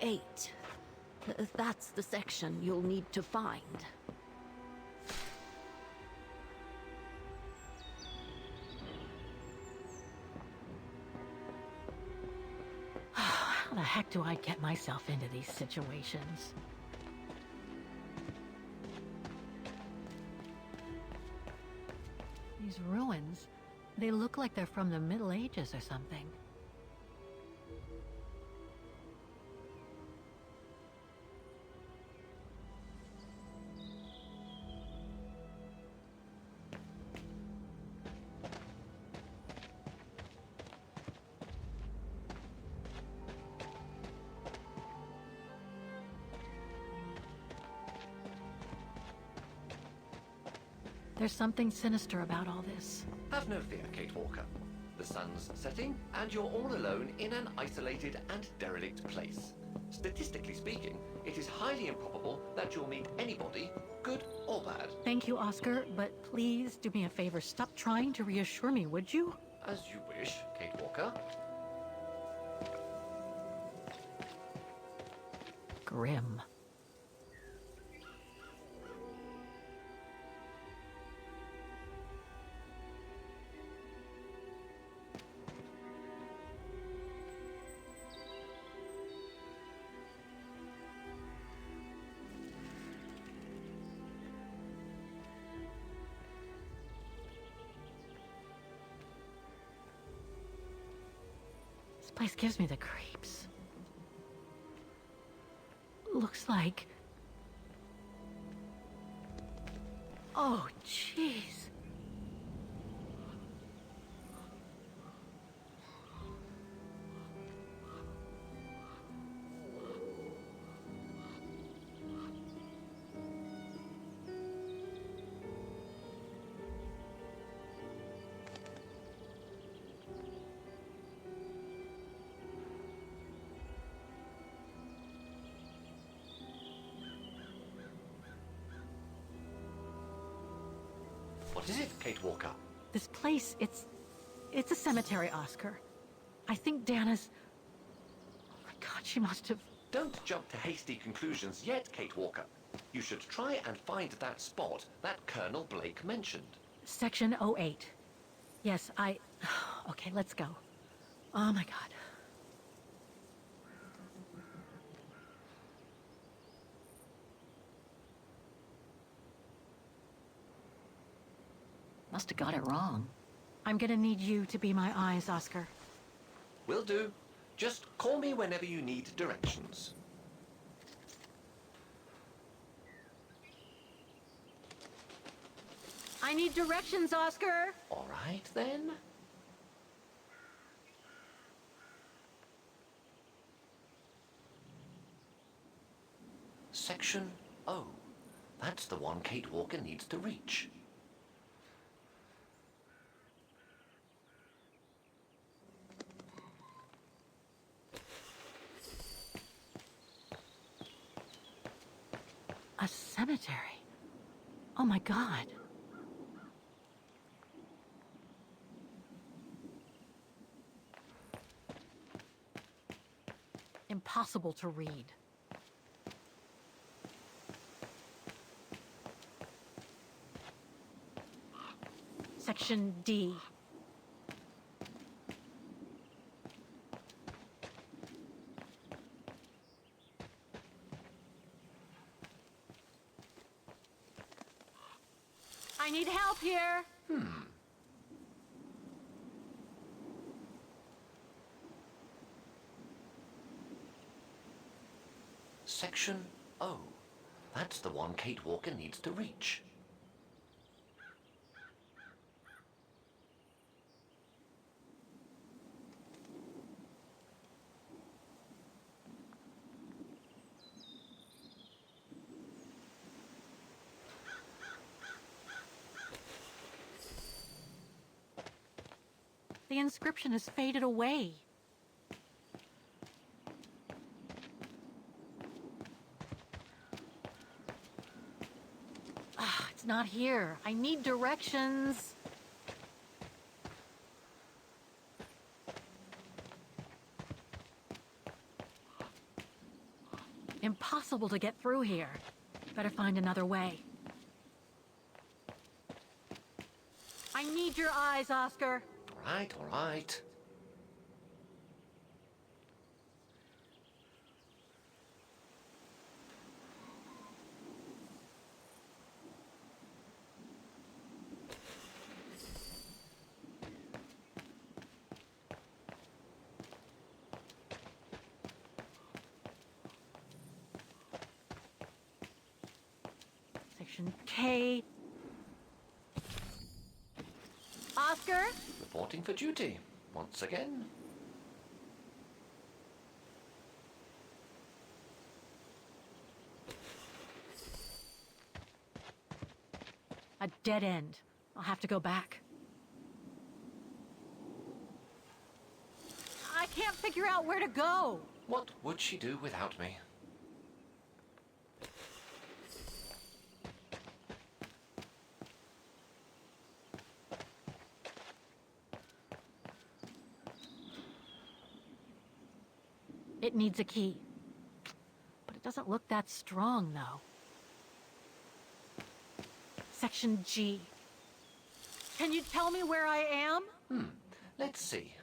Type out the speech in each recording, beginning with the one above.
8. That's the section you'll need to find. How the heck do I get myself into these situations? These ruins, they look like they're from the Middle Ages or something. There's something sinister about all this. Have no fear, Kate Walker. The sun's setting, and you're all alone in an isolated and derelict place. Statistically speaking, it is highly improbable that you'll meet anybody, good or bad. Thank you, Oscar, but please do me a favor. Stop trying to reassure me, would you? As you wish, Kate Walker. Grim. This place gives me the creeps. Looks like... Oh, jeez. What is it, Kate Walker? This place, it's a cemetery, Oscar. I think Dana's... Oh my God, she must have... Don't jump to hasty conclusions yet, Kate Walker. You should try and find that spot that Colonel Blake mentioned. Section 08. Yes, Okay, let's go. Oh my God. Must have got it wrong. I'm gonna need you to be my eyes, Oscar. Will do. Just call me whenever you need directions. I need directions, Oscar! All right, then. Section O. That's the one Kate Walker needs to reach. A cemetery? Oh my God. Impossible to read. Section D. I need help here. Section O. That's the one Kate Walker needs to reach. The inscription has faded away. It's not here. I need directions. Impossible to get through here. Better find another way. I need your eyes, Oscar. All right, all right. Section K. Oscar? Reporting for duty, once again. A dead end. I'll have to go back. I can't figure out where to go. What would she do without me? It needs a key. But it doesn't look that strong, though. Section G. Can you tell me where I am? Let's see.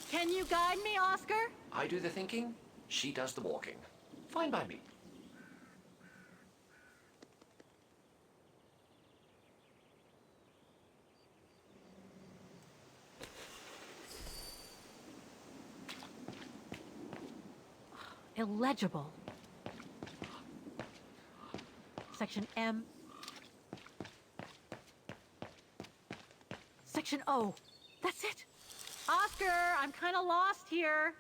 Can you guide me, Oscar? I do the thinking, she does the walking. Fine by me. Illegible. Section M. Section O. That's it. Oscar, I'm kind of lost here.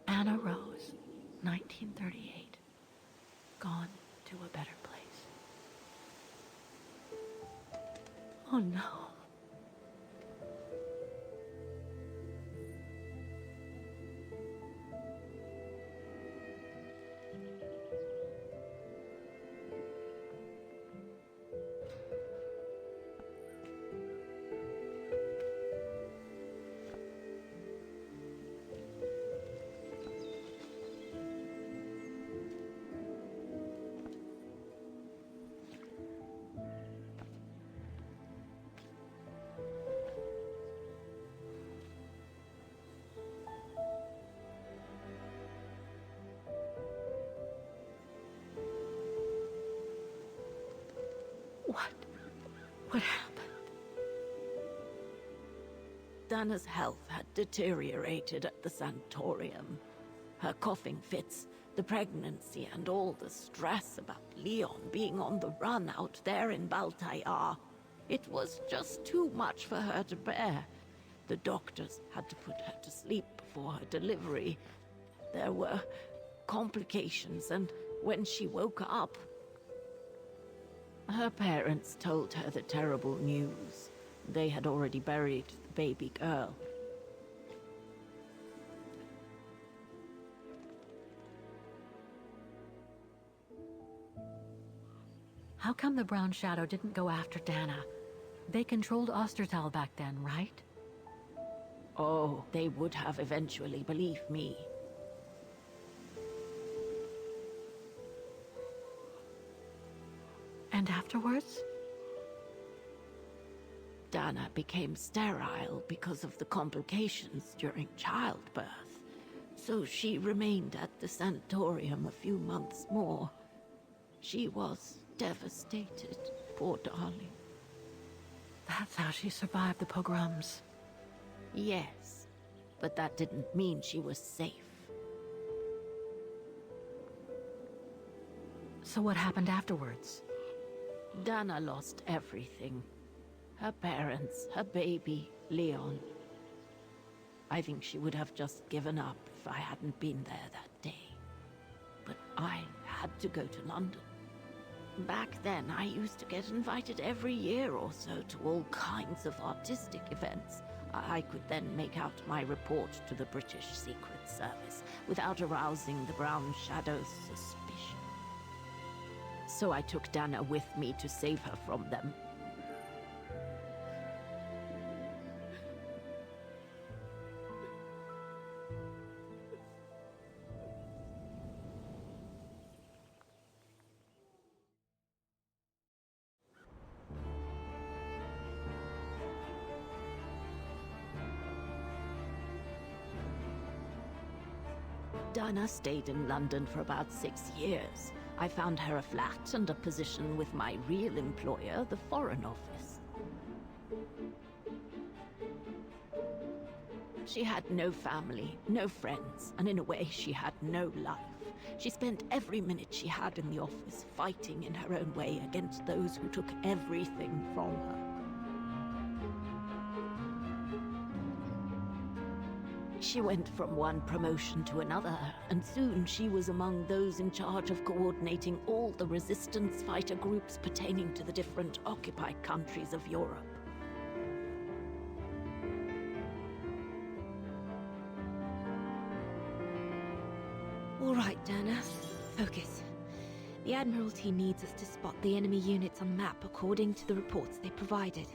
Dana Roze, 1938. Gone to a better place. Oh no. What happened? Dana's health had deteriorated at the sanatorium. Her coughing fits, the pregnancy, and all the stress about Leon being on the run out there in Baltayar. It was just too much for her to bear. The doctors had to put her to sleep before her delivery. There were complications, and when she woke up, her parents told her the terrible news. They had already buried the baby girl. How come the Brown Shadow didn't go after Dana? They controlled Ostertal back then, right? Oh, they would have eventually, believe me. And afterwards? Dana became sterile because of the complications during childbirth. So she remained at the sanatorium a few months more. She was devastated, poor darling. That's how she survived the pogroms. Yes, but that didn't mean she was safe. So what happened afterwards? Dana lost everything. Her parents, her baby, Leon. I think she would have just given up if I hadn't been there that day. But I had to go to London. Back then, I used to get invited every year or so to all kinds of artistic events. I could then make out my report to the British Secret Service without arousing the Brown Shadow's suspicion. So I took Dana with me to save her from them. Dana stayed in London for about 6 years. I found her a flat and a position with my real employer, the Foreign Office. She had no family, no friends, and in a way she had no life. She spent every minute she had in the office fighting in her own way against those who took everything from her. She went from one promotion to another, and soon she was among those in charge of coordinating all the resistance fighter groups pertaining to the different occupied countries of Europe. All right, Dana. Focus. The Admiralty needs us to spot the enemy units on the map according to the reports they provided.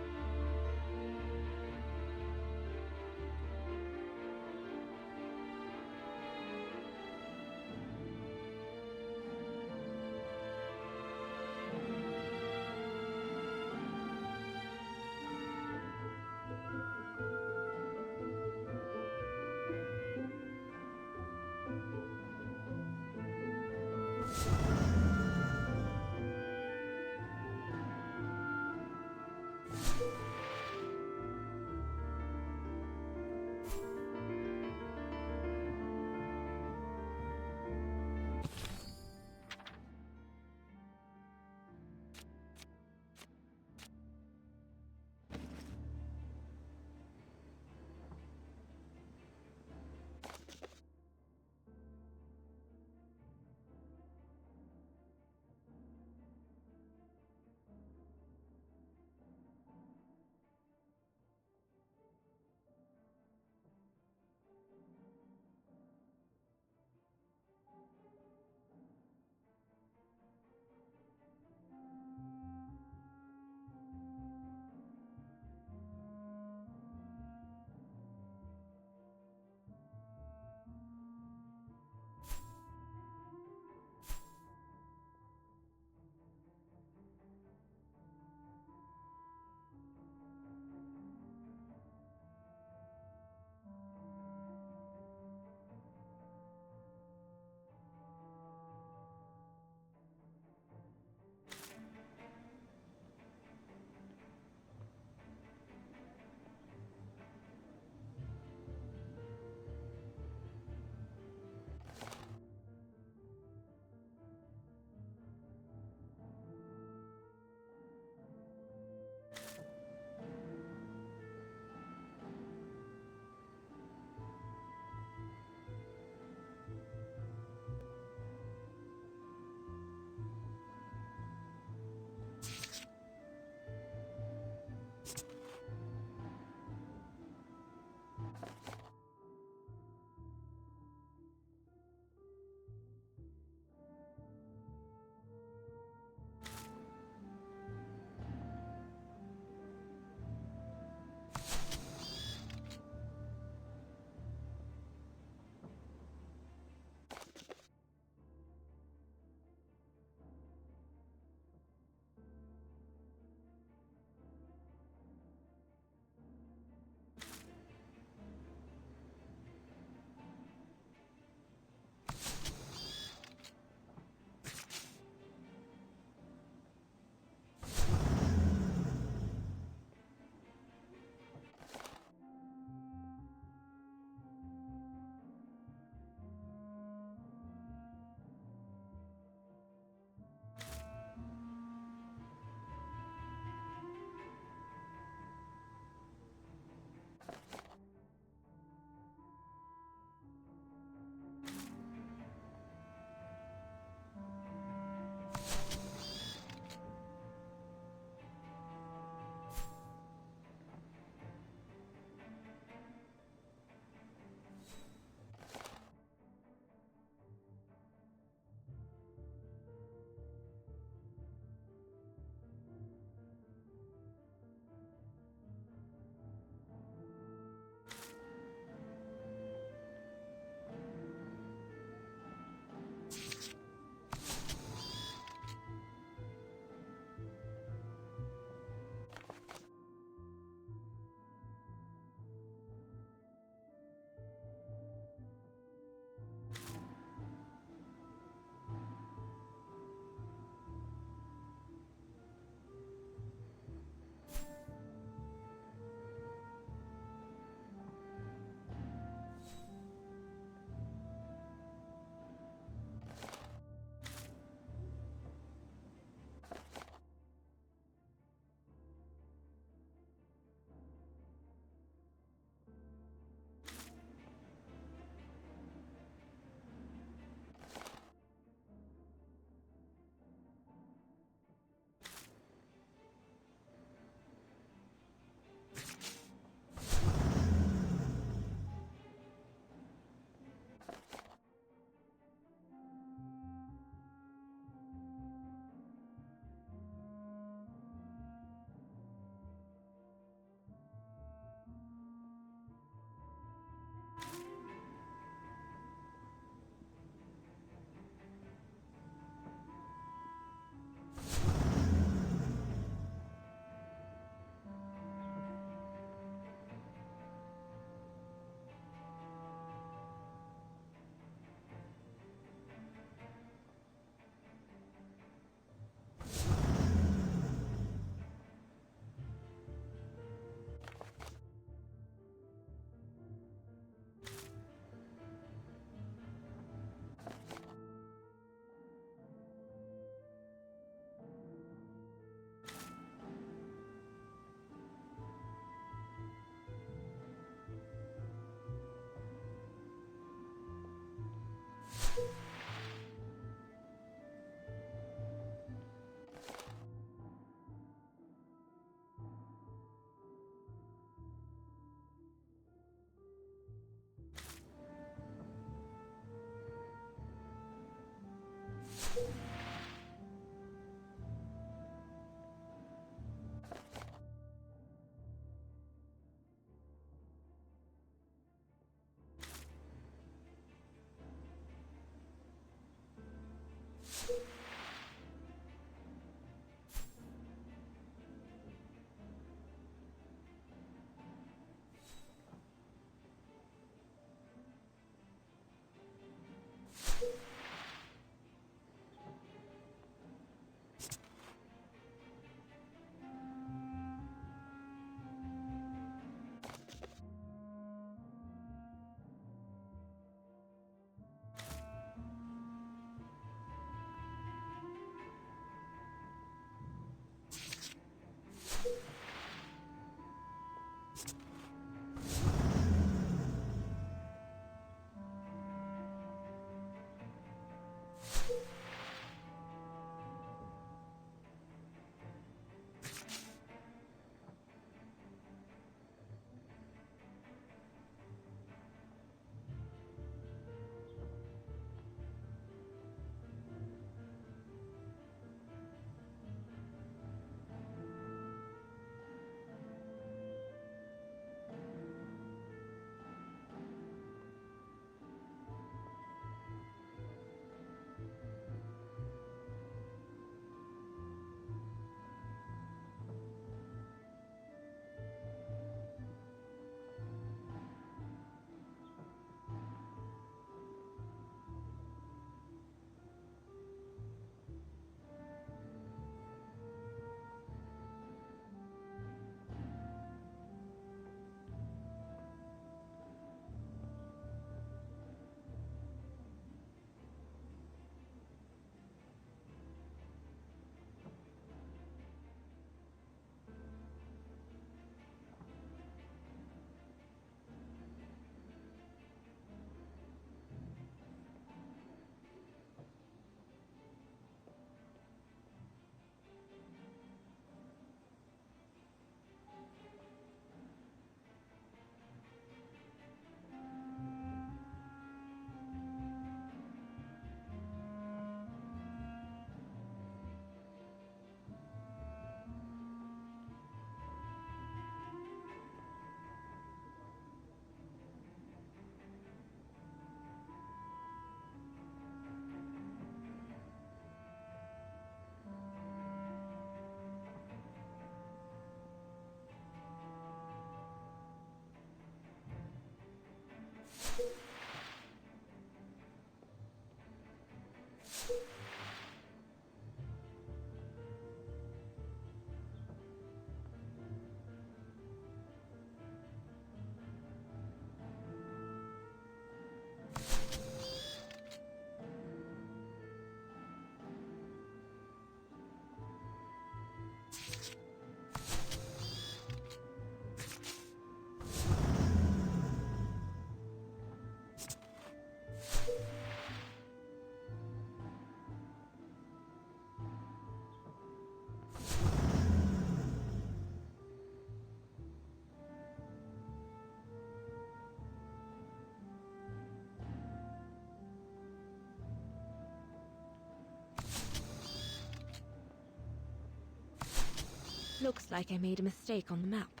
Looks like I made a mistake on the map.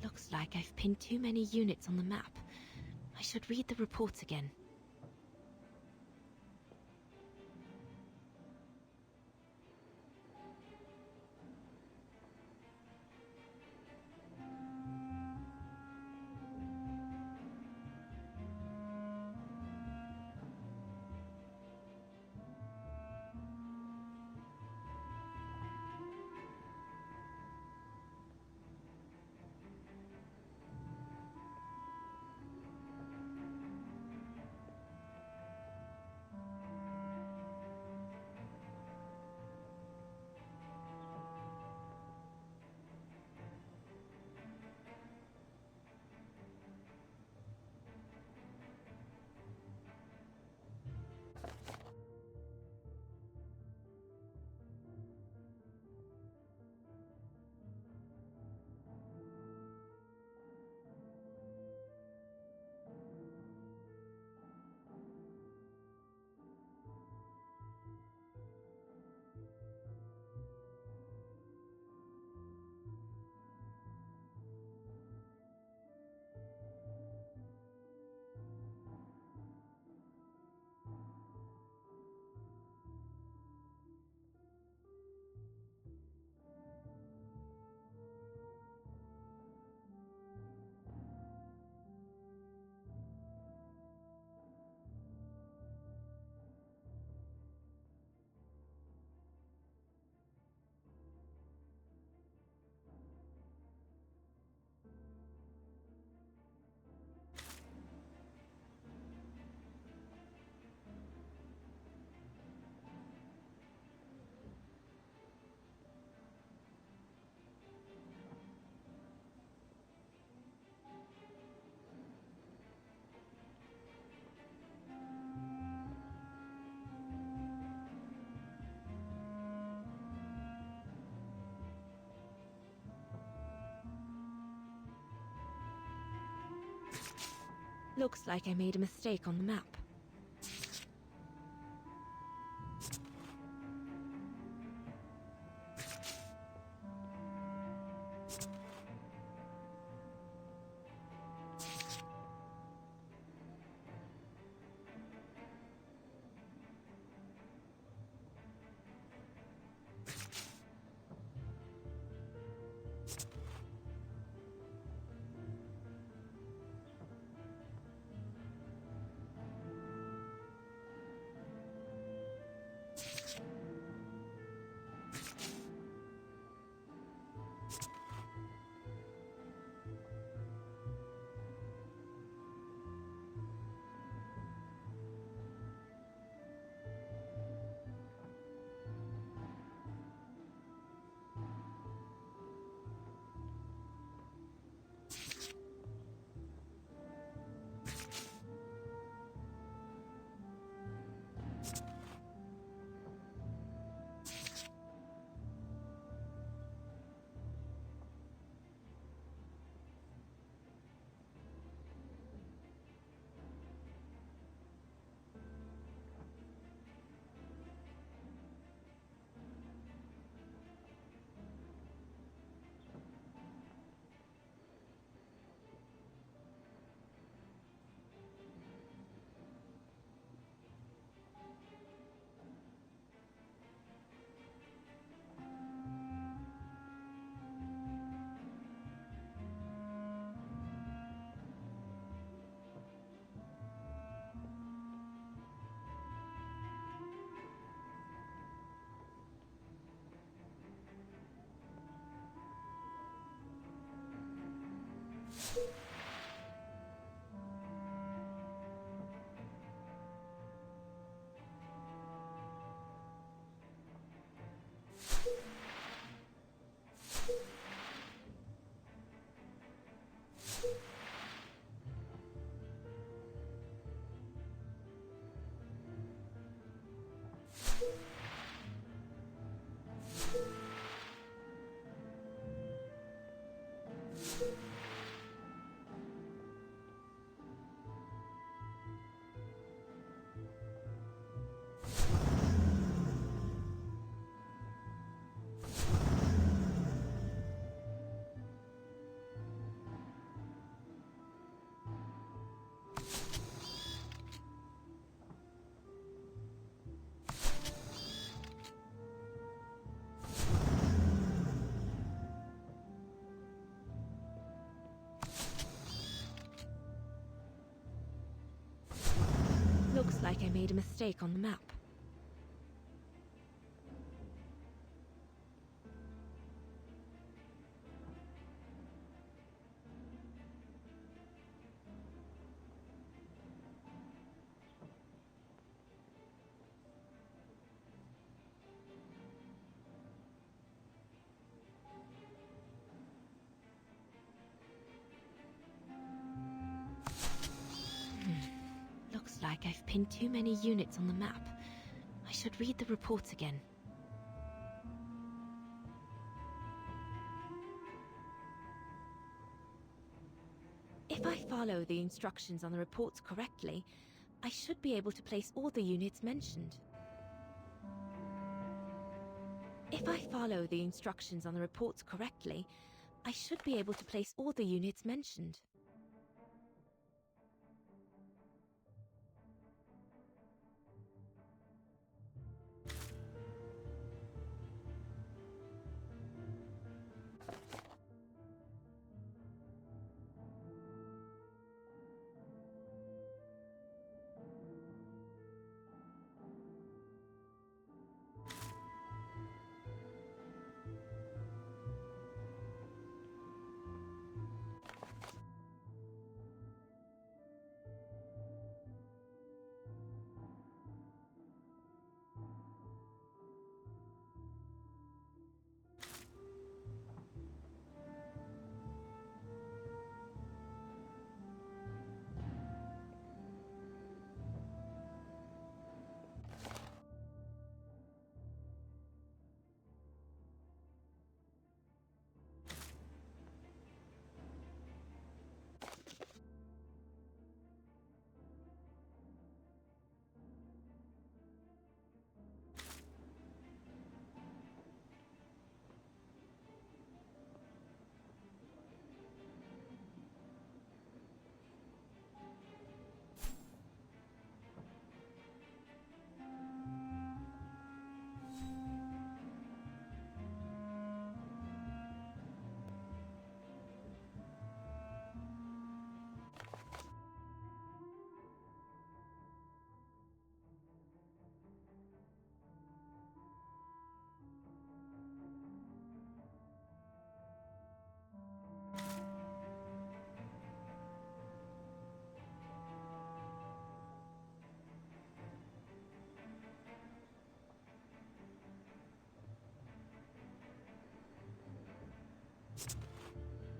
Looks like I've pinned too many units on the map. I should read the reports again. Looks like I made a mistake on the map. Looks like I made a mistake on the map. Looks like I've pinned too many units on the map. I should read the reports again. If I follow the instructions on the reports correctly, I should be able to place all the units mentioned. If I follow the instructions on the reports correctly, I should be able to place all the units mentioned.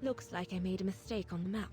Looks like I made a mistake on the map.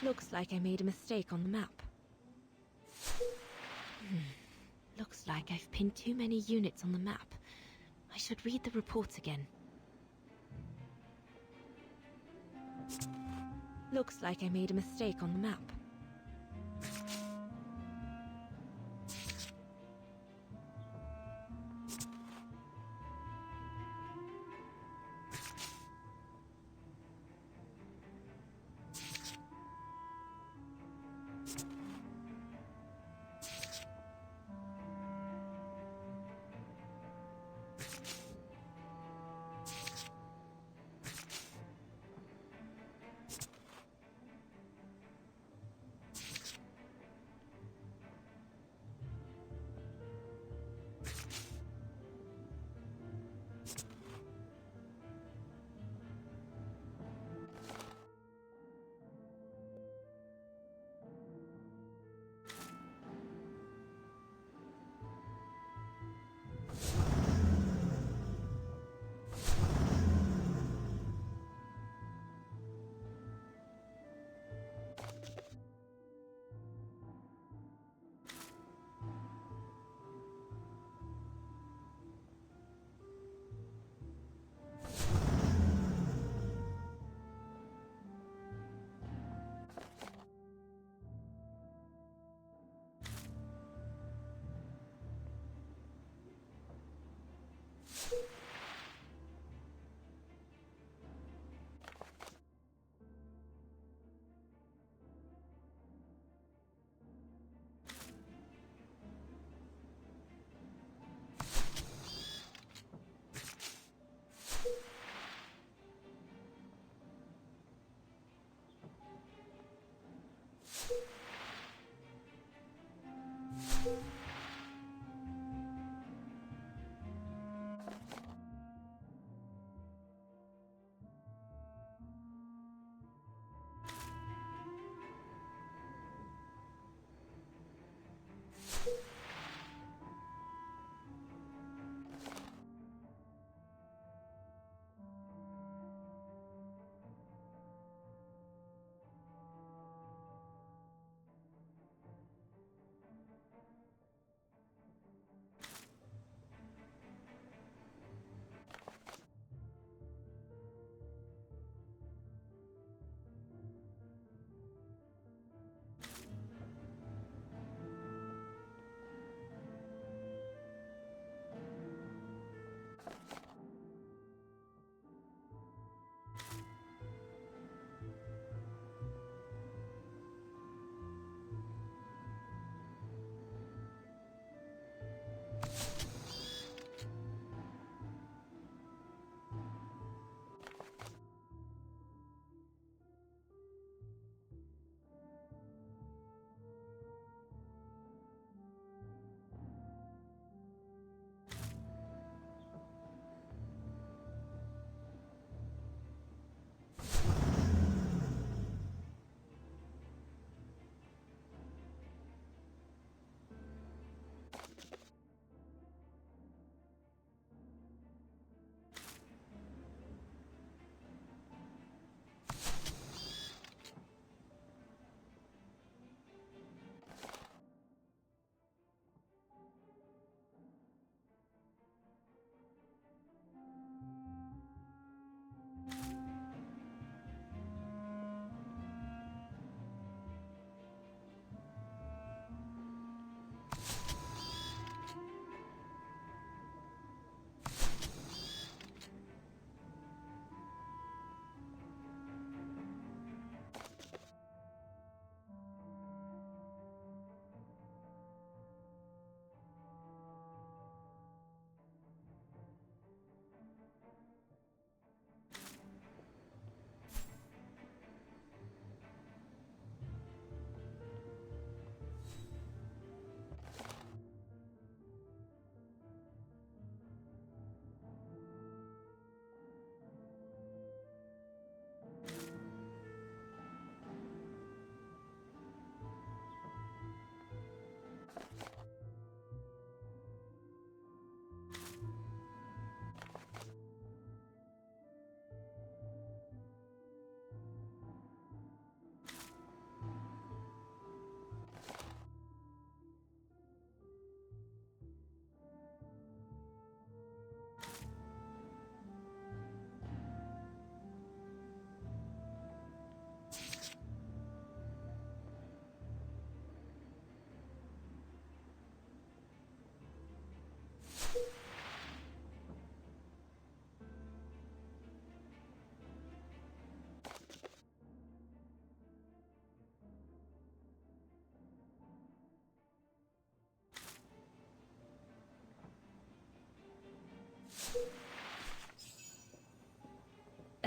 Looks like I made a mistake on the map. Looks like I've pinned too many units on the map. I should read the reports again. Looks like I made a mistake on the map.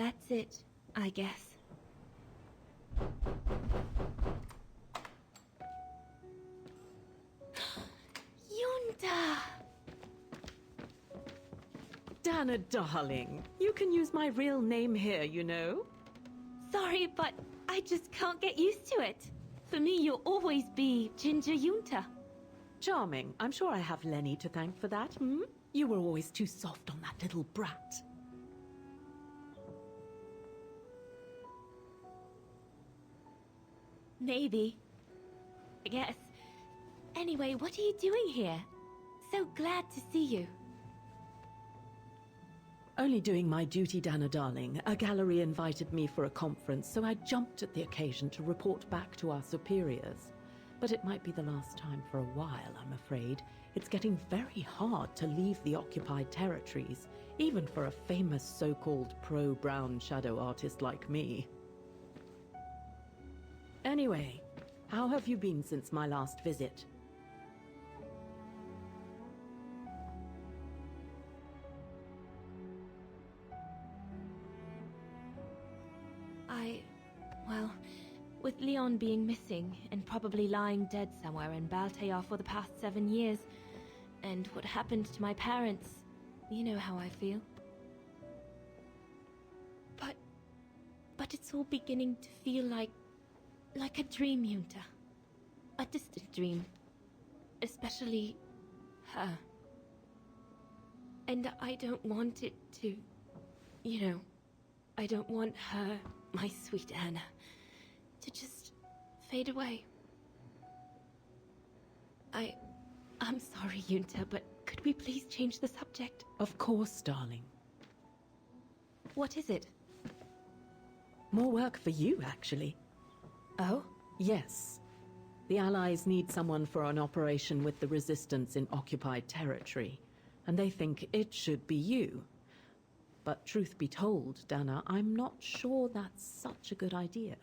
That's it, I guess. Yunta! Dana, darling, you can use my real name here, you know. Sorry, but I just can't get used to it. For me, you'll always be Ginger Yunta. Charming. I'm sure I have Lenny to thank for that, hmm? You were always too soft on that little brat. Maybe. I guess. Anyway, what are you doing here? So glad to see you. Only doing my duty, Dana, darling. A gallery invited me for a conference, so I jumped at the occasion to report back to our superiors. But it might be the last time for a while, I'm afraid. It's getting very hard to leave the occupied territories, even for a famous so-called pro-brown shadow artist like me. Anyway, how have you been since my last visit? Well, with Leon being missing and probably lying dead somewhere in Baltair for the past 7 years, and what happened to my parents, you know how I feel. But it's all beginning to feel like a dream, Yunta. A distant dream. Especially her. And I don't want it to, I don't want her, my sweet Anna, to just fade away. I'm sorry, Yunta, but could we please change the subject? Of course, darling. What is it? More work for you, actually. Oh? Yes. The Allies need someone for an operation with the Resistance in occupied territory, and they think it should be you. But truth be told, Dana, I'm not sure that's such a good idea.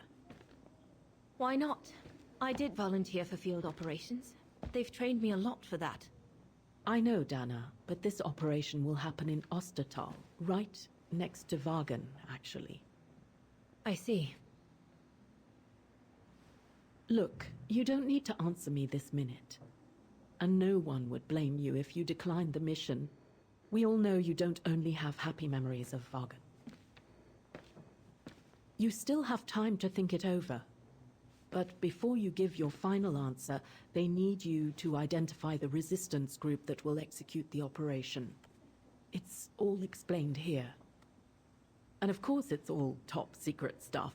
Why not? I did volunteer for field operations. They've trained me a lot for that. I know, Dana, but this operation will happen in Ostertal, right next to Vaghen, actually. I see. Look, you don't need to answer me this minute. And no one would blame you if you declined the mission. We all know you don't only have happy memories of Vaghen. You still have time to think it over. But before you give your final answer, they need you to identify the resistance group that will execute the operation. It's all explained here. And of course it's all top secret stuff.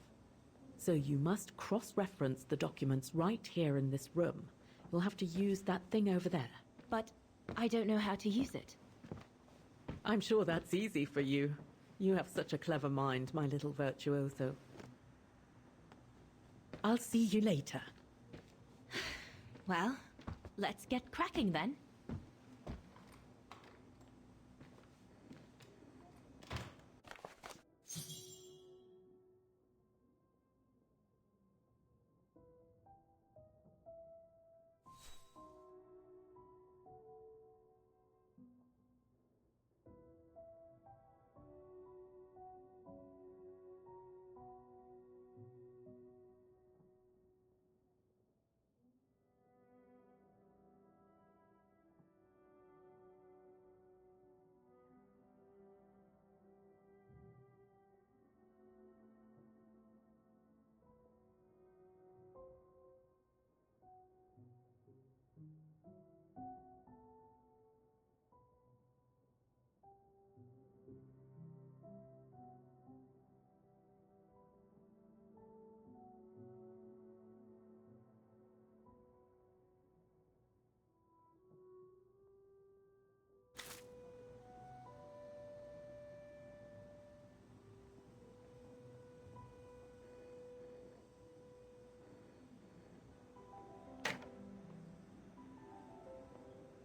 So you must cross-reference the documents right here in this room. You'll have to use that thing over there. But I don't know how to use it. I'm sure that's easy for you. You have such a clever mind, my little virtuoso. I'll see you later. Well, let's get cracking then.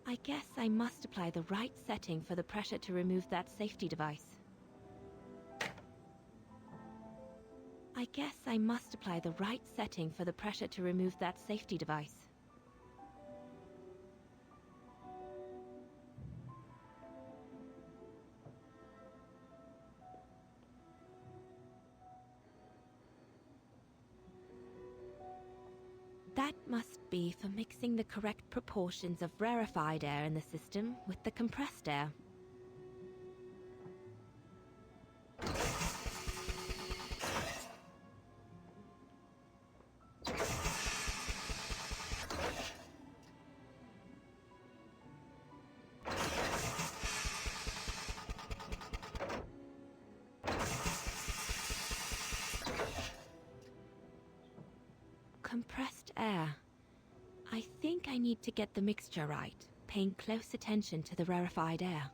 I guess I must apply the right setting for the pressure to remove that safety device. I guess I must apply the right setting for the pressure to remove that safety device. That must be for mixing the correct proportions of rarefied air in the system with the compressed air. Compressed air. I think I need to get the mixture right, paying close attention to the rarefied air.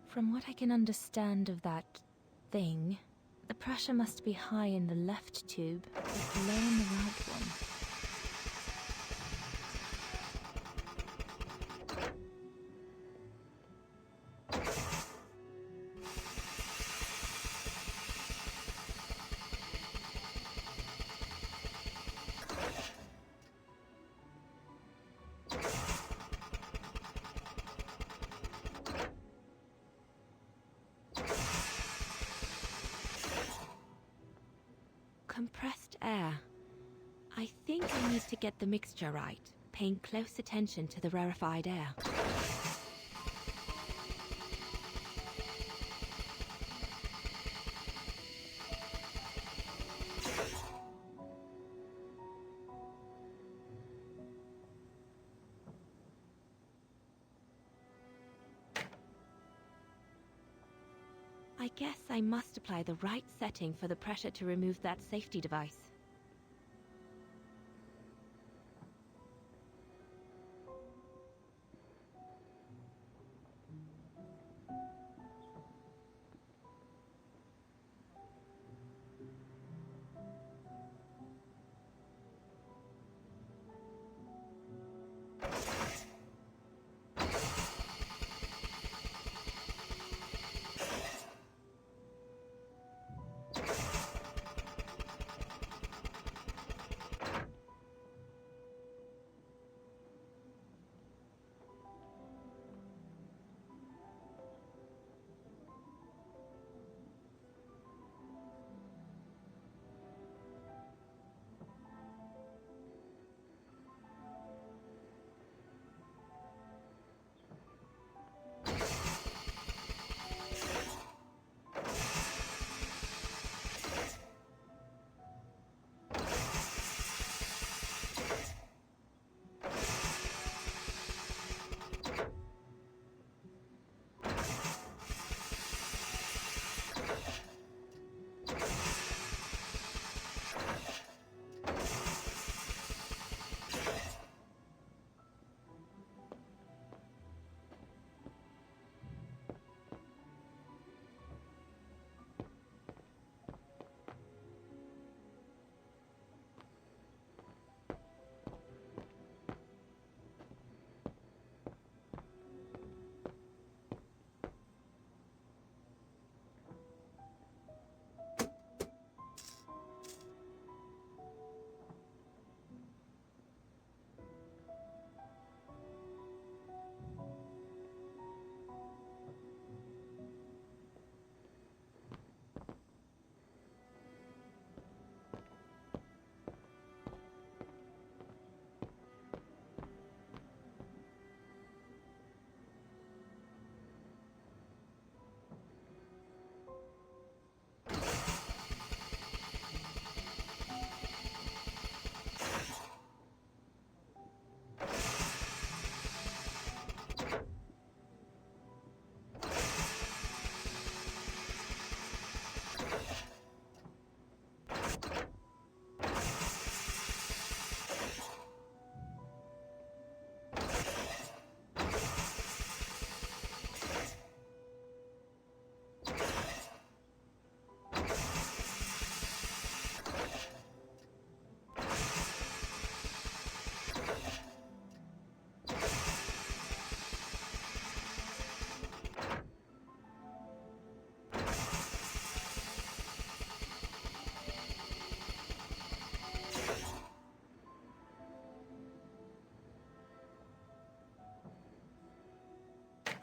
From what I can understand of that thing, the pressure must be high in the left tube, but low in the right one. Compressed air. I think I need to get the mixture right, paying close attention to the rarefied air. I guess I must apply the right setting for the pressure to remove that safety device.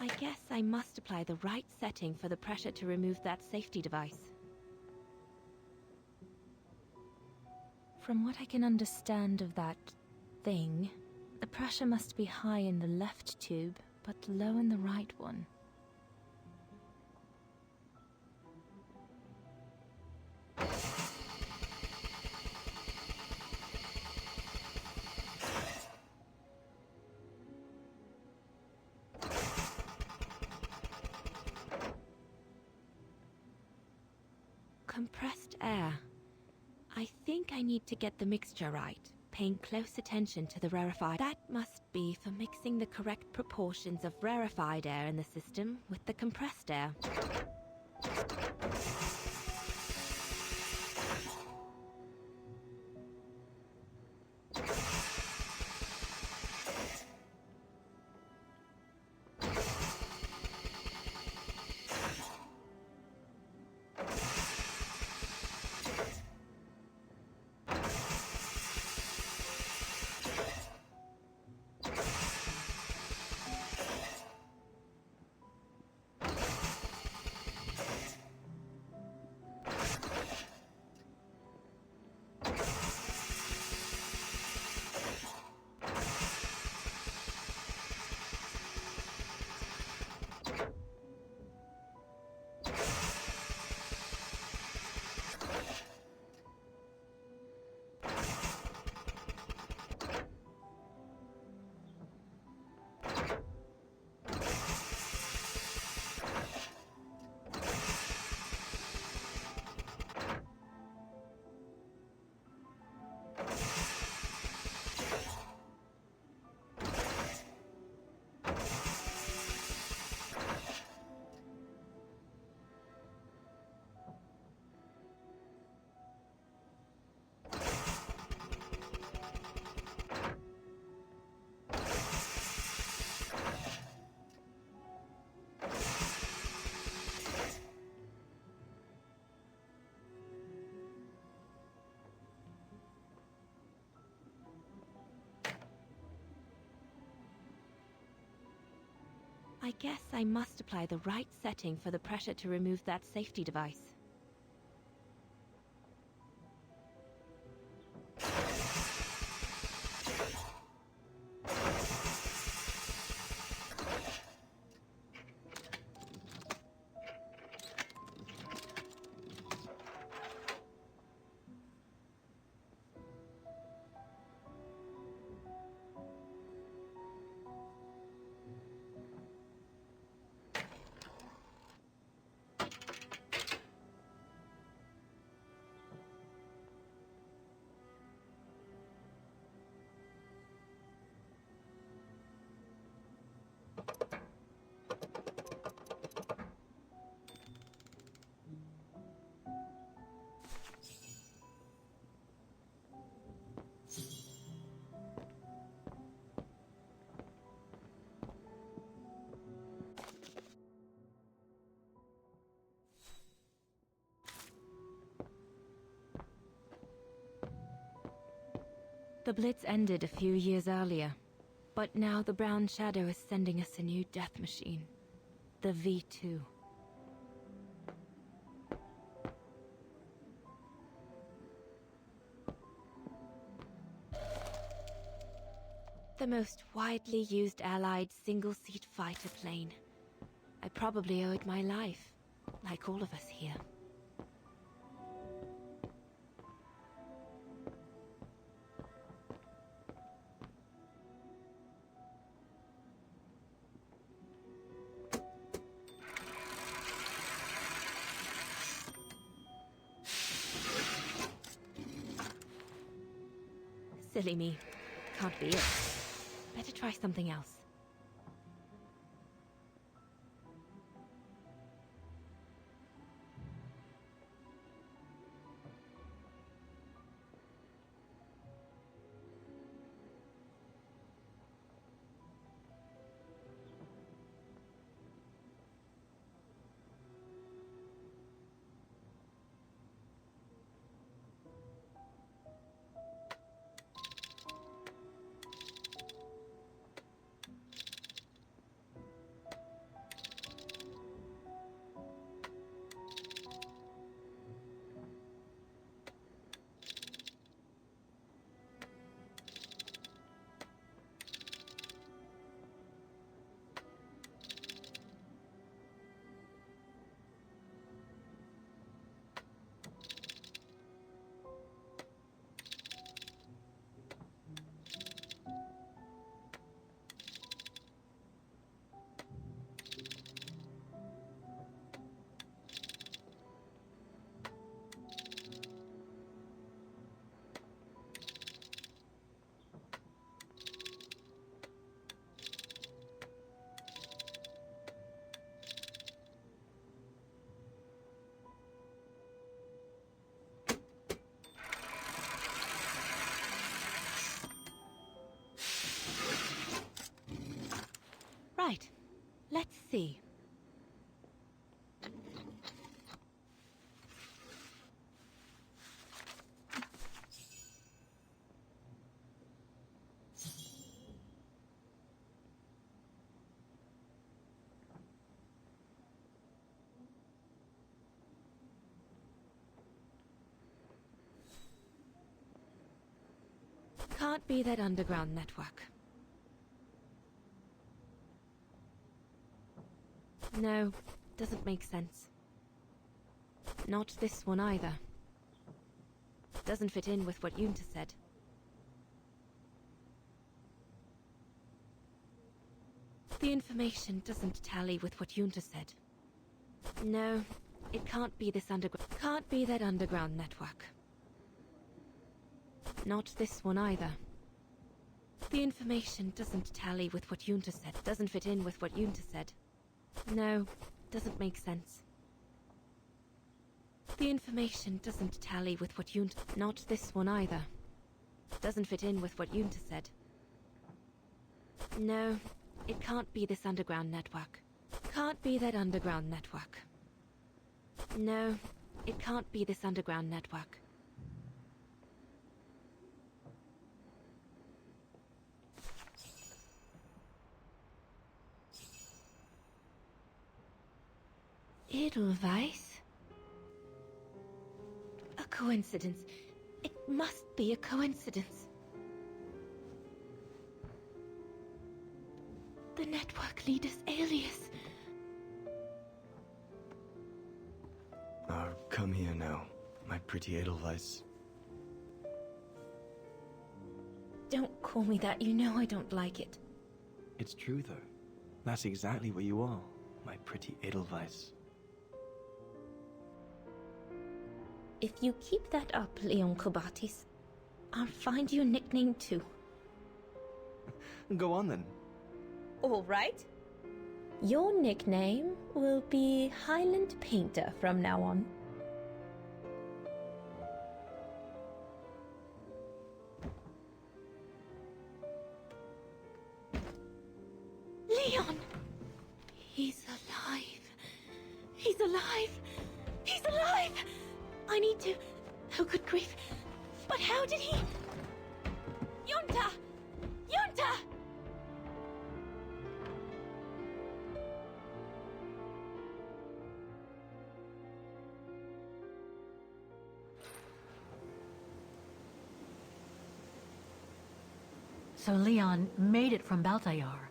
I guess I must apply the right setting for the pressure to remove that safety device. From what I can understand of that thing, the pressure must be high in the left tube, but low in the right one. Compressed air. I think I need to get the mixture right, paying close attention to the rarefied. That must be for mixing the correct proportions of rarefied air in the system with the compressed air. I guess I must apply the right setting for the pressure to remove that safety device. The Blitz ended a few years earlier, but now the Brown Shadow is sending us a new death machine. The V2. The most widely used Allied single-seat fighter plane. I probably owe it my life, like all of us here. Silly me. Can't be it. Better try something else. see. Can't be that underground network. No, doesn't make sense. Not this one either. Doesn't fit in with what Yunta said. The information doesn't tally with what Yunta said. No, it can't be this underground. Can't be that underground network. Not this one either. The information doesn't tally with what Yunta said. Doesn't fit in with what Yunta said. No, doesn't make sense. The information doesn't tally with what Yunta... Not this one either. Doesn't fit in with what Yunta said. No, it can't be this underground network. Can't be that underground network. No, it can't be this underground network. Edelweiss? A coincidence. It must be a coincidence. The network leader's alias. Come here now, my pretty Edelweiss. Don't call me that, you know I don't like it. It's true though. That's exactly what you are, my pretty Edelweiss. If you keep that up, Leon Kobatis, I'll find you a nickname too. Go on then. All right. Your nickname will be Highland Painter from now on. Leon! He's alive. He's alive. He's alive! I need to... Oh, good grief. But how did he... Yunta! Yunta! So Leon made it from Baltayar.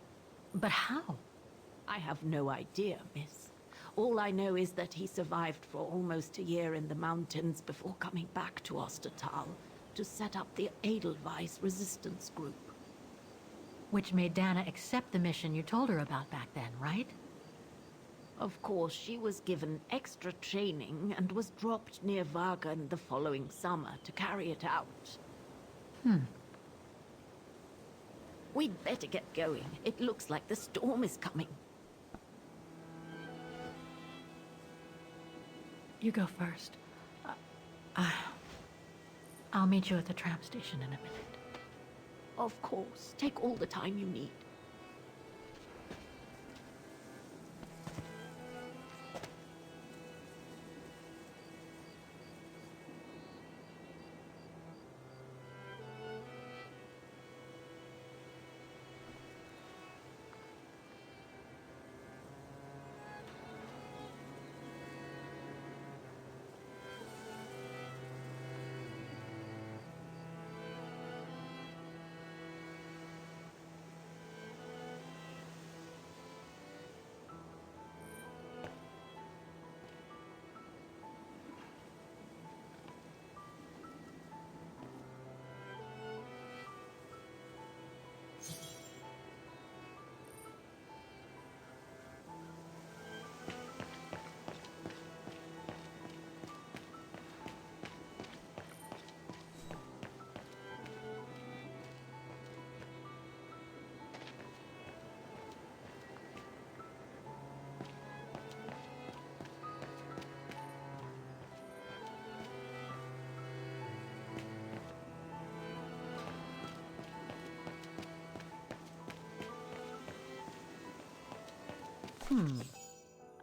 But how? I have no idea, miss. All I know is that he survived for almost a year in the mountains before coming back to Ostertal to set up the Edelweiss resistance group. Which made Dana accept the mission you told her about back then, right? Of course, she was given extra training and was dropped near Vaghen the following summer to carry it out. We'd better get going. It looks like the storm is coming. You go first. I'll meet you at the tram station in a minute. Of course. Take all the time you need.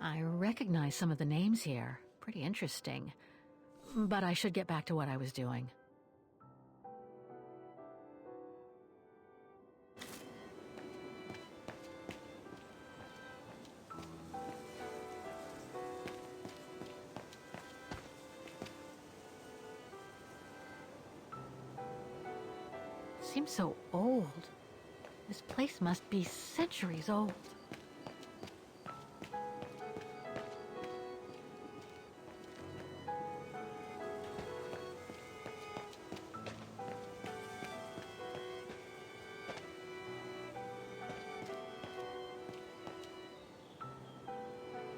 I recognize some of the names here. Pretty interesting. But I should get back to what I was doing. Seems so old. This place must be centuries old.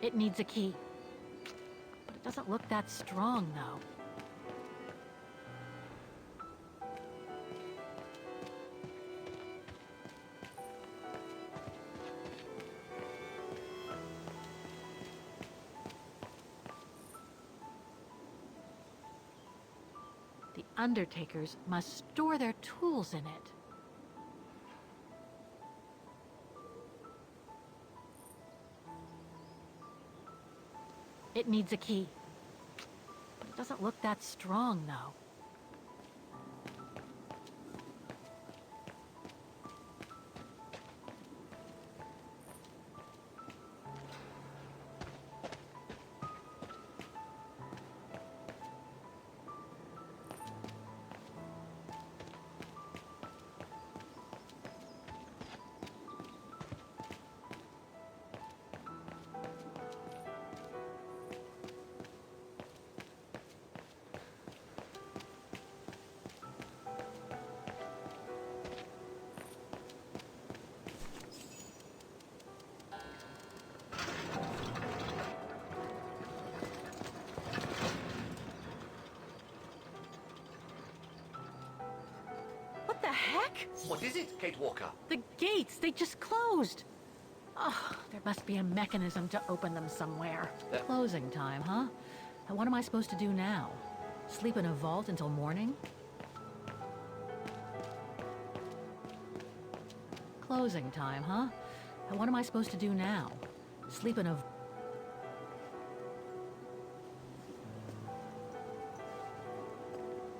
It needs a key. But it doesn't look that strong, though. The undertakers must store their tools in it. It needs a key. But it doesn't look that strong, though. What the heck? What is it, Kate Walker? The gates, they just closed. Oh, there must be a mechanism to open them somewhere. Closing time, huh? And what am I supposed to do now? Sleep in a vault until morning? Closing time, huh? And what am I supposed to do now? Sleep in a...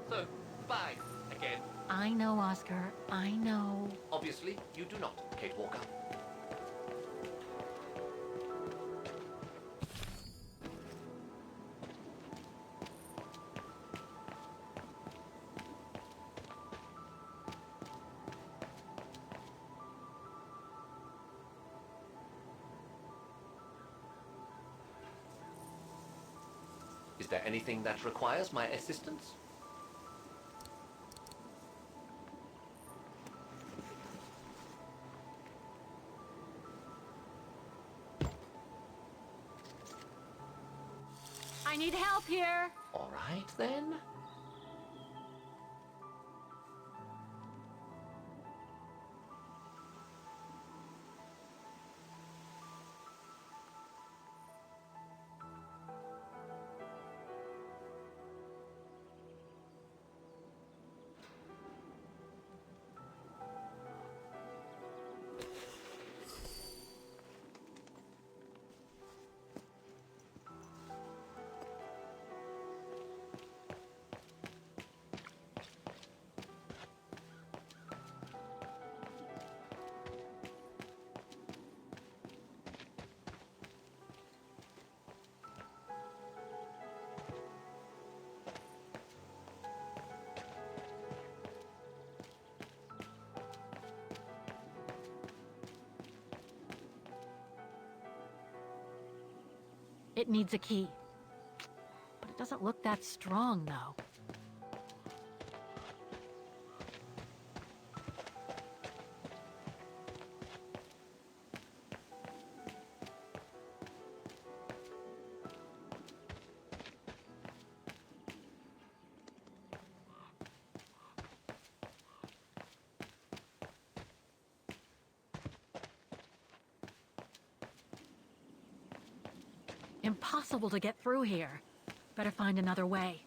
So, goodbye again. I know, Oscar. I know. Obviously, you do not, Kate Walker. Is there anything that requires my assistance? I need help here. All right, then. It needs a key. But it doesn't look that strong, though. Impossible to get through here. Better find another way.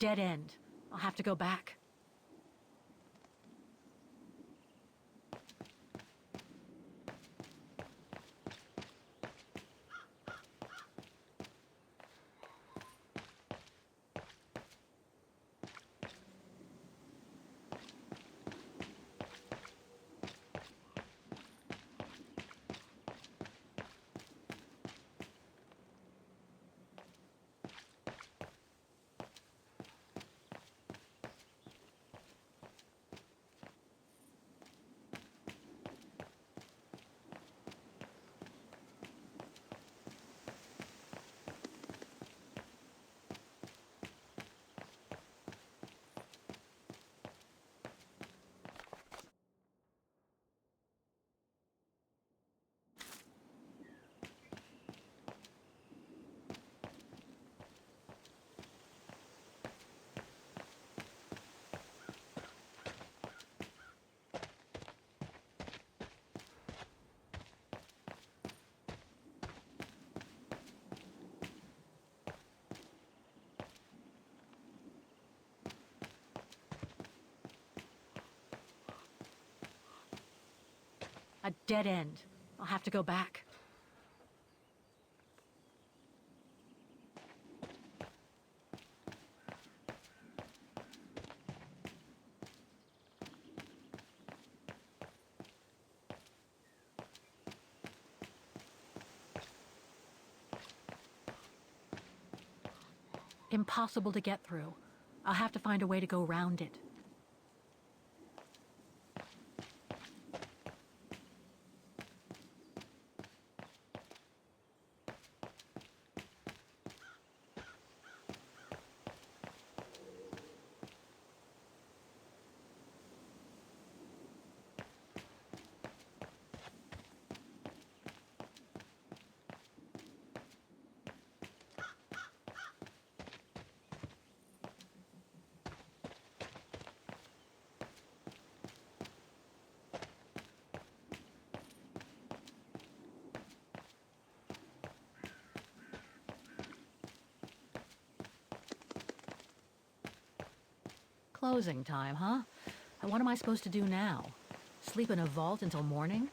dead end. I'll have to go back. A dead end. I'll have to go back. Impossible to get through. I'll have to find a way to go around it. Closing time, huh? And what am I supposed to do now? Sleep in a vault until morning?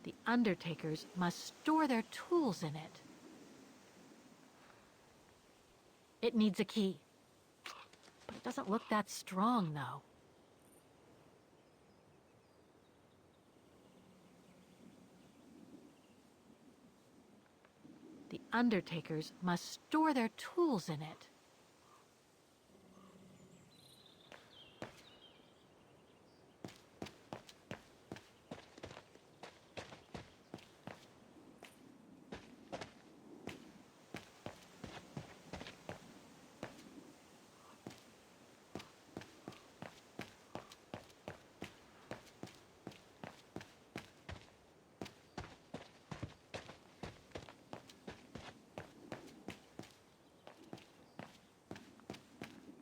The undertakers must store their tools in it. It needs a key. But it doesn't look that strong, though. The undertakers must store their tools in it.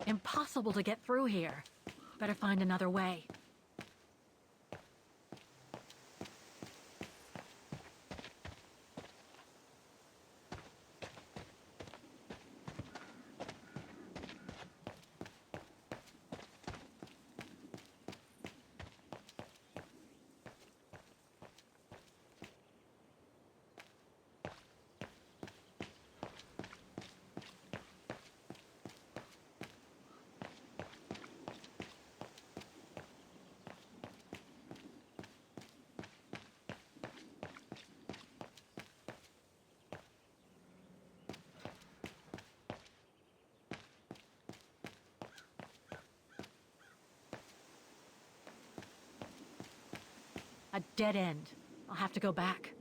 Impossible to get through here. Better find another way. A dead end. I'll have to go back.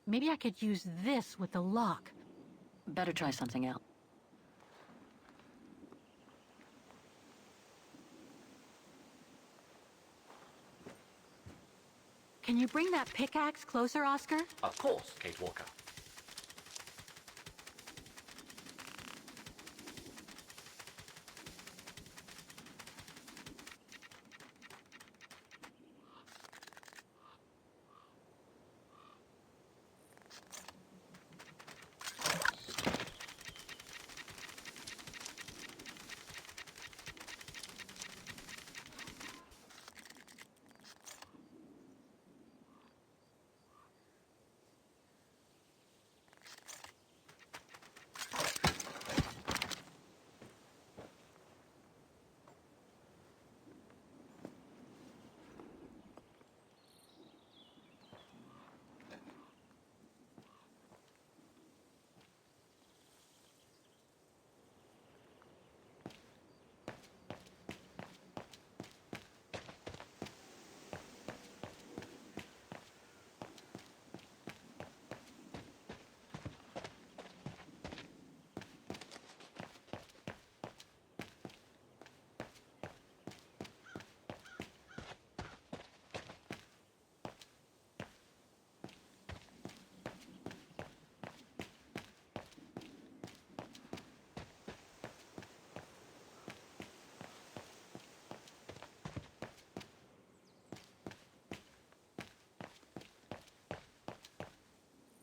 Maybe I could use this with the lock. Better try something else. Can you bring that pickaxe closer, Oscar? Of course, Kate Walker.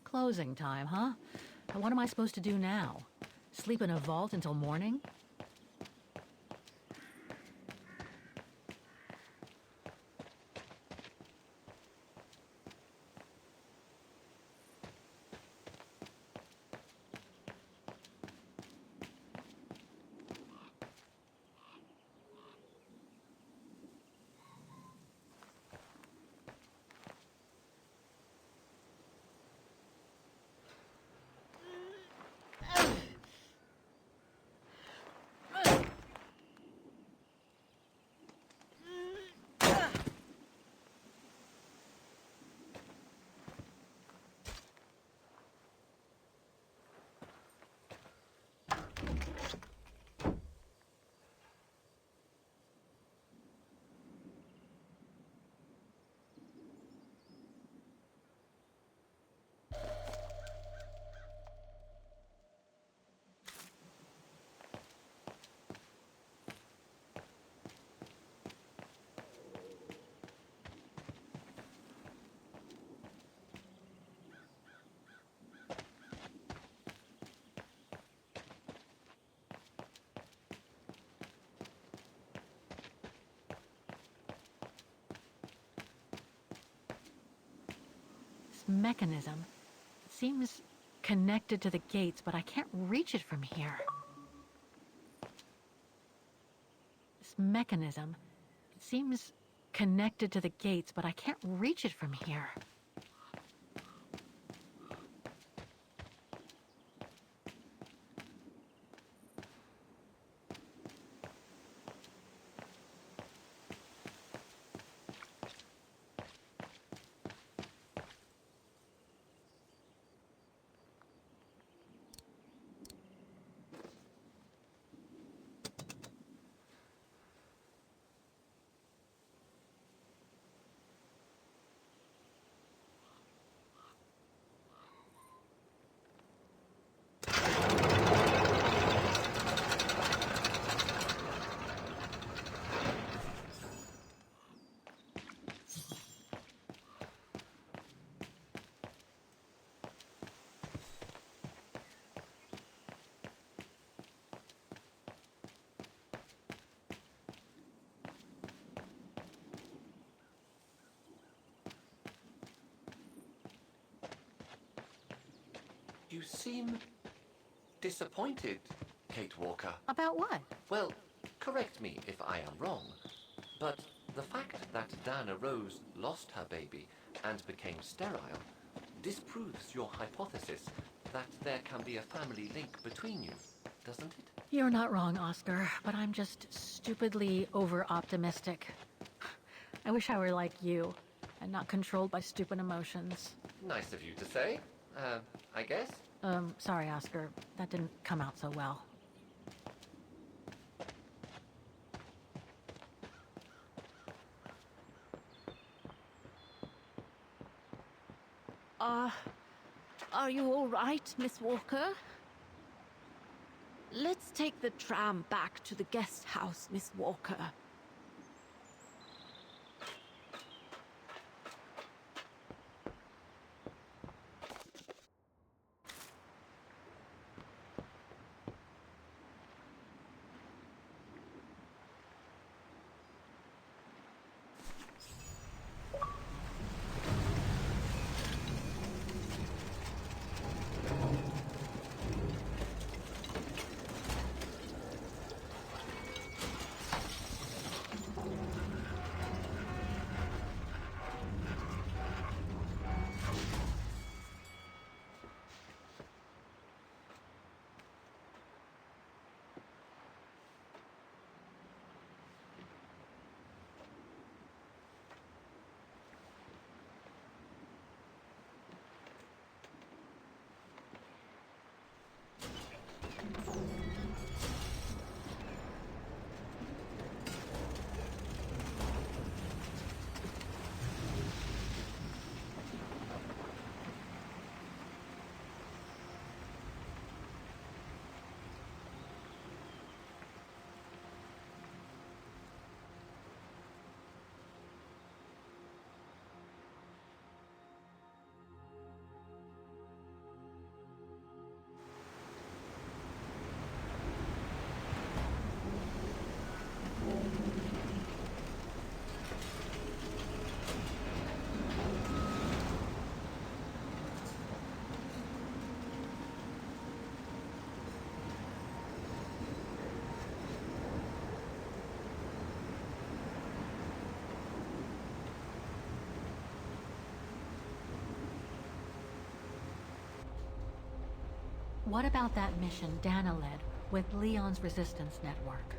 Closing time, huh? What am I supposed to do now? Sleep in a vault until morning? This mechanism seems connected to the gates, but I can't reach it from here. This mechanism seems connected to the gates, but I can't reach it from here. You seem disappointed, Kate Walker. About what? Well, correct me if I am wrong, but the fact that Dana Roze lost her baby and became sterile disproves your hypothesis that there can be a family link between you, doesn't it? You're not wrong, Oscar, but I'm just stupidly over-optimistic. I wish I were like you, and not controlled by stupid emotions. Nice of you to say, I guess. Sorry, Oscar. That didn't come out so well. Are you all right, Miss Walker? Let's take the tram back to the guest house, Miss Walker. What about that mission Dana led with Leon's resistance network?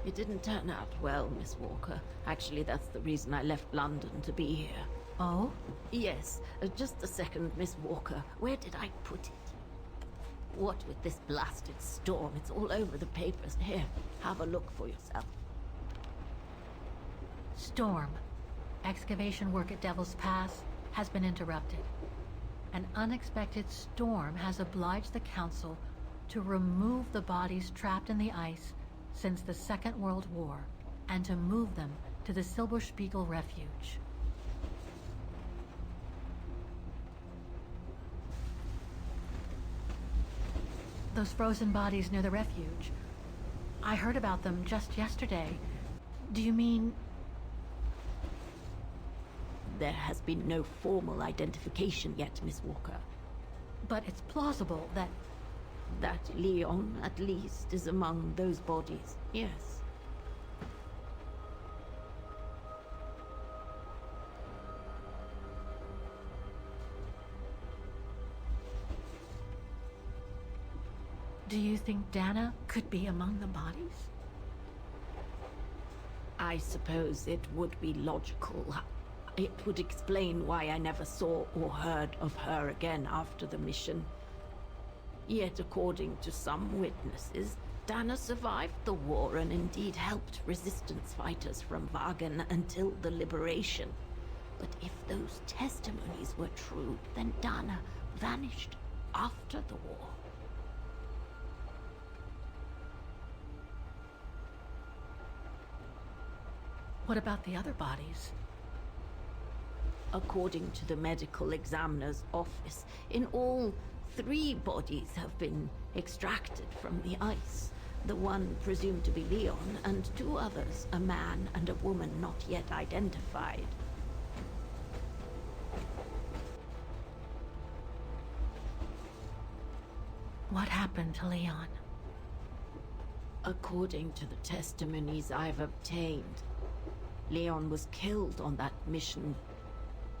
It didn't turn out well, Miss Walker. Actually, that's the reason I left London to be here. Oh? Yes, just a second, Miss Walker. Where did I put it? What with this blasted storm? It's all over the papers. Here, have a look for yourself. Storm. Excavation work at Devil's Pass has been interrupted. An unexpected storm has obliged the Council to remove the bodies trapped in the ice since the Second World War and to move them to the Silberspiegel Refuge. Those frozen bodies near the refuge. I heard about them just yesterday. Do you mean... There has been no formal identification yet, Miss Walker. But it's plausible that... That Leon, at least, is among those bodies, yes. Do you think Dana could be among the bodies? I suppose it would be logical. It would explain why I never saw or heard of her again after the mission. Yet, according to some witnesses, Dana survived the war and indeed helped resistance fighters from Vaghen until the liberation. But if those testimonies were true, then Dana vanished after the war. What about the other bodies? According to the medical examiner's office, in all, 3 bodies have been extracted from the ice. The one presumed to be Leon, and 2 others, a man and a woman not yet identified. What happened to Leon? According to the testimonies I've obtained, Leon was killed on that mission.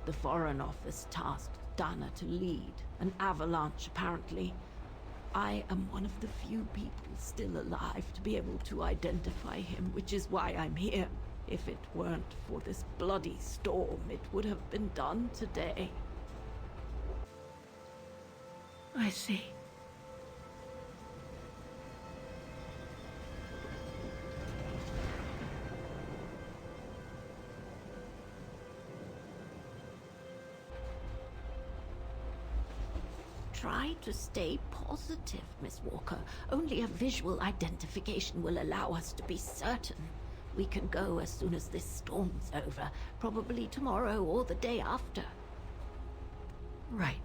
The Foreign Office tasked Dana to lead an avalanche, apparently. I am one of the few people still alive to be able to identify him, which is why I'm here. If it weren't for this bloody storm, it would have been done today. I see. Try to stay positive, Miss Walker. Only a visual identification will allow us to be certain. We can go as soon as this storm's over, probably tomorrow or the day after. Right.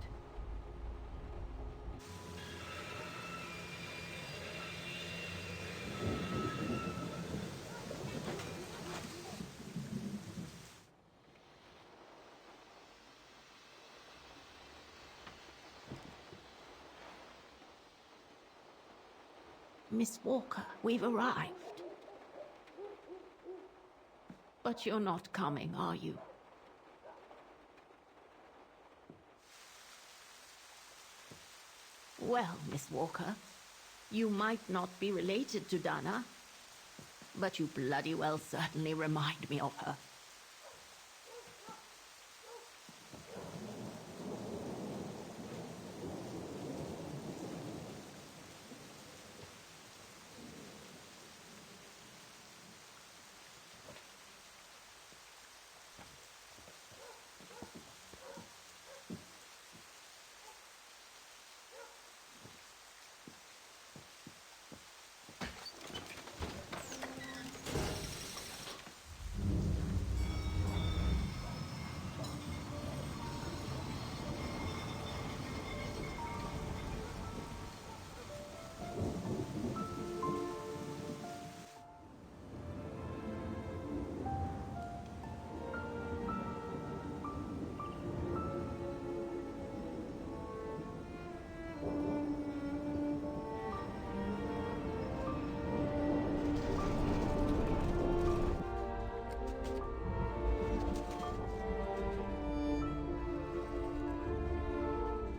Miss Walker, we've arrived. But you're not coming, are you? Well, Miss Walker, you might not be related to Dana, but you bloody well certainly remind me of her.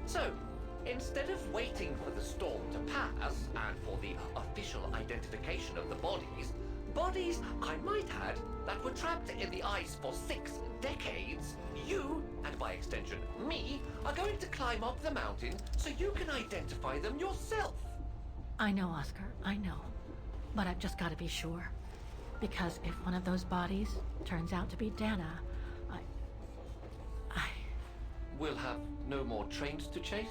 So, instead of waiting for the storm to pass and for the official identification of the bodies, I might add, that were trapped in the ice for 6 decades, you, and by extension me, are going to climb up the mountain so you can identify them yourself. I know, Oscar, I know. But I've just got to be sure. Because if one of those bodies turns out to be Dana, We'll have no more trains to chase?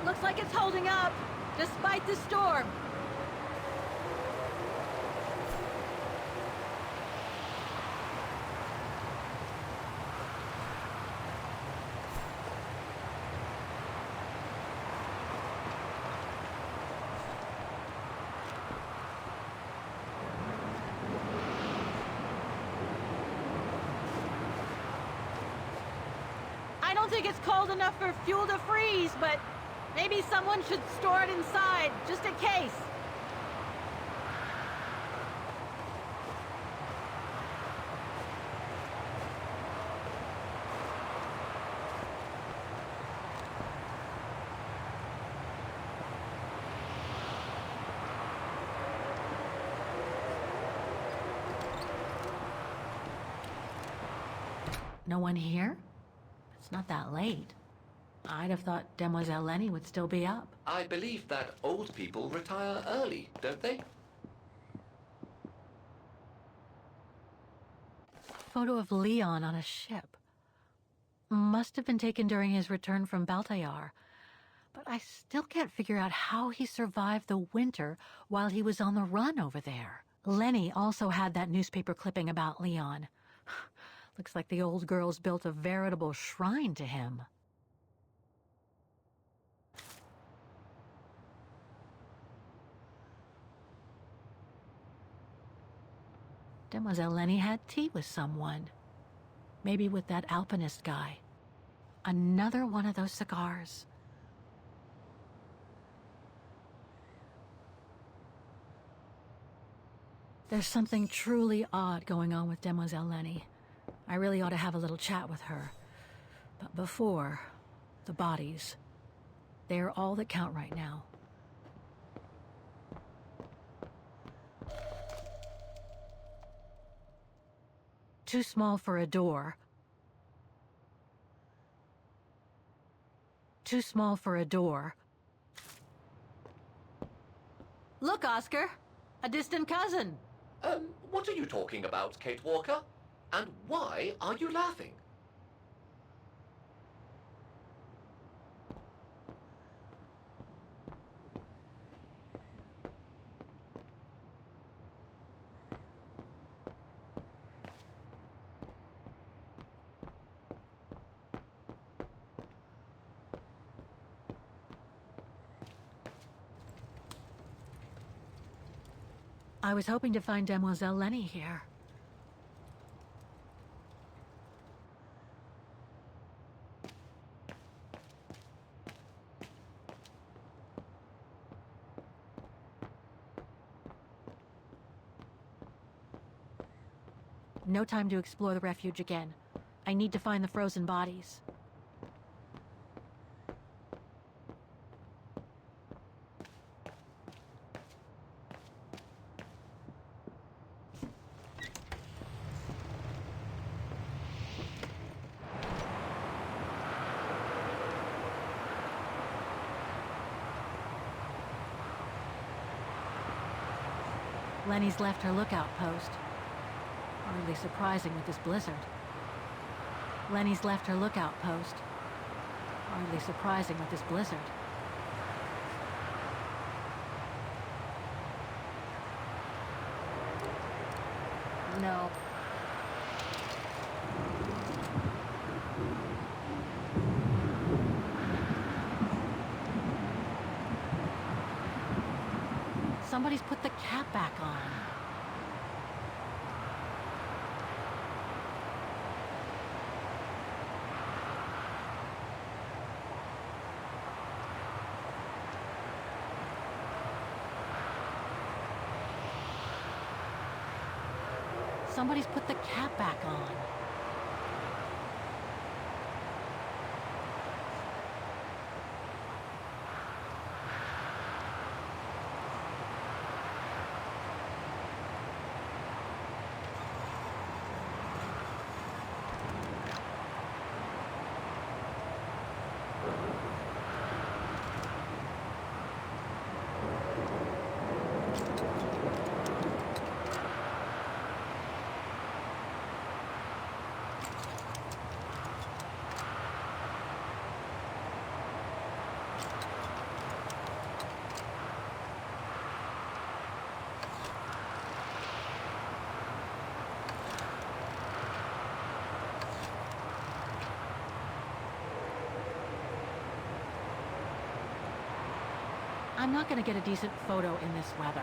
right, looks like it's holding up, despite the storm. I don't think it's cold enough for fuel to freeze, but maybe someone should store it inside, just in case. No one here? It's not that late. I'd have thought Demoiselle Lenny would still be up. I believe that old people retire early, don't they? Photo of Leon on a ship. Must have been taken during his return from Baltayar. But I still can't figure out how he survived the winter while he was on the run over there. Lenny also had that newspaper clipping about Leon. Looks like the old girl's built a veritable shrine to him. Demoiselle Lenny had tea with someone. Maybe with that alpinist guy. Another one of those cigars. There's something truly odd going on with Demoiselle Lenny. I really ought to have a little chat with her. But before, the bodies. They're all that count right now. Too small for a door. Too small for a door. Look, Oscar! A distant cousin! What are you talking about, Kate Walker? And why are you laughing? I was hoping to find Demoiselle Lenny here. No time to explore the refuge again. I need to find the frozen bodies. Lenny's left her lookout post. Hardly surprising with this blizzard. Lenny's left her lookout post. Hardly surprising with this blizzard. No. Somebody's put the cap back on. Somebody's put the cap back on. I'm not gonna get a decent photo in this weather.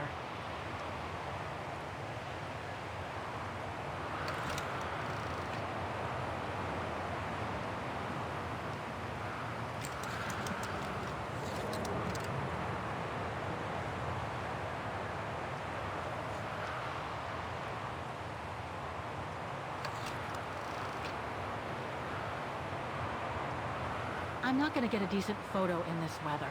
I'm not gonna get a decent photo in this weather.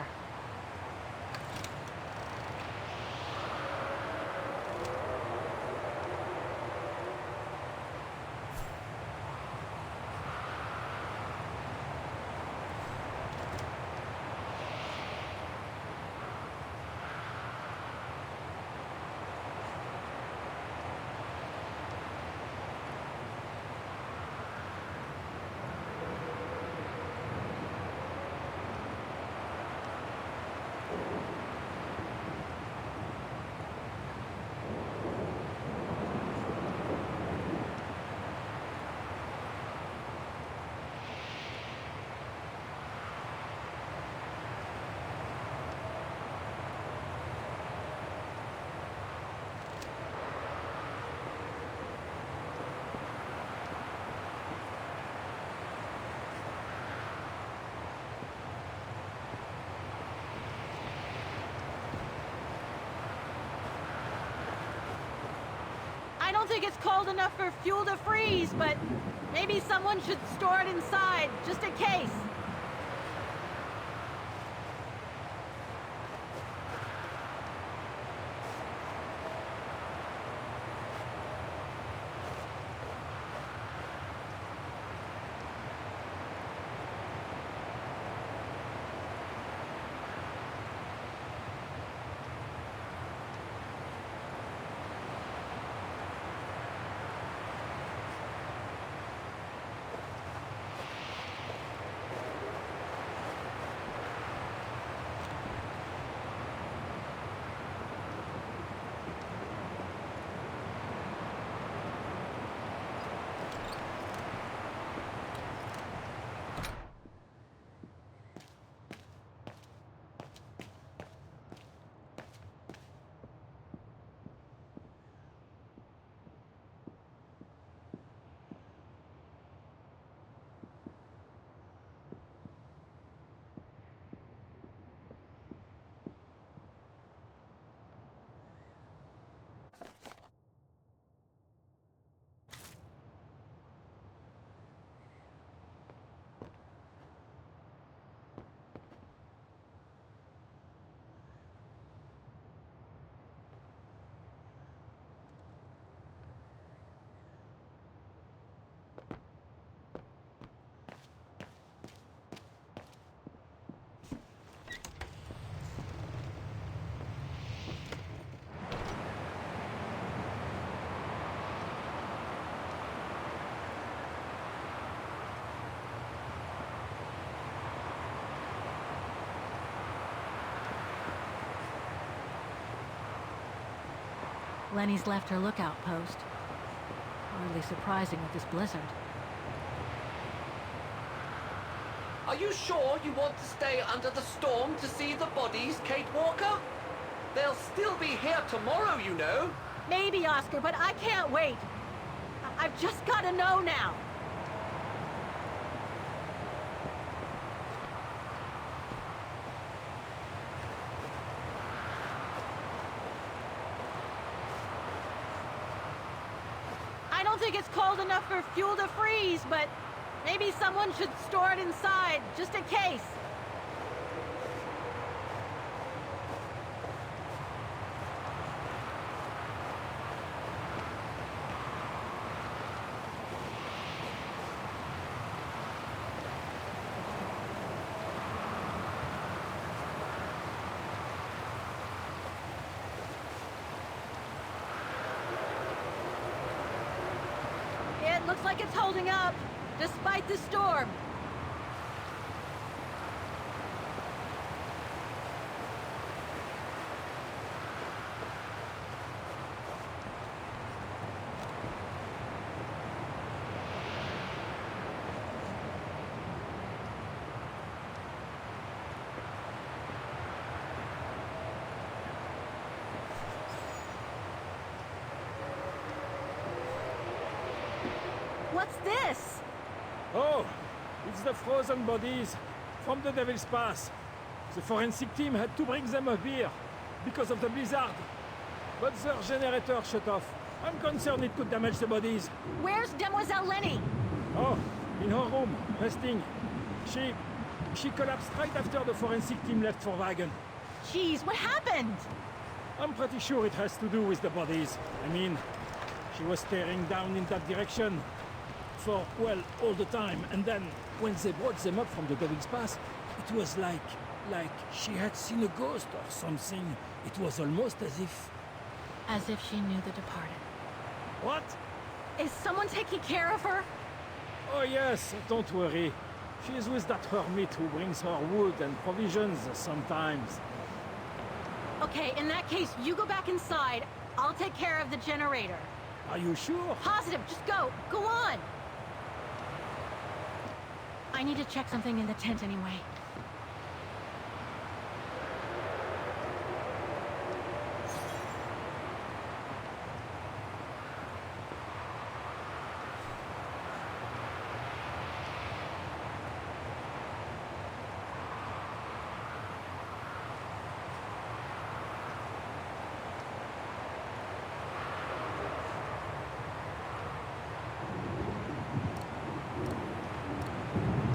I don't think it's cold enough for fuel to freeze, but maybe someone should store it inside, just in case. Lenny's left her lookout post. Hardly surprising with this blizzard. Are you sure you want to stay under the storm to see the bodies, Kate Walker? They'll still be here tomorrow, you know. Maybe, Oscar, but I can't wait. I've just gotta know now. I don't think it's cold enough for fuel to freeze, but maybe someone should store it inside, just in case. It looks like it's holding up, despite the storm. this? Oh, it's the frozen bodies from the Devil's Pass. The forensic team had to bring them up here because of the blizzard. But their generator shut off. I'm concerned it could damage the bodies. Where's Demoiselle Lenny? Oh, in her room, resting. She collapsed right after the forensic team left for Vaghen. Jeez, what happened? I'm pretty sure it has to do with the bodies. I mean, she was staring down in that direction for, well, all the time. And then, when they brought them up from the Devil's Pass, it was like she had seen a ghost or something. It was almost as if... As if she knew the departed. What? Is someone taking care of her? Oh yes, don't worry. She's with that hermit who brings her wood and provisions sometimes. Okay, in that case, you go back inside. I'll take care of the generator. Are you sure? Positive, just go. Go on! I need to check something in the tent anyway.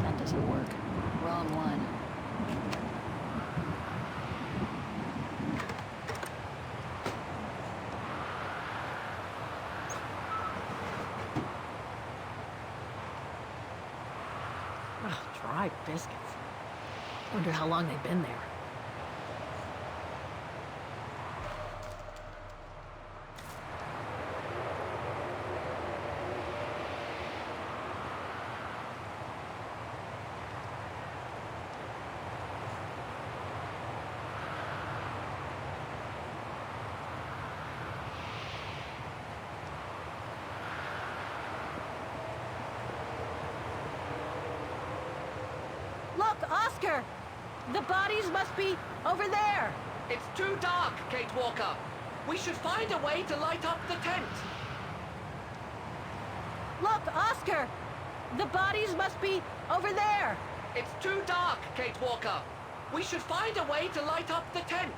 That doesn't work. Wrong one. Dry biscuits. Wonder how long they've been there. Look, Oscar! The bodies must be over there! It's too dark, Kate Walker. We should find a way to light up the tent. Look, Oscar! The bodies must be over there! It's too dark, Kate Walker. We should find a way to light up the tent.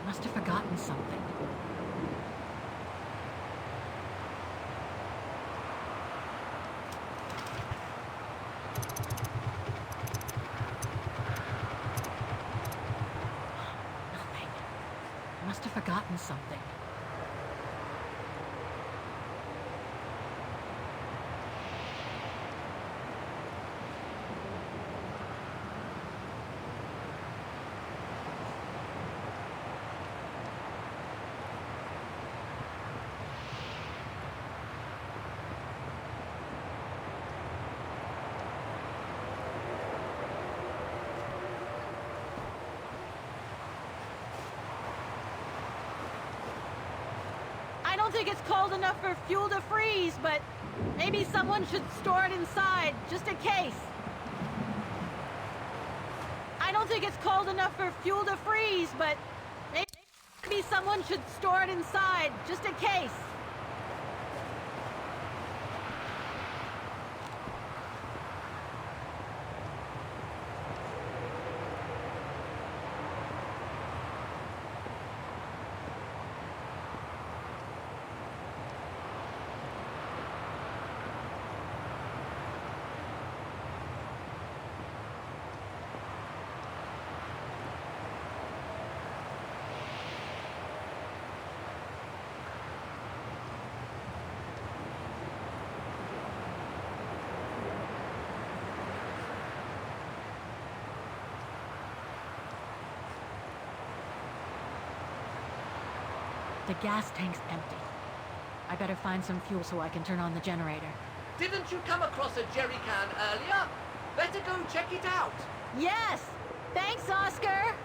Must have forgotten something. Nothing. Must have forgotten something. I don't think it's cold enough for fuel to freeze, but maybe someone should store it inside, just in case. I don't think it's cold enough for fuel to freeze, but maybe someone should store it inside, just in case. The gas tank's empty. I better find some fuel so I can turn on the generator. Didn't you come across a jerry can earlier? Better go check it out. Yes! Thanks, Oscar!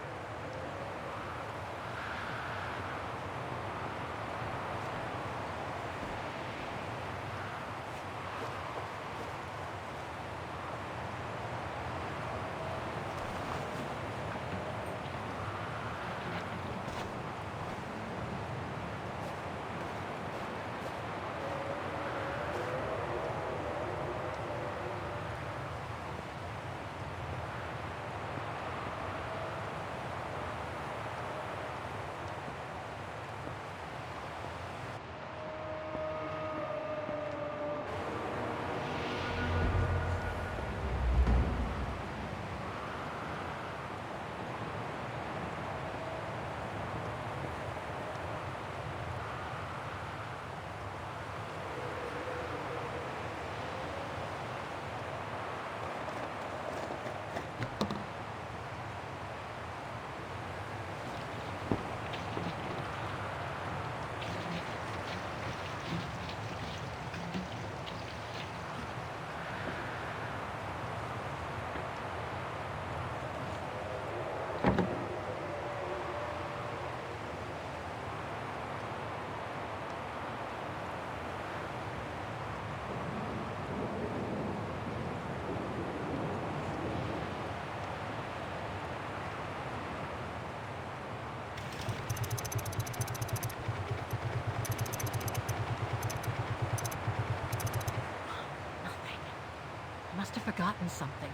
Must have forgotten something.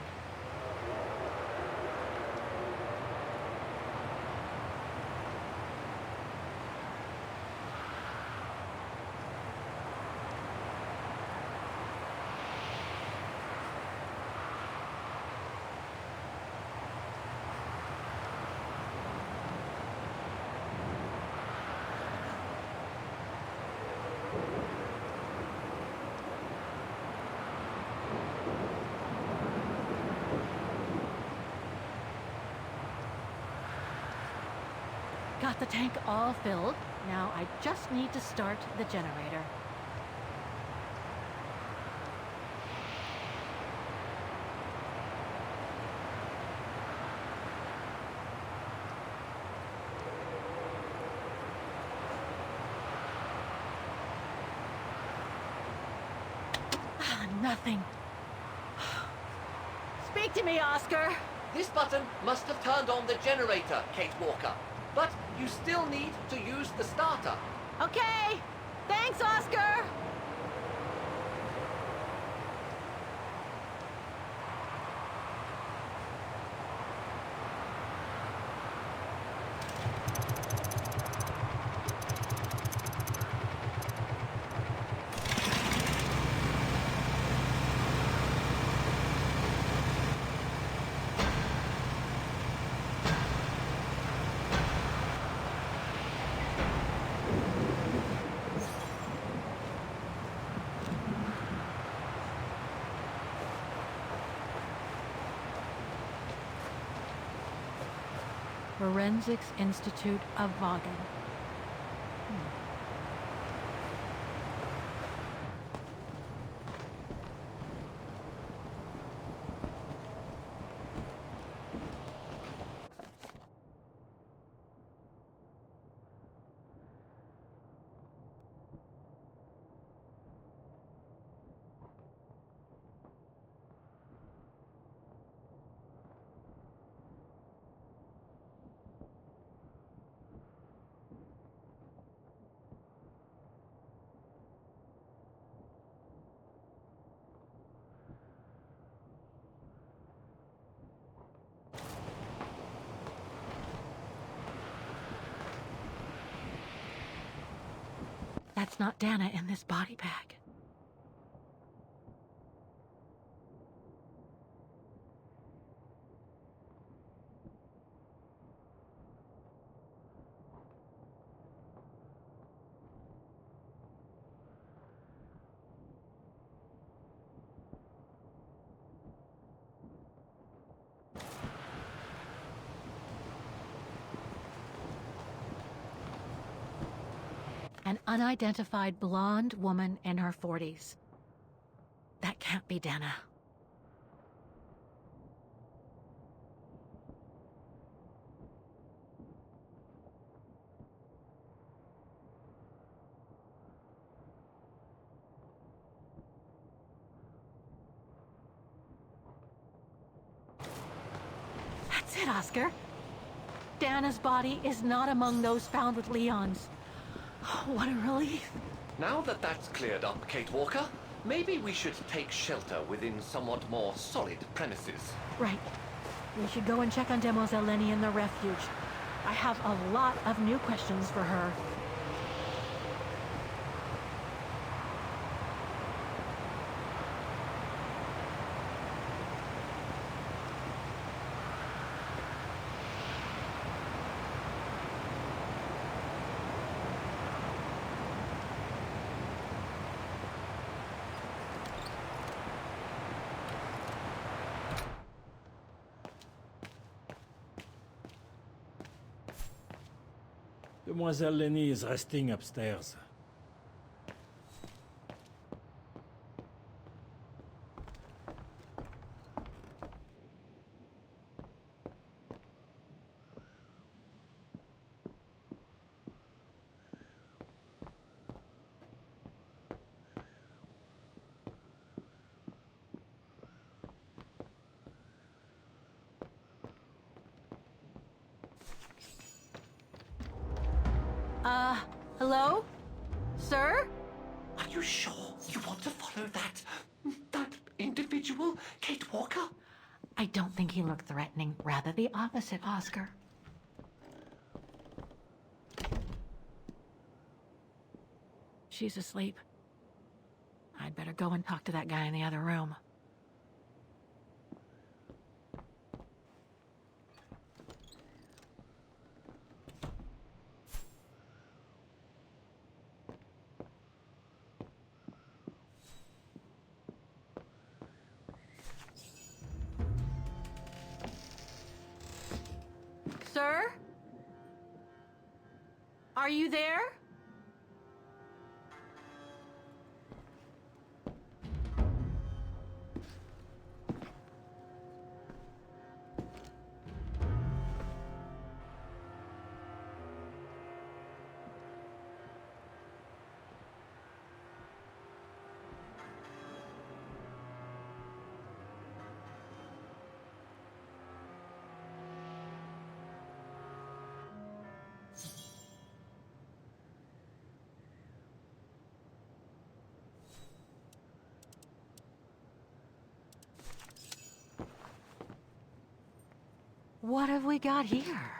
Got the tank all filled. Now I just need to start the generator. Nothing. Speak to me, Oscar. This button must have turned on the generator, Kate Walker. But you still need to use the starter. Okay. Thanks, Oscar. Forensics Institute of Vaghen. That's not Dana in this body bag. An unidentified blonde woman in her 40s. That can't be Dana. That's it, Oscar. Dana's body is not among those found with Leon's. What a relief. Now that that's cleared up, Kate Walker, maybe we should take shelter within somewhat more solid premises. Right. We should go and check on Demoiselle Lenny in the refuge. I have a lot of new questions for her. Demoiselle Lenny is resting upstairs. Hello? Sir? Are you sure you want to follow that individual, Kate Walker? I don't think he looked threatening. Rather the opposite, Oscar. She's asleep. I'd better go and talk to that guy in the other room. Sir? Are you there? What have we got here?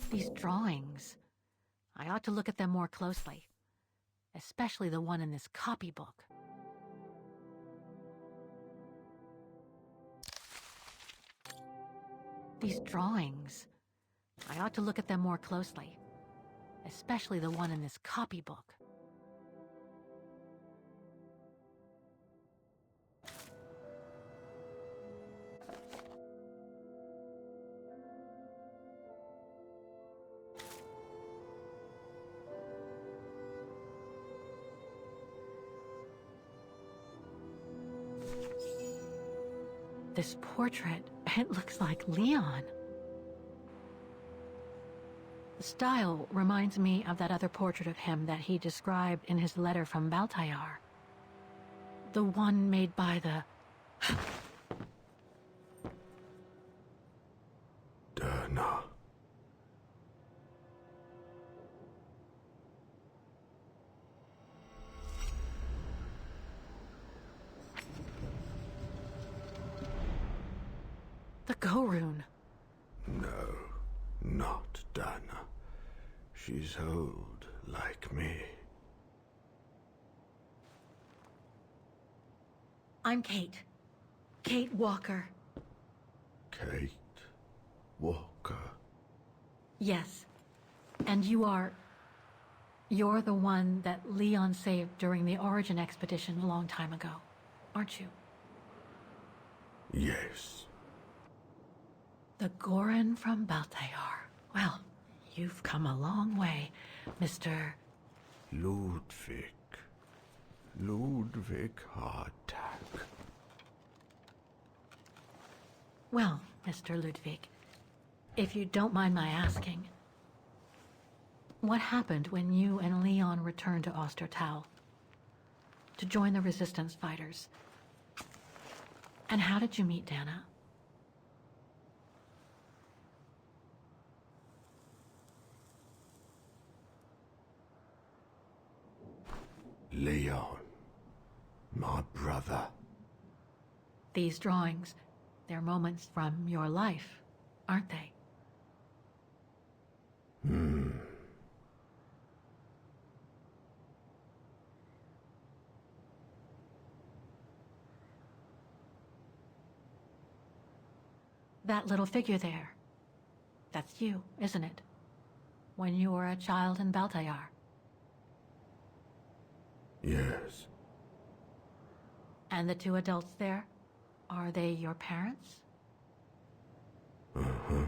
These drawings. I ought to look at them more closely. Especially the one in this copybook. These drawings. I ought to look at them more closely. Especially the one in this copybook. This portrait, it looks like Leon. The style reminds me of that other portrait of him that he described in his letter from Baltayar. The one made by the... Dana. go, Rune. No, not Dana. She's old, like me. I'm Kate. Kate Walker. Kate Walker. Yes. And you're the one that Leon saved during the Origin expedition a long time ago, aren't you? Yes. The Goran from Baltayar. Well, you've come a long way, Mr. Ludwig. Ludwig Hardtack. Well, Mr. Ludwig, if you don't mind my asking, what happened when you and Leon returned to Ostertal to join the resistance fighters? And how did you meet Dana? Leon. My brother. These drawings, they're moments from your life, aren't they? That little figure there, that's you, isn't it? When you were a child in Baltayar. Yes. And the two adults there, are they your parents? Uh-huh.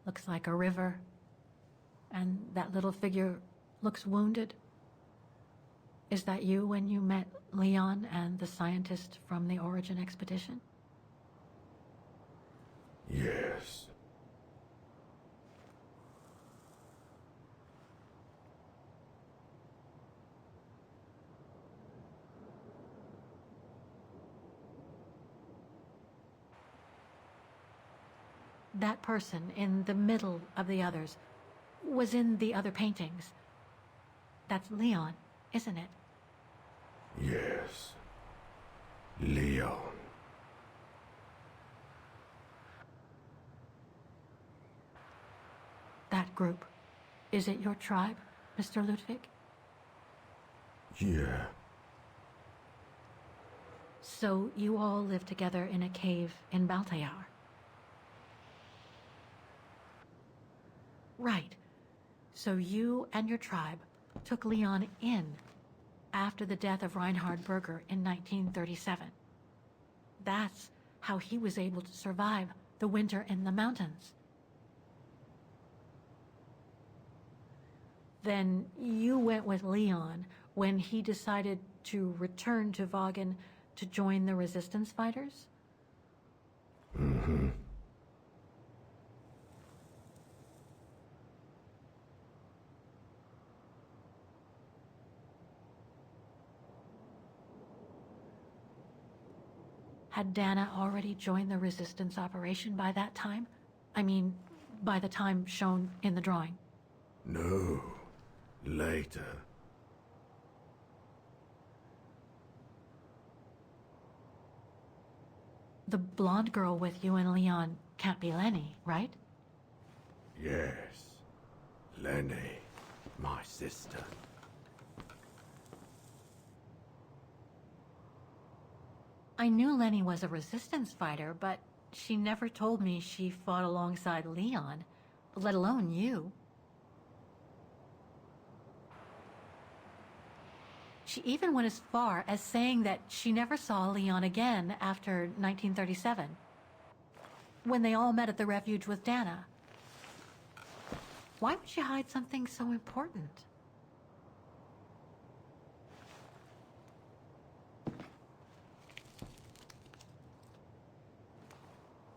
Looks like a river. And that little figure looks wounded. Is that you when you met Leon and the scientist from the Origin expedition? Yes. That person in the middle of the others was in the other paintings. That's Leon, isn't it? Yes. Leon. That group. Is it your tribe, Mr. Ludwig? Yeah. So you all live together in a cave in Baltayar? Right. So you and your tribe took Leon in after the death of Reinhard Berger in 1937. That's how he was able to survive the winter in the mountains. Then you went with Leon when he decided to return to Vaghen to join the resistance fighters? Mm-hmm. Had Dana already joined the resistance operation by that time? I mean, by the time shown in the drawing. No. Later. The blonde girl with you and Leon can't be Lenny, right? Yes. Lenny. My sister. I knew Lenny was a resistance fighter, but she never told me she fought alongside Leon, let alone you. She even went as far as saying that she never saw Leon again after 1937, when they all met at the refuge with Dana. Why would she hide something so important?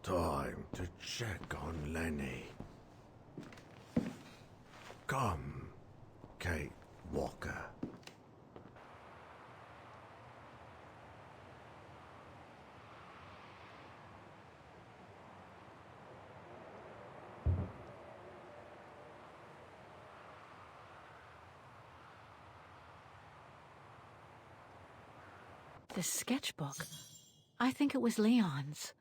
Time to check on Lenny. Come, Kate Walker. This sketchbook. I think it was Leon's.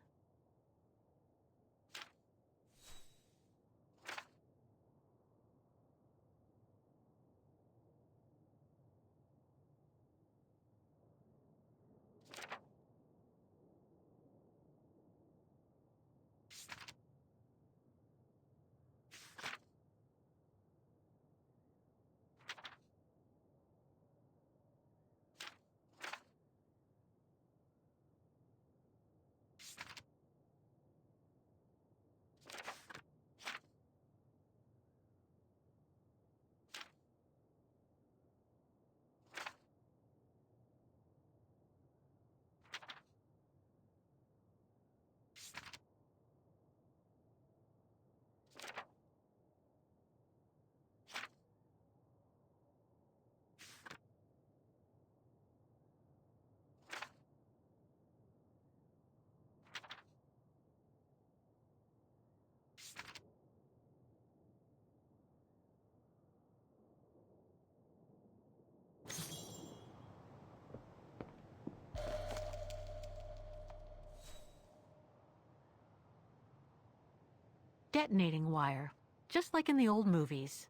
Detonating wire, just like in the old movies.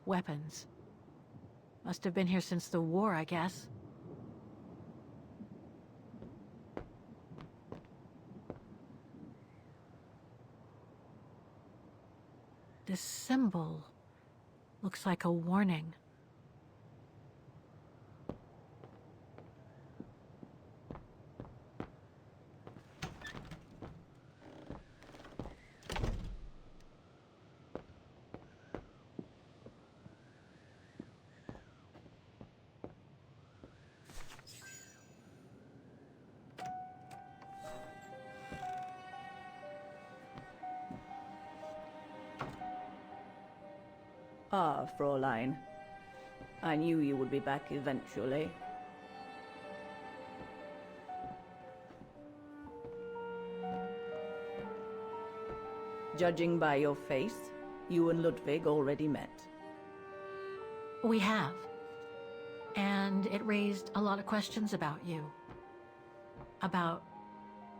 Weapons. Must have been here since the war, I guess. This symbol looks like a warning. Ah, Fräulein. I knew you would be back eventually. Judging by your face, you and Ludwig already met. We have. And it raised a lot of questions about you. About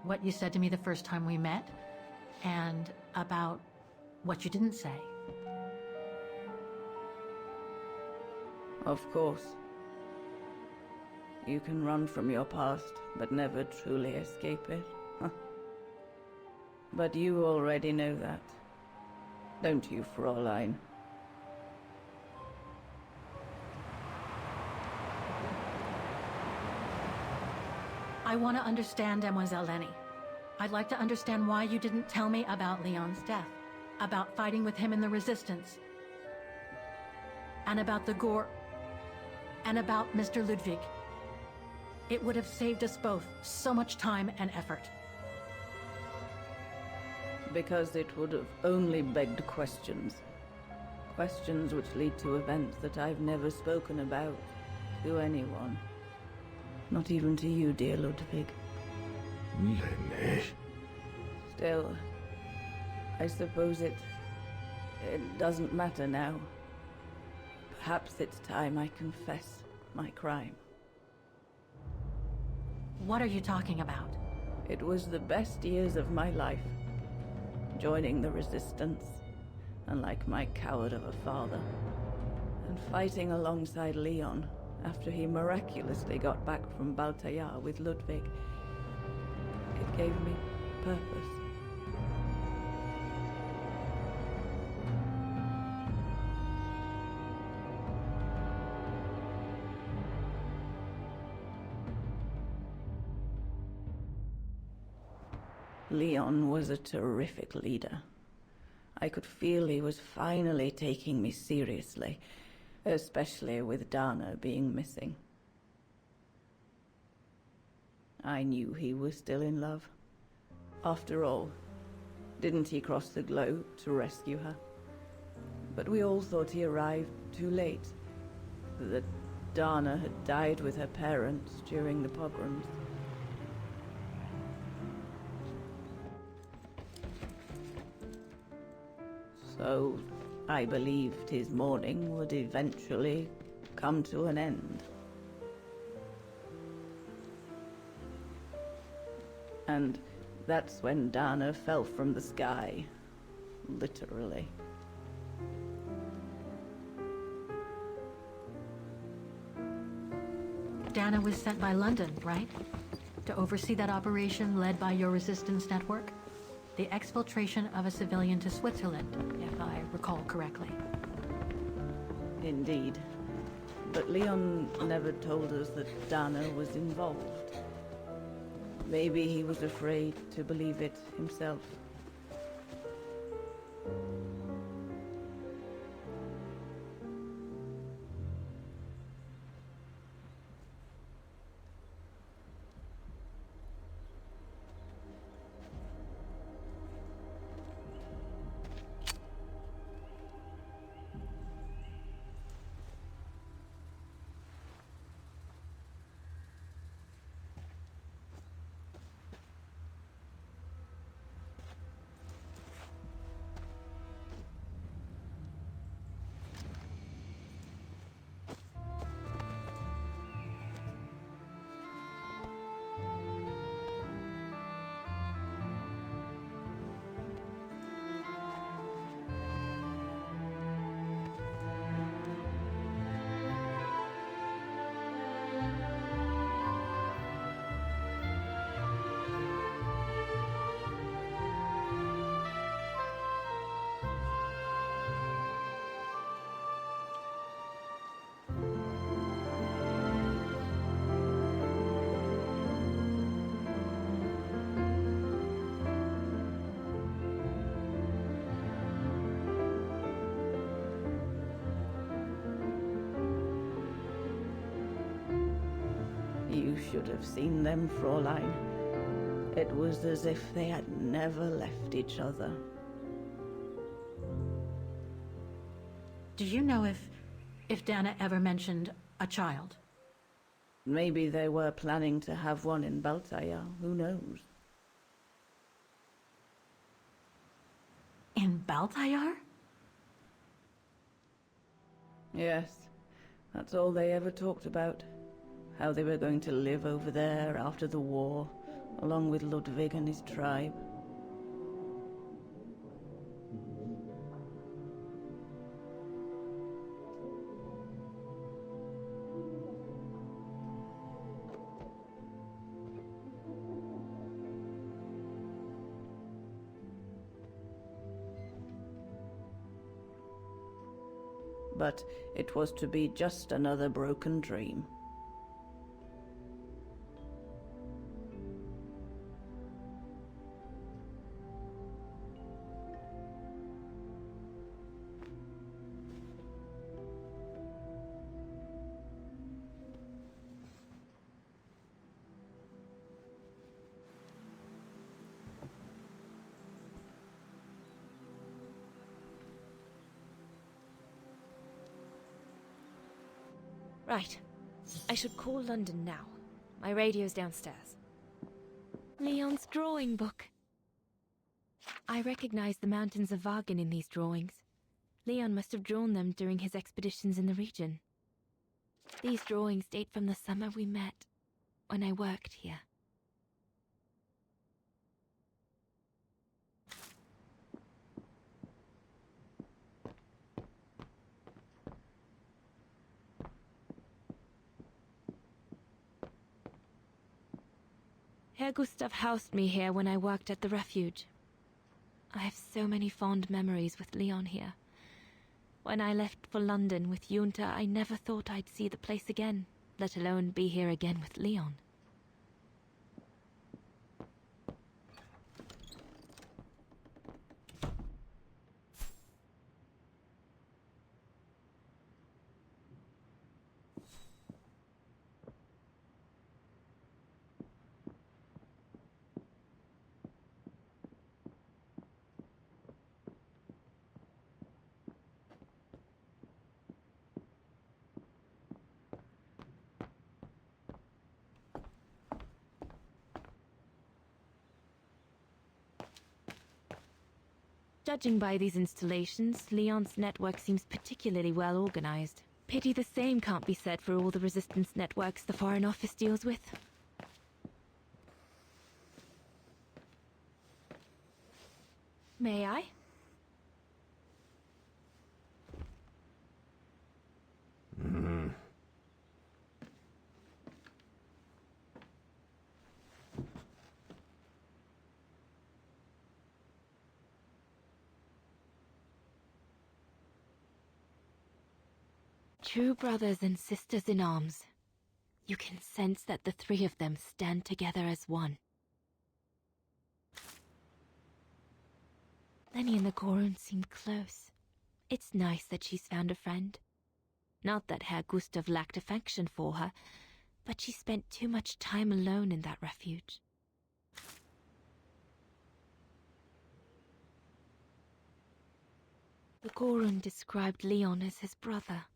what you said to me the first time we met, and about what you didn't say. Of course. You can run from your past, but never truly escape it. But you already know that. Don't you, Fräulein? I want to understand Demoiselle Lenny. I'd like to understand why you didn't tell me about Leon's death, about fighting with him in the Resistance, and about the gore, and about Mr. Ludwig. It would have saved us both so much time and effort. Because it would have only begged questions. Questions which lead to events that I've never spoken about to anyone. Not even to you, dear Ludwig. Lenny. Still, I suppose it doesn't matter now. Perhaps it's time I confess my crime. What are you talking about? It was the best years of my life. Joining the Resistance, unlike my coward of a father, and fighting alongside Leon after he miraculously got back from Baltayar with Ludwig. It gave me purpose. Leon was a terrific leader. I could feel he was finally taking me seriously, especially with Dana being missing. I knew he was still in love. After all, didn't he cross the globe to rescue her? But we all thought he arrived too late, that Dana had died with her parents during the pogroms. So I believed his mourning would eventually come to an end. And that's when Dana fell from the sky, literally. Dana was sent by London, right? To oversee that operation led by your resistance network? The exfiltration of a civilian to Switzerland, if I recall correctly. Indeed. But Leon never told us that Dana was involved. Maybe he was afraid to believe it himself. You should have seen them, Fräulein. It was as if they had never left each other. Do you know if Dana ever mentioned a child? Maybe they were planning to have one in Baltaya, who knows? In Baltayar? Yes, that's all they ever talked about. How they were going to live over there after the war, along with Ludwig and his tribe. But it was to be just another broken dream. Right. I should call London now. My radio's downstairs. Leon's drawing book. I recognize the mountains of Vaghen in these drawings. Leon must have drawn them during his expeditions in the region. These drawings date from the summer we met, when I worked here. Herr Gustav housed me here when I worked at the refuge. I have so many fond memories with Leon here. When I left for London with Junta, I never thought I'd see the place again, let alone be here again with Leon. Judging by these installations, Leon's network seems particularly well organized. Pity the same can't be said for all the resistance networks the Foreign Office deals with. May I? True brothers and sisters in arms. You can sense that the three of them stand together as one. Lenny and the Gorun seem close. It's nice that she's found a friend. Not that Herr Gustav lacked affection for her, but she spent too much time alone in that refuge. The Gorun described Leon as his brother.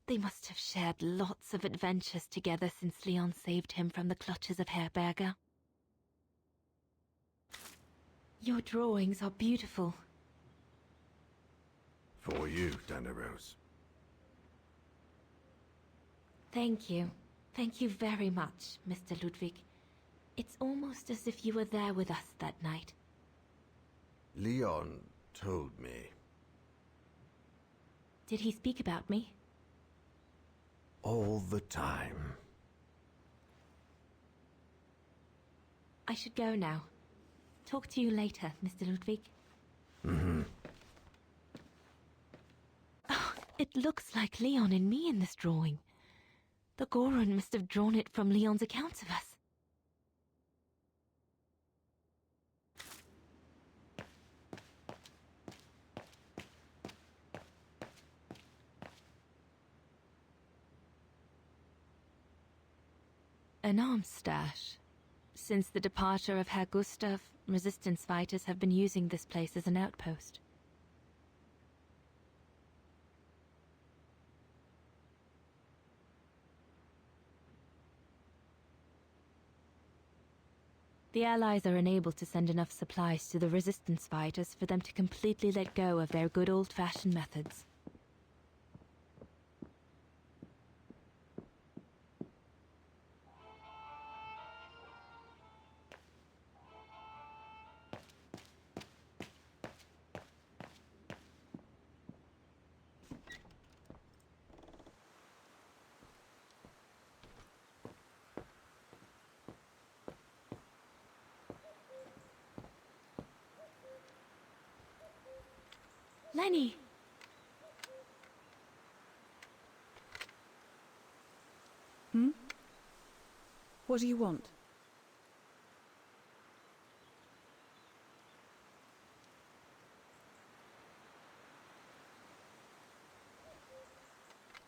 They must have shared lots of adventures together since Leon saved him from the clutches of Herberger. Your drawings are beautiful. For you, Dana Roze. Thank you. Thank you very much, Mr. Ludwig. It's almost as if you were there with us that night. Leon told me. Did he speak about me? All the time. I should go now. Talk to you later, Mr. Ludwig. Oh, it looks like Leon and me in this drawing. The Gorun must have drawn it from Leon's accounts of us. An arms stash. Since the departure of Herr Gustav, resistance fighters have been using this place as an outpost. The Allies are unable to send enough supplies to the resistance fighters for them to completely let go of their good old-fashioned methods. Lenny! What do you want?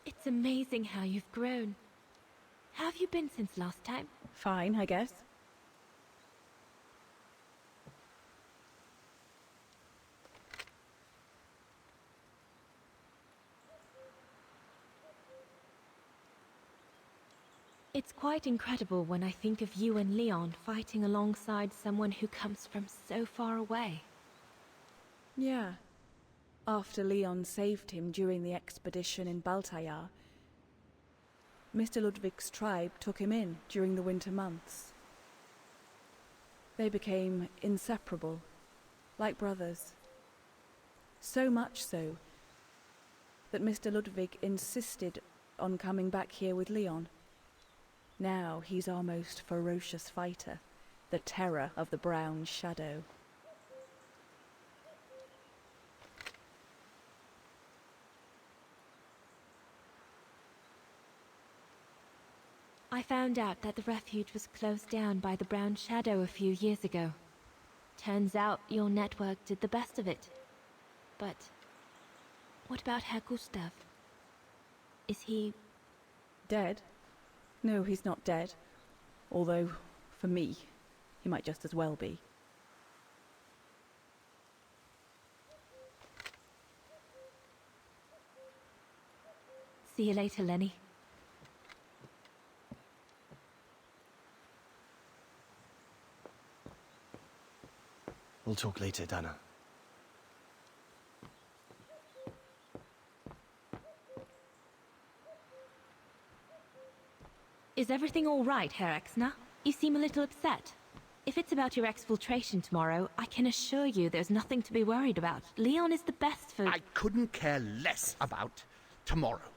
It's amazing how you've grown. How have you been since last time? Fine, I guess. It's quite incredible when I think of you and Leon fighting alongside someone who comes from so far away. Yeah. After Leon saved him during the expedition in Baltayar, Mr. Ludwig's tribe took him in during the winter months. They became inseparable, like brothers. So much so that Mr. Ludwig insisted on coming back here with Leon. Now he's our most ferocious fighter, the terror of the Brown Shadow. I found out that the refuge was closed down by the Brown Shadow a few years ago. Turns out your network did the best of it. But what about Herr Gustav? Is he... Dead? No, he's not dead. Although, for me, he might just as well be. See you later, Lenny. We'll talk later, Dana. Is everything all right, Herr Exner? You seem a little upset. If it's about your exfiltration tomorrow, I can assure you there's nothing to be worried about. Leon is the best for... I couldn't care less about tomorrow.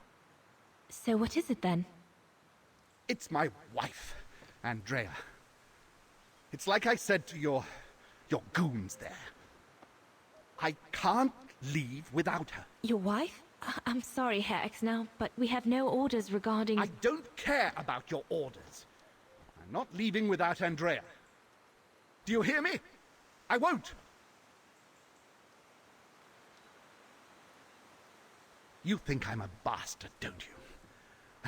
So what is it then? It's my wife, Andrea. It's like I said to your goons there. I can't leave without her. Your wife? I'm sorry, Herr Exner, but we have no orders regarding... I don't care about your orders. I'm not leaving without Andrea. Do you hear me? I won't. You think I'm a bastard, don't you?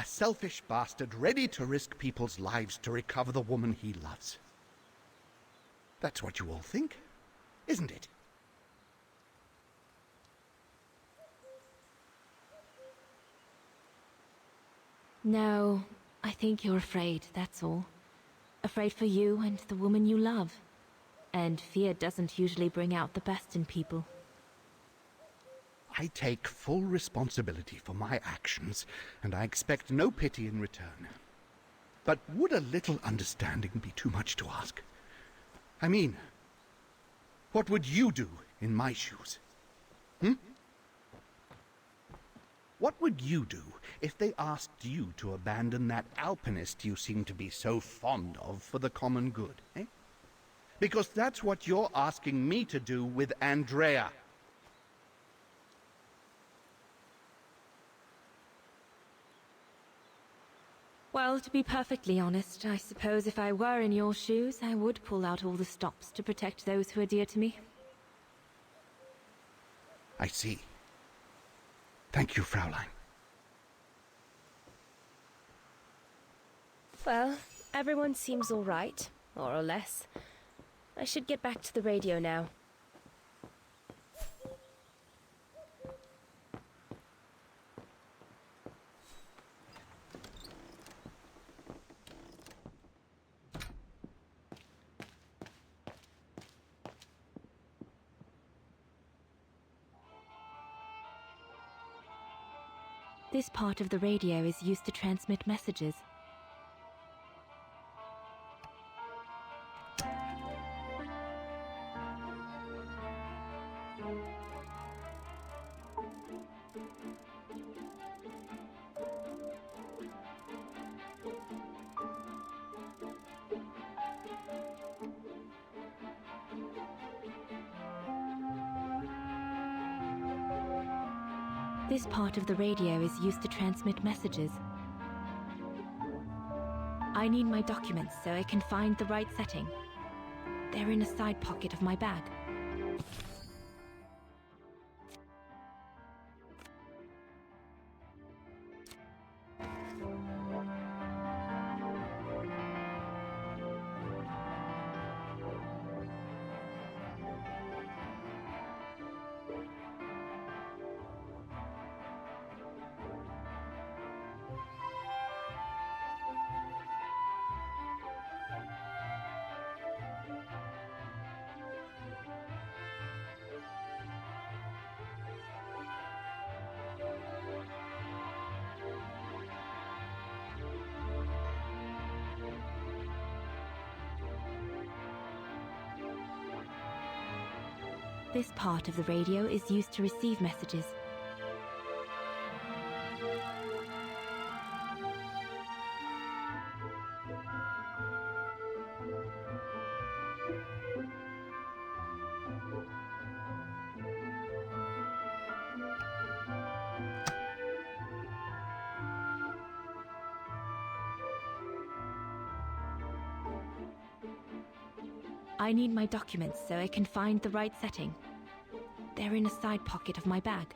A selfish bastard ready to risk people's lives to recover the woman he loves. That's what you all think, isn't it? No, I think you're afraid, that's all. Afraid for you and the woman you love. And fear doesn't usually bring out the best in people. I take full responsibility for my actions, and I expect no pity in return. But would a little understanding be too much to ask? I mean, what would you do in my shoes? What would you do if they asked you to abandon that alpinist you seem to be so fond of for the common good, eh? Because that's what you're asking me to do with Andrea. Well, to be perfectly honest, I suppose if I were in your shoes, I would pull out all the stops to protect those who are dear to me. I see. Thank you, Fraulein. Well, everyone seems all right, more or less. I should get back to the radio now. This part of the radio is used to transmit messages. This part of the radio is used to transmit messages. I need my documents so I can find the right setting. They're in a side pocket of my bag. This part of the radio is used to receive messages. I need my documents so I can find the right setting. They're in a side pocket of my bag.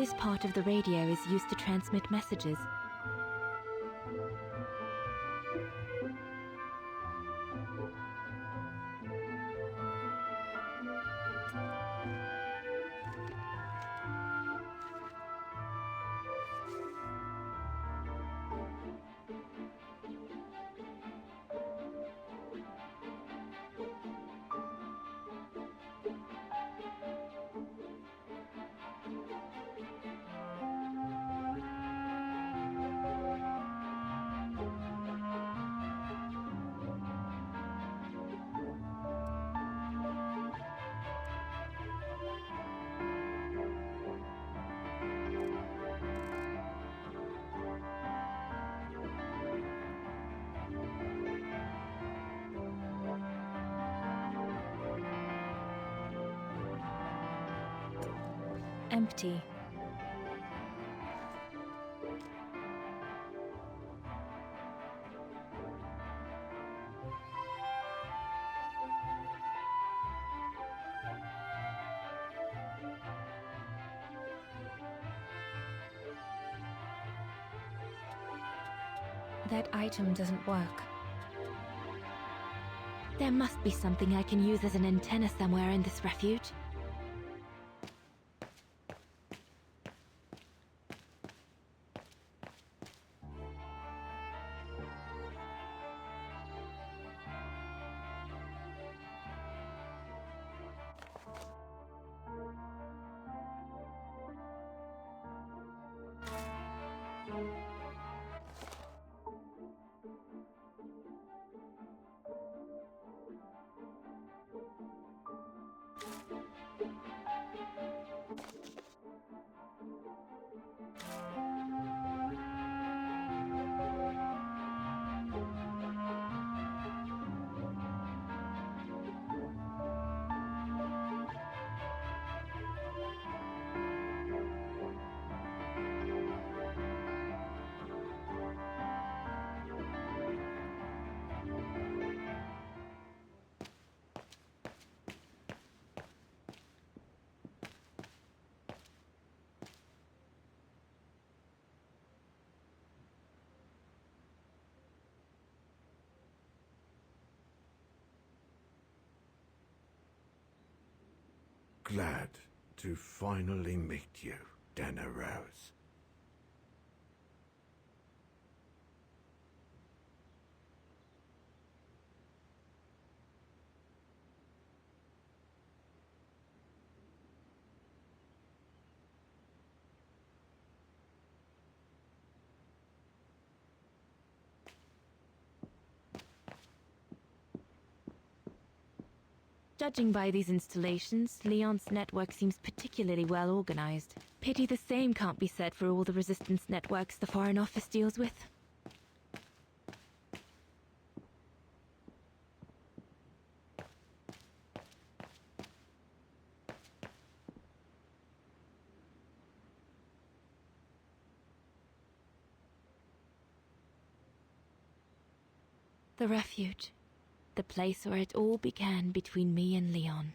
This part of the radio is used to transmit messages. Empty. That item doesn't work. There must be something I can use as an antenna somewhere in this refuge. Glad to finally meet you, Dana Roze. Judging by these installations, Leon's network seems particularly well organized. Pity the same can't be said for all the resistance networks the Foreign Office deals with. The refuge. The place where it all began between me and Leon.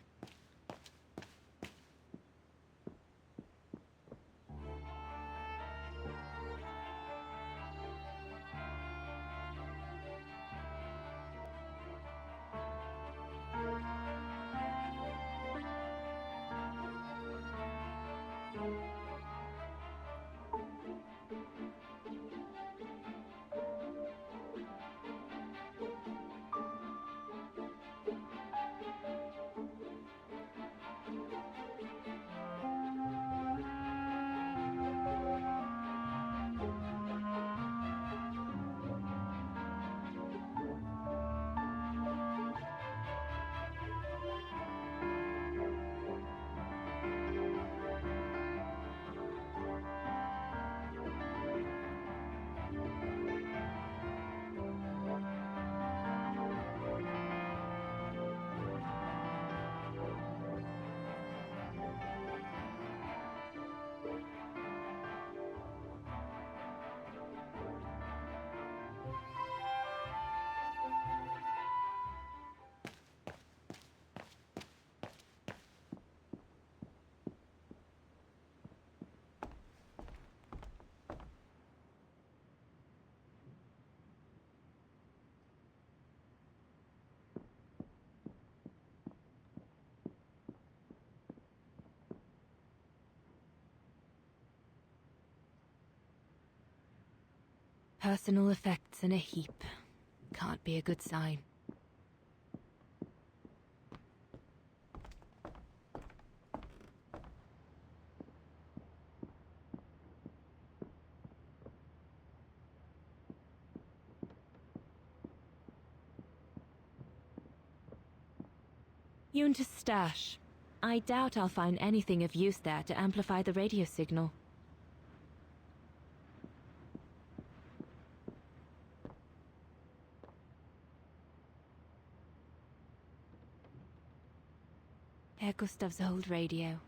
Personal effects in a heap. Can't be a good sign. Yunta's stash. I doubt I'll find anything of use there to amplify the radio signal. Herr Gustav's old radio.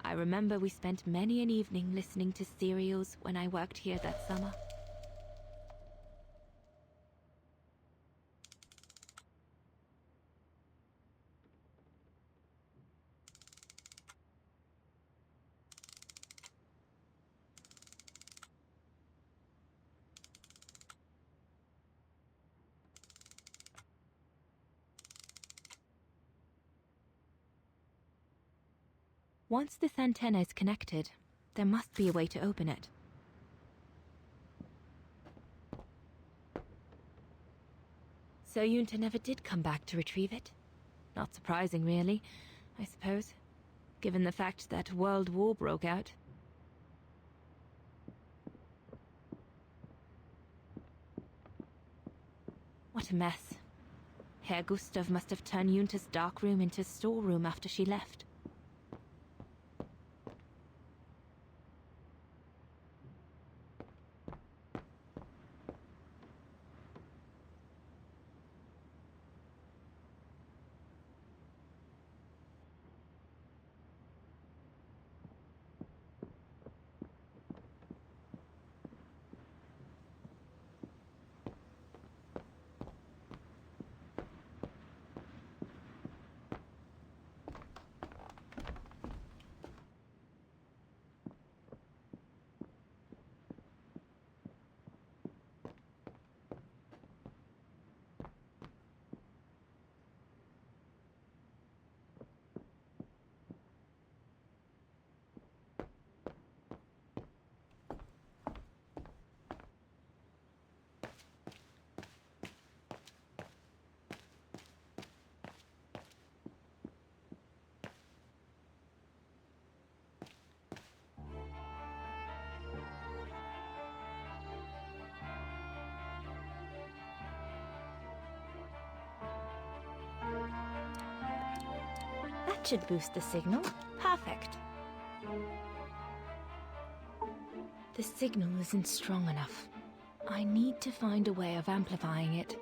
I remember we spent many an evening listening to serials when I worked here that summer. Once this antenna is connected, there must be a way to open it. So Yunta never did come back to retrieve it? Not surprising, really, I suppose, given the fact that World War broke out. What a mess. Herr Gustav must have turned Yunta's dark room into storeroom after she left. That should boost the signal. Perfect. The signal isn't strong enough. I need to find a way of amplifying it.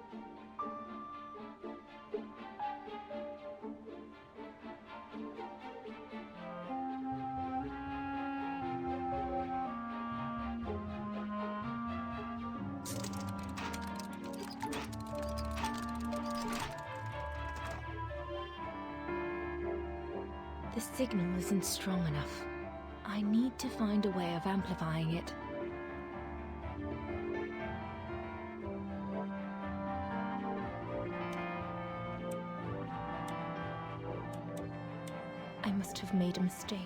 The signal isn't strong enough. I need to find a way of amplifying it. I must have made a mistake.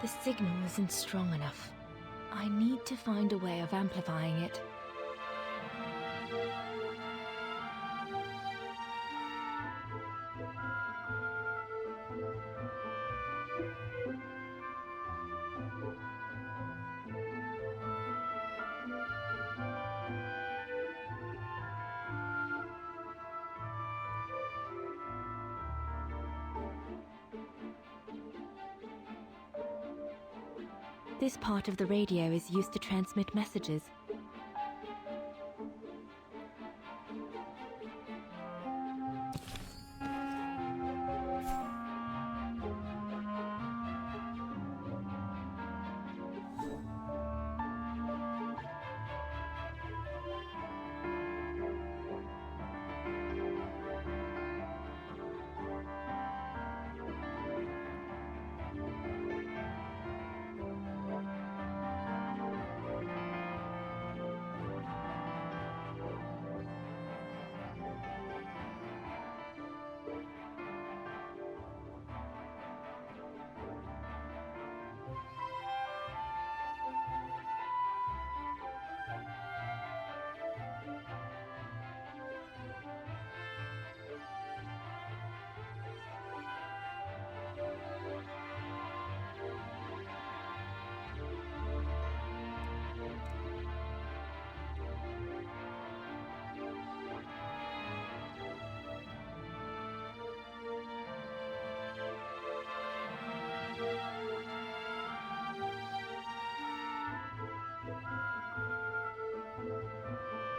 The signal isn't strong enough. I need to find a way of amplifying it. This part of the radio is used to transmit messages.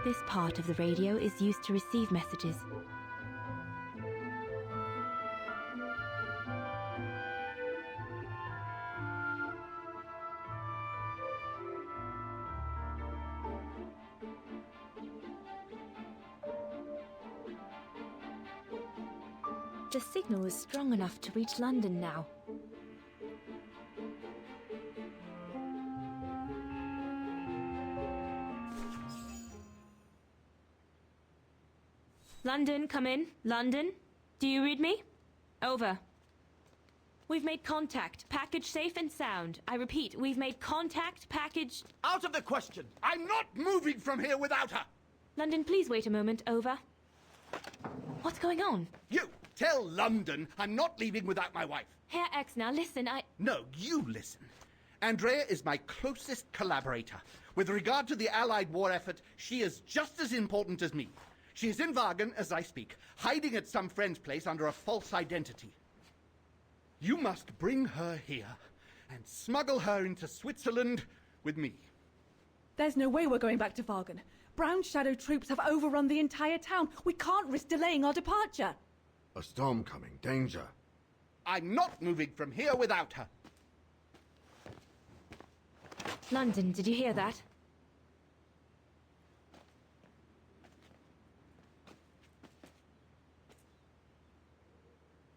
This part of the radio is used to receive messages. The signal is strong enough to reach London now. London, come in. London? Do you read me? Over. We've made contact. Package safe and sound. I repeat, we've made contact. Package... Out of the question! I'm not moving from here without her! London, please wait a moment. Over. What's going on? You! Tell London I'm not leaving without my wife. Herr Exner, listen, No, you listen. Andrea is my closest collaborator. With regard to the Allied war effort, she is just as important as me. She is in Vaghen as I speak, hiding at some friend's place under a false identity. You must bring her here and smuggle her into Switzerland with me. There's no way we're going back to Vaghen. Brown Shadow troops have overrun the entire town. We can't risk delaying our departure. A storm coming. Danger. I'm not moving from here without her. London, did you hear that?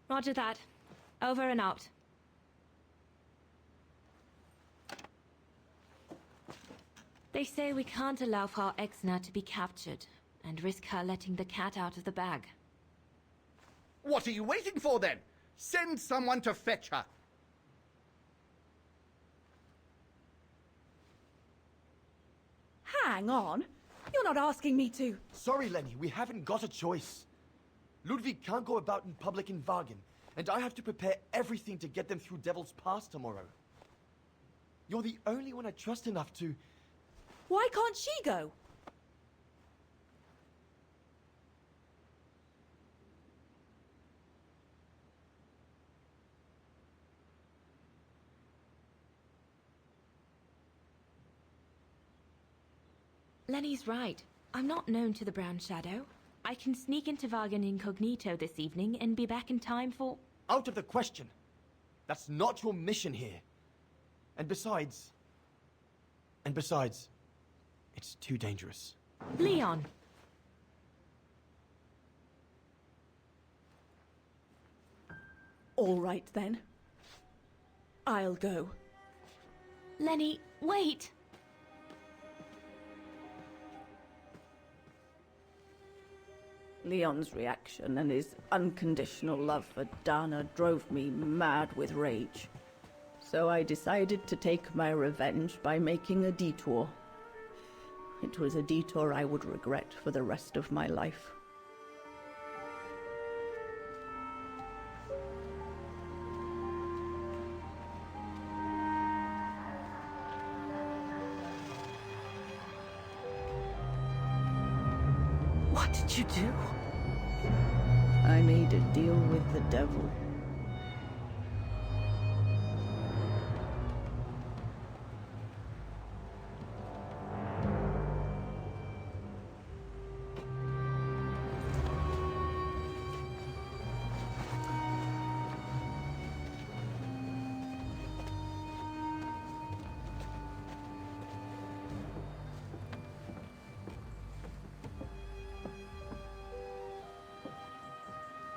Roger that. Over and out. They say we can't allow Frau Exner to be captured and risk her letting the cat out of the bag. What are you waiting for then? Send someone to fetch her. Hang on. You're not asking me to... Sorry, Lenny, we haven't got a choice. Ludwig can't go about in public in Vaghen, and I have to prepare everything to get them through Devil's Pass tomorrow. You're the only one I trust enough to... Why can't she go? Lenny's right. I'm not known to the Brown Shadow. I can sneak into Vaghen incognito this evening and be back in time for... Out of the question. That's not your mission here. And besides, it's too dangerous. Leon! All right, then. I'll go. Lenny, wait! Leon's reaction and his unconditional love for Dana drove me mad with rage. So I decided to take my revenge by making a detour. It was a detour I would regret for the rest of my life. What did you do? I made a deal with the devil.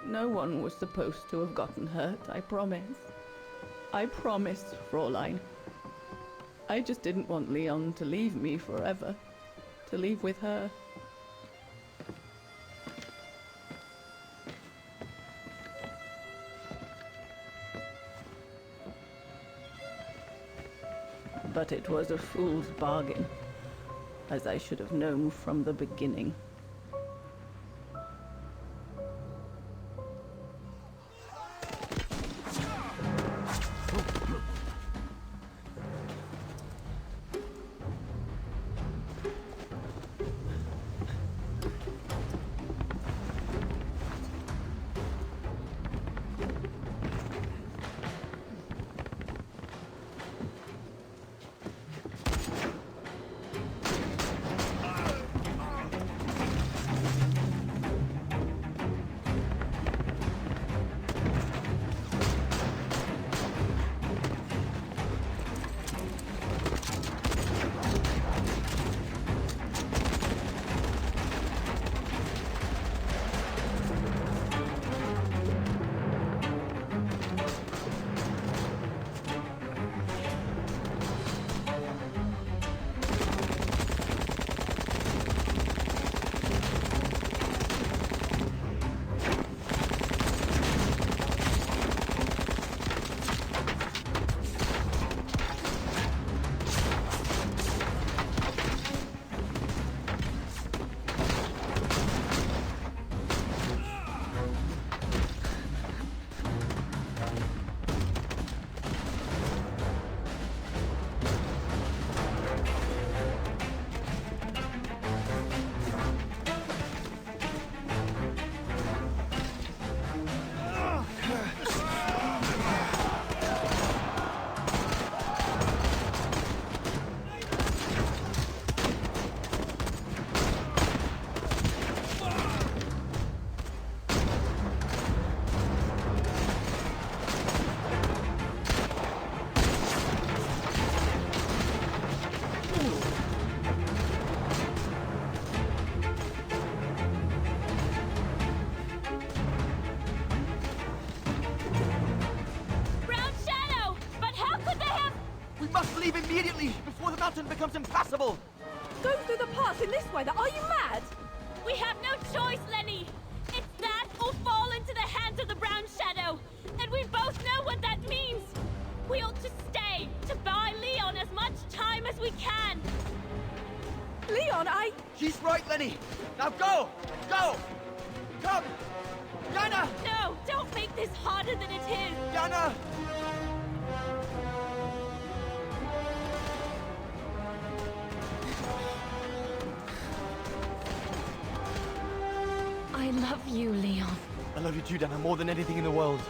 No one was supposed to have gotten hurt, I promise. I promise, Fräulein. I just didn't want Leon to leave me forever. To leave with her. But it was a fool's bargain, as I should have known from the beginning. leave immediately, before the mountain becomes impassable! Go through the pass in this weather? Are you mad? We have no choice, Lenny! It's that or fall into the hands of the Brown Shadow! And we both know what that means! We ought to stay, to buy Leon as much time as we can! Leon, She's right, Lenny! Now go! Go! Come! Dana! No! Don't make this harder than it is! Dana! I love you, Leon. I love you too, Dana, more than anything in the world.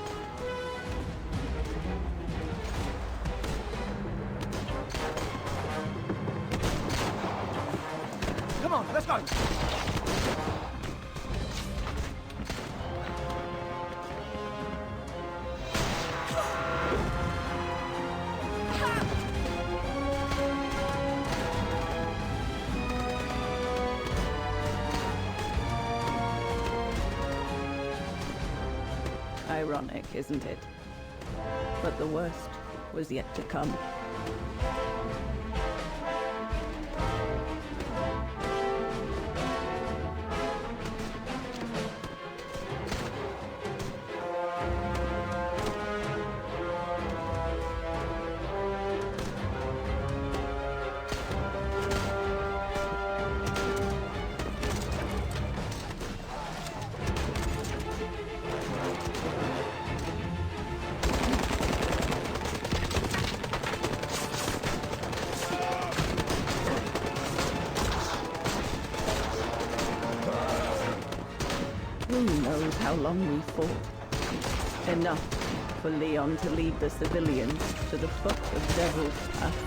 Come on, let's go! Ironic, isn't it? But the worst was yet to come. Who knows how long we fought? Enough for Leon to lead the civilians to the foot of Devil's Path.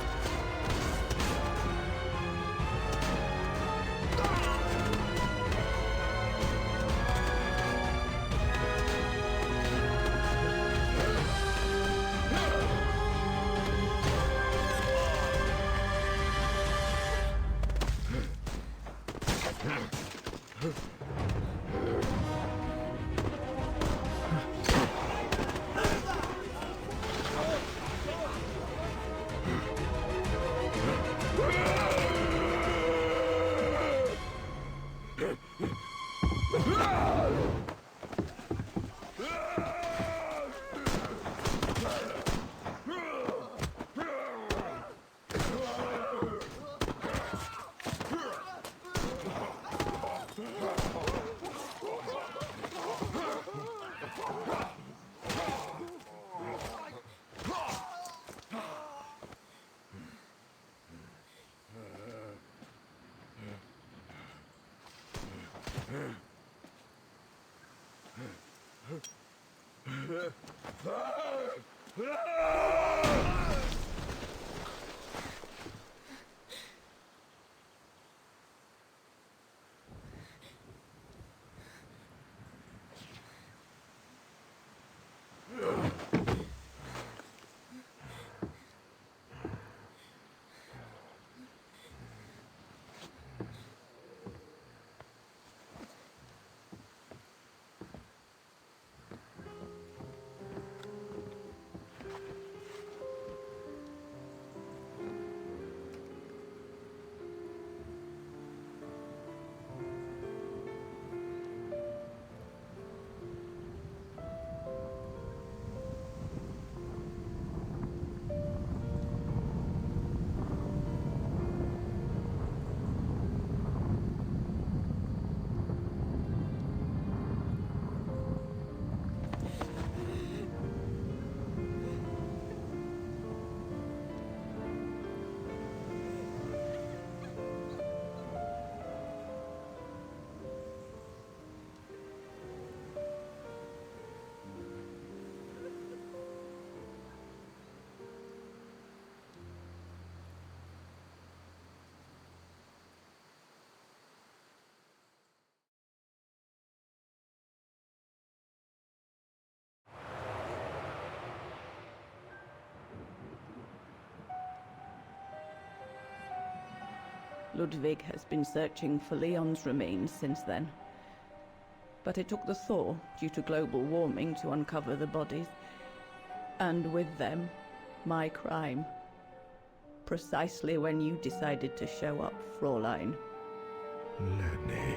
Ludwig has been searching for Leon's remains since then. But it took the thaw due to global warming to uncover the bodies, and with them, my crime. precisely when you decided to show up, Fräulein. Lenny.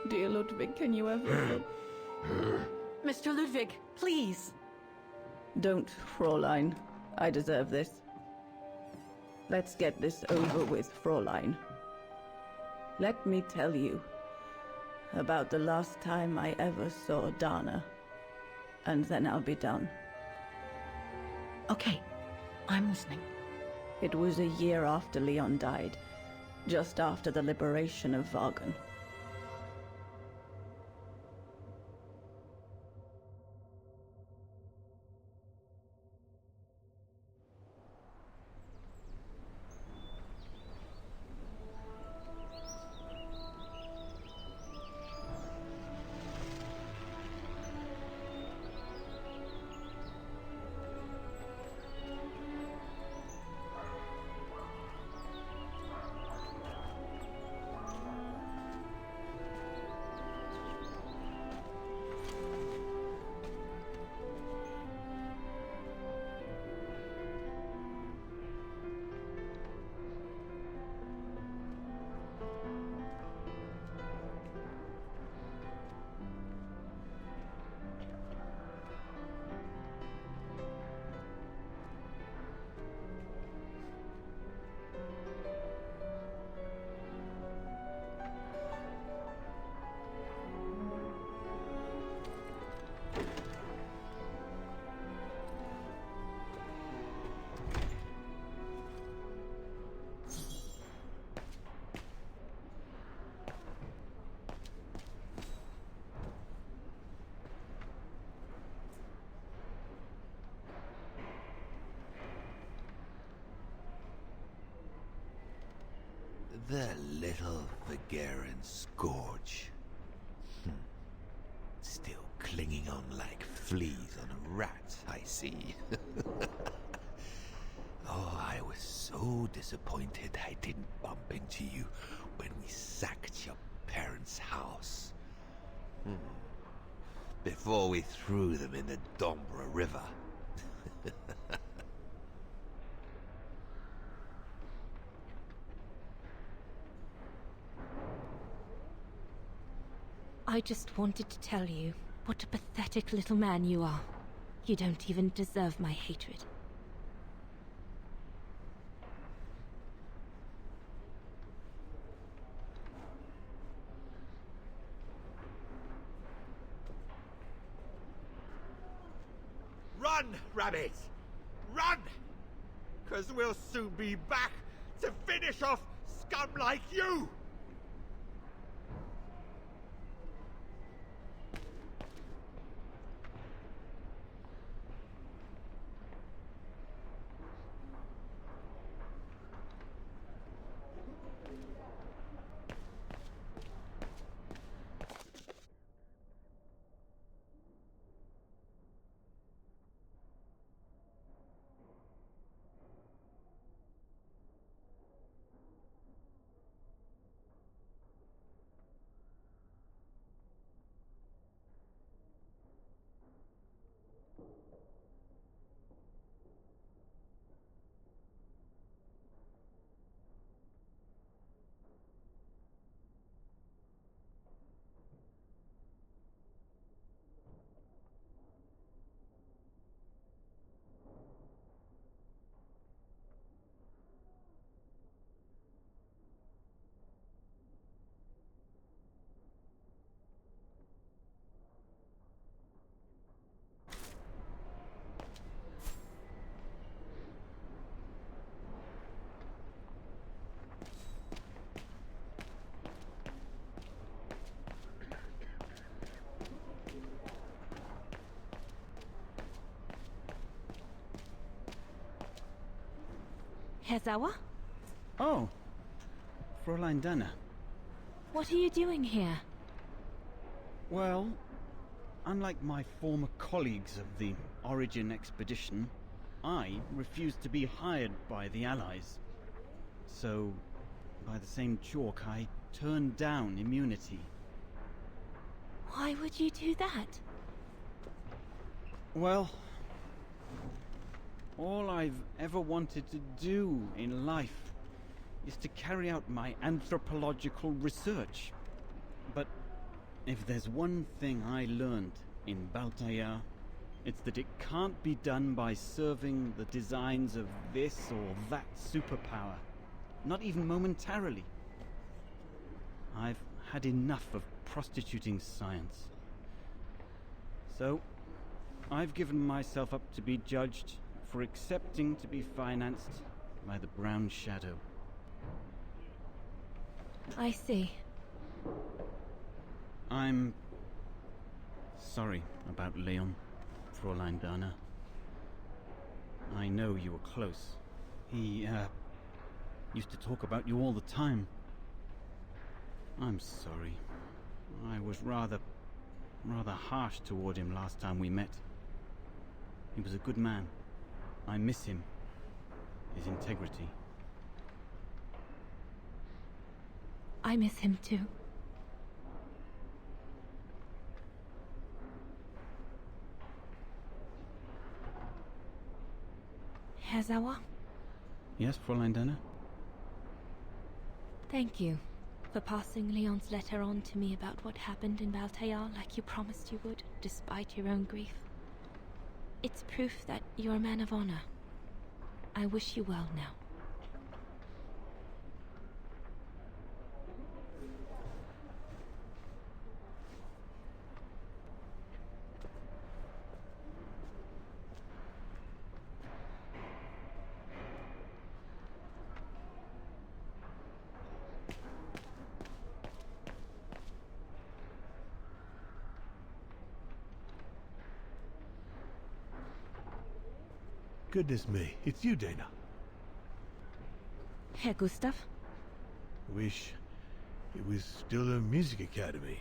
Dear Ludwig, can you ever... Mr. Ludwig, please! Don't, Fräulein. I deserve this. Let's get this over with, Fräulein. Let me tell you about the last time I ever saw Dana, and then I'll be done. Okay, I'm listening. It was a year after Leon died, just after the liberation of Vaghen. The little Vaghen scourge. Still clinging on like fleas on a rat, I see. Oh, I was so disappointed I didn't bump into you when we sacked your parents' house. Before we threw them in the Dombra River. I just wanted to tell you what a pathetic little man you are. You don't even deserve my hatred. Run, Rabbit! Run! 'Cause we'll soon be back to finish off scum like you! Herr Sauer? Oh, Fräulein Dana. What are you doing here? Well, unlike my former colleagues of the Origin expedition, I refused to be hired by the Allies. So, by the same chalk, I turned down immunity. Why would you do that? Well, all I've ever wanted to do in life is to carry out my anthropological research. But if there's one thing I learned in Baltaya, it's that it can't be done by serving the designs of this or that superpower, not even momentarily. I've had enough of prostituting science. So, I've given myself up to be judged for accepting to be financed by the Brown Shadow. I see. I'm sorry about Leon, Fräulein Dana. I know you were close. He, used to talk about you all the time. I'm sorry. I was rather harsh toward him last time we met. He was a good man. I miss him. His integrity. I miss him too. Herr Sauer? Yes, Fräulein Dana? Thank you for passing Leon's letter on to me about what happened in Baltaya like you promised you would, despite your own grief. It's proof that you're a man of honor. I wish you well now. Goodness me, it's you, Dana. Herr Gustav? Wish it was still a music academy,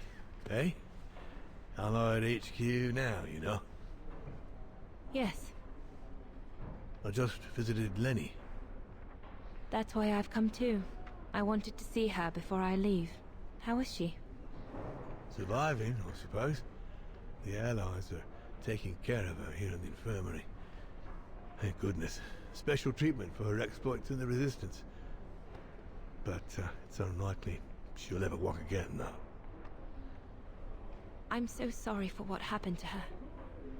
eh? Allied HQ now, you know? Yes. I just visited Lenny. That's why I've come too. I wanted to see her before I leave. How is she? Surviving, I suppose. The Allies are taking care of her here in the infirmary. Thank goodness. Special treatment for her exploits in the Resistance. But it's unlikely she'll ever walk again, though. I'm so sorry for what happened to her.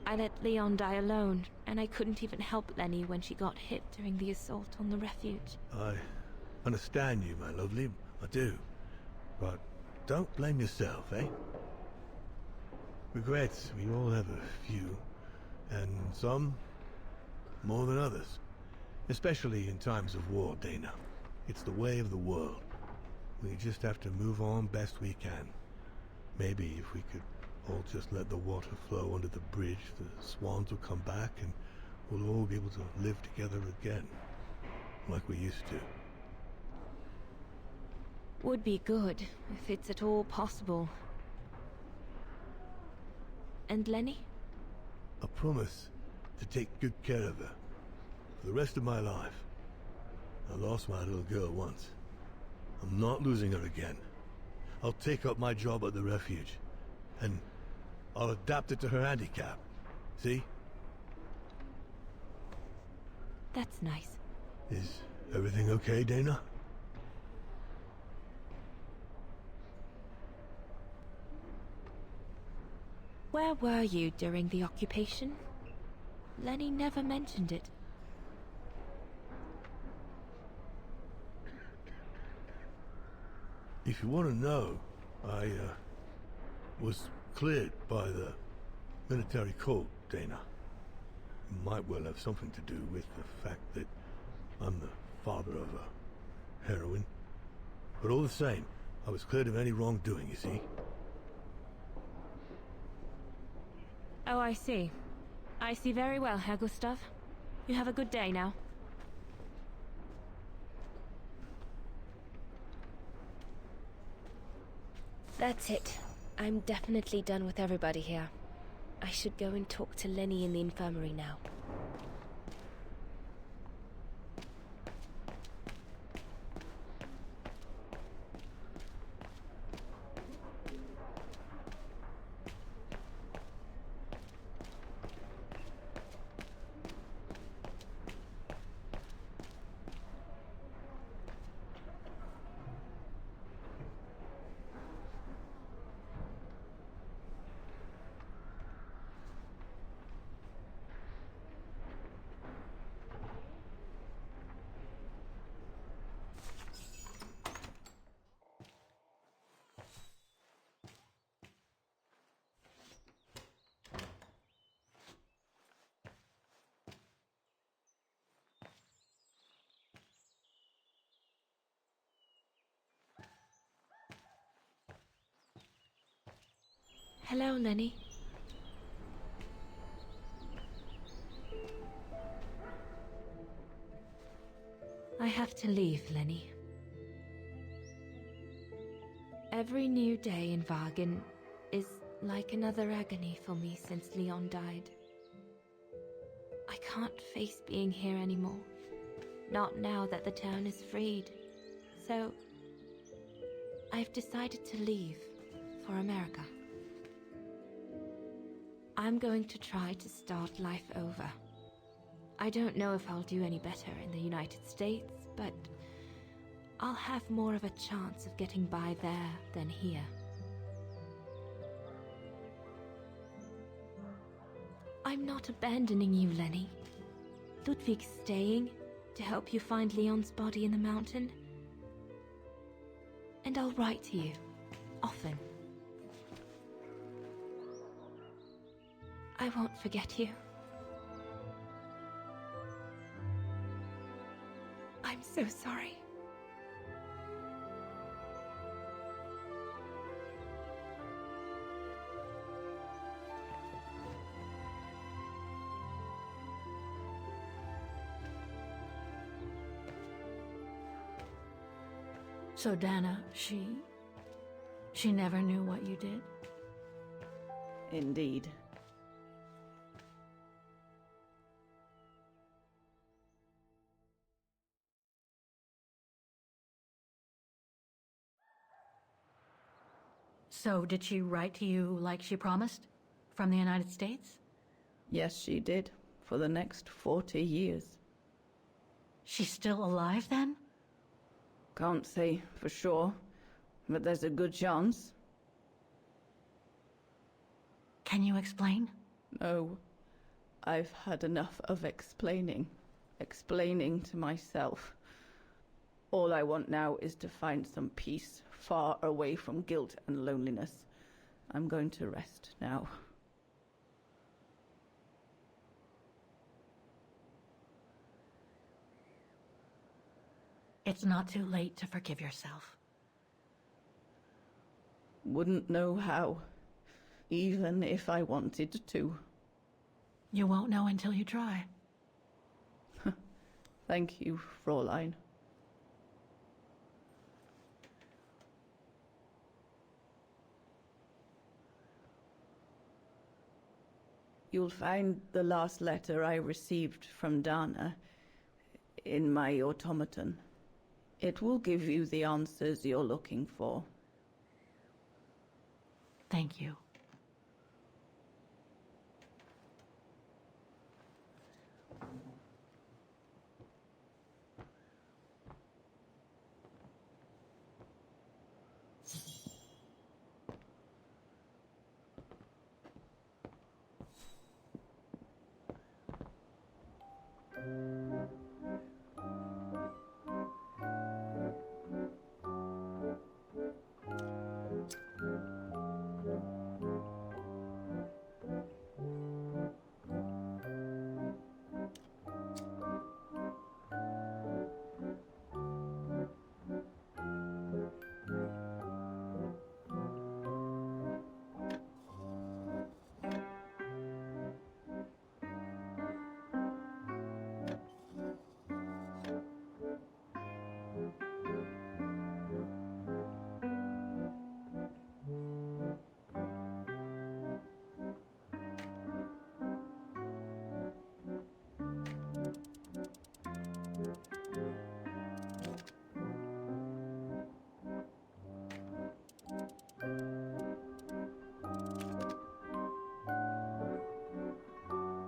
I let Leon die alone, and I couldn't even help Lenny when she got hit during the assault on the refuge. I understand you, my lovely. I do. But don't blame yourself, eh? Regrets, we all have a few. And some more than others. Especially in times of war, Dana. It's the way of the world. We just have to move on best we can. Maybe if we could all just let the water flow under the bridge, the swans will come back and we'll all be able to live together again. Like we used to. Would be good, if it's at all possible. And Lenny? I promise to take good care of her. For the rest of my life. I lost my little girl once. I'm not losing her again. I'll take up my job at the refuge. And I'll adapt it to her handicap. See? That's nice. Is everything okay, Dana? Where were you during the occupation? Lenny never mentioned it. If you want to know, I was cleared by the military court, Dana. It might well have something to do with the fact that I'm the father of a heroine. But all the same, I was cleared of any wrongdoing, you see. Oh, I see. I see very well, Herr Gustav. You have a good day now. That's it. I'm definitely done with everybody here. I should go and talk to Lenny in the infirmary now. Hello, Lenny. I have to leave, Lenny. Every new day in Vaghen is like another agony for me since Leon died. I can't face being here anymore. Not now that the town is freed. So, I've decided to leave for America. I'm going to try to start life over. I don't know if I'll do any better in the United States, but I'll have more of a chance of getting by there than here. I'm not abandoning you, Lenny. Ludwig's staying to help you find Leon's body in the mountain. And I'll write to you, often. I won't forget you. I'm so sorry. So Dana, she never knew what you did? Indeed. So did she write to you like she promised? From the United States? Yes, she did. For the next 40 years. She's still alive then? Can't say for sure, but there's a good chance. Can you explain? No. I've had enough of explaining. Explaining to myself. All I want now is to find some peace, far away from guilt and loneliness. I'm going to rest now. It's not too late to forgive yourself. Wouldn't know how, even if I wanted to. You won't know until you try. Thank you, Fräulein. You'll find the last letter I received from Dana in my automaton. It will give you the answers you're looking for. Thank you.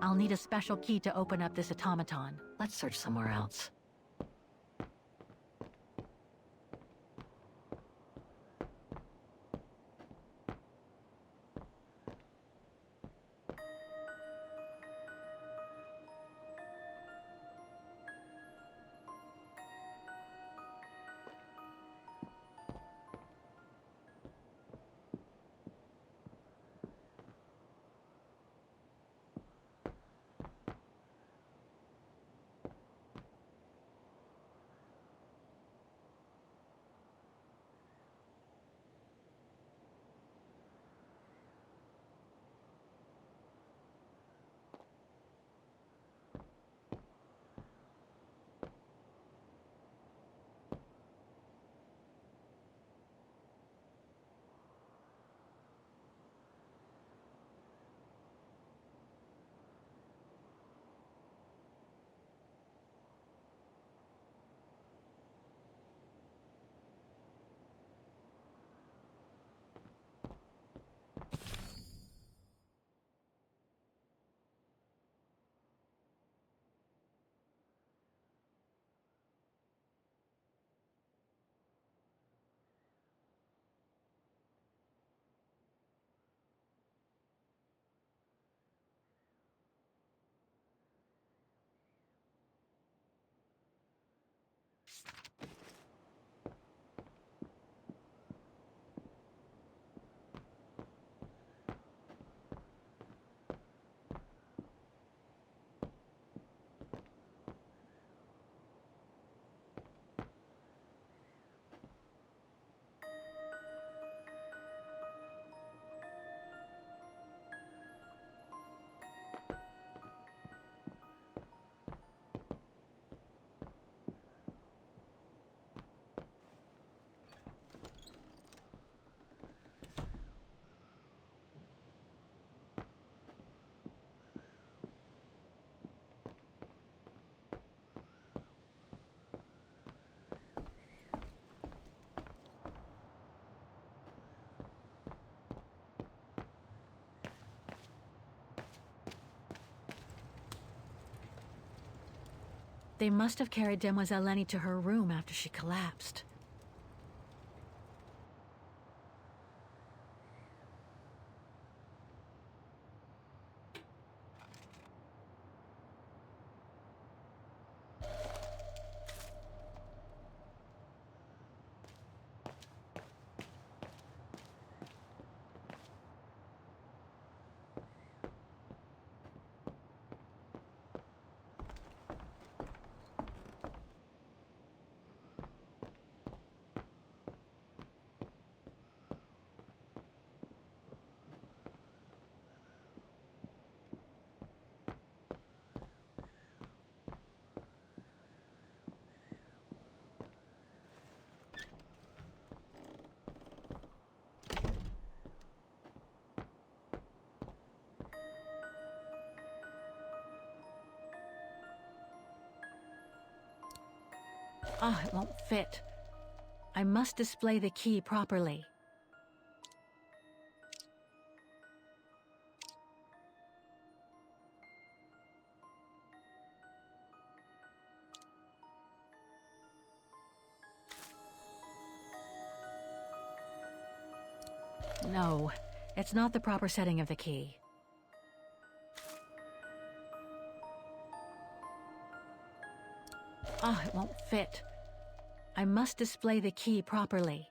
I'll need a special key to open up this automaton. Let's search somewhere else. They must have carried Demoiselle Lenny to her room after she collapsed. Ah, it won't fit. I must display the key properly. No, it's not the proper setting of the key. Ah, it won't fit. I must display the key properly.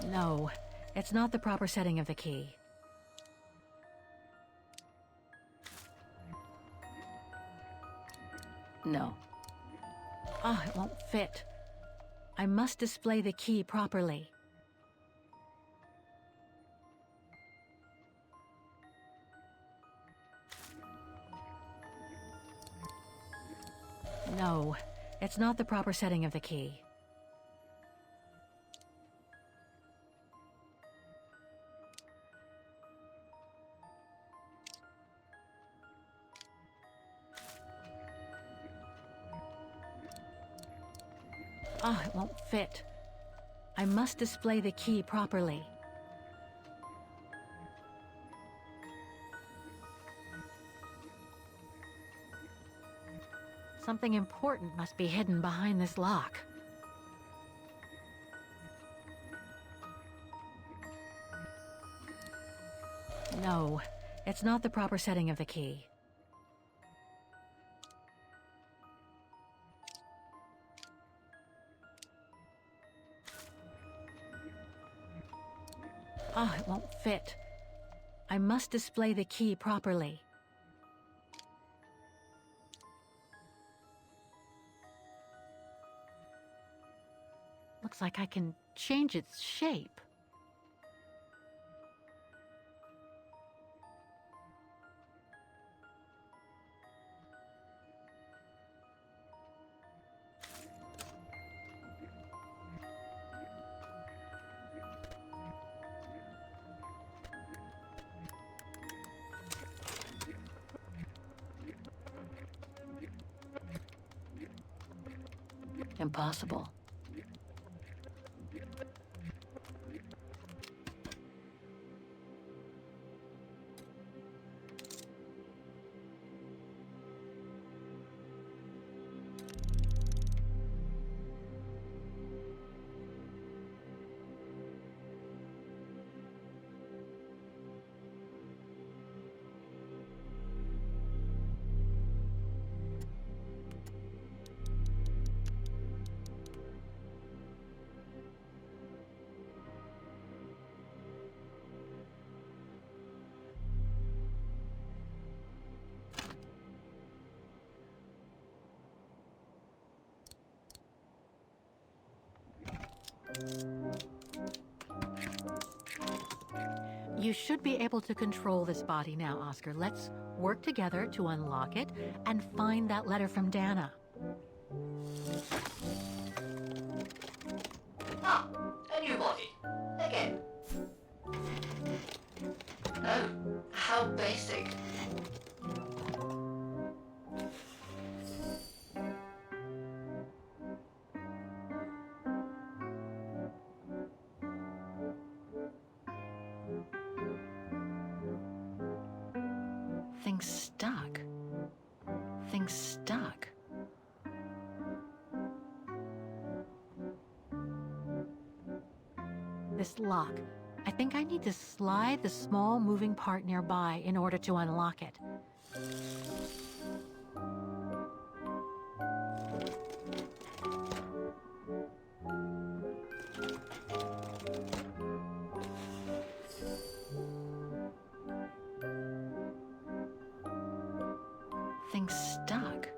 No, it's not the proper setting of the key. No. Ah, it won't fit. I must display the key properly. No, it's not the proper setting of the key. Ah, it won't fit. I must display the key properly. Something important must be hidden behind this lock. No, it's not the proper setting of the key. Ah, it won't fit. I must display the key properly. Looks like I can change its shape. Impossible. You should be able to control this body now, Oscar. Let's work together to unlock it and find that letter from Dana. Ah, a new body. Again. Oh, how basic. Things stuck. Things stuck. This lock. I think I need to slide the small moving part nearby in order to unlock it. Things stuck.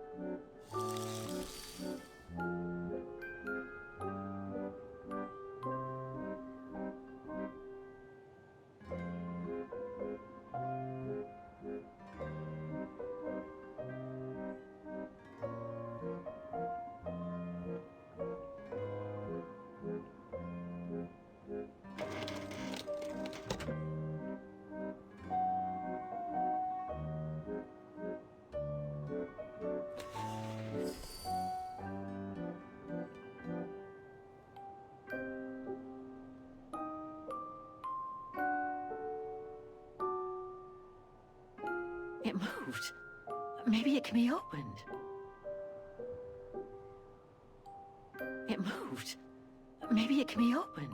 It moved. Maybe it can be opened. It moved. Maybe it can be opened.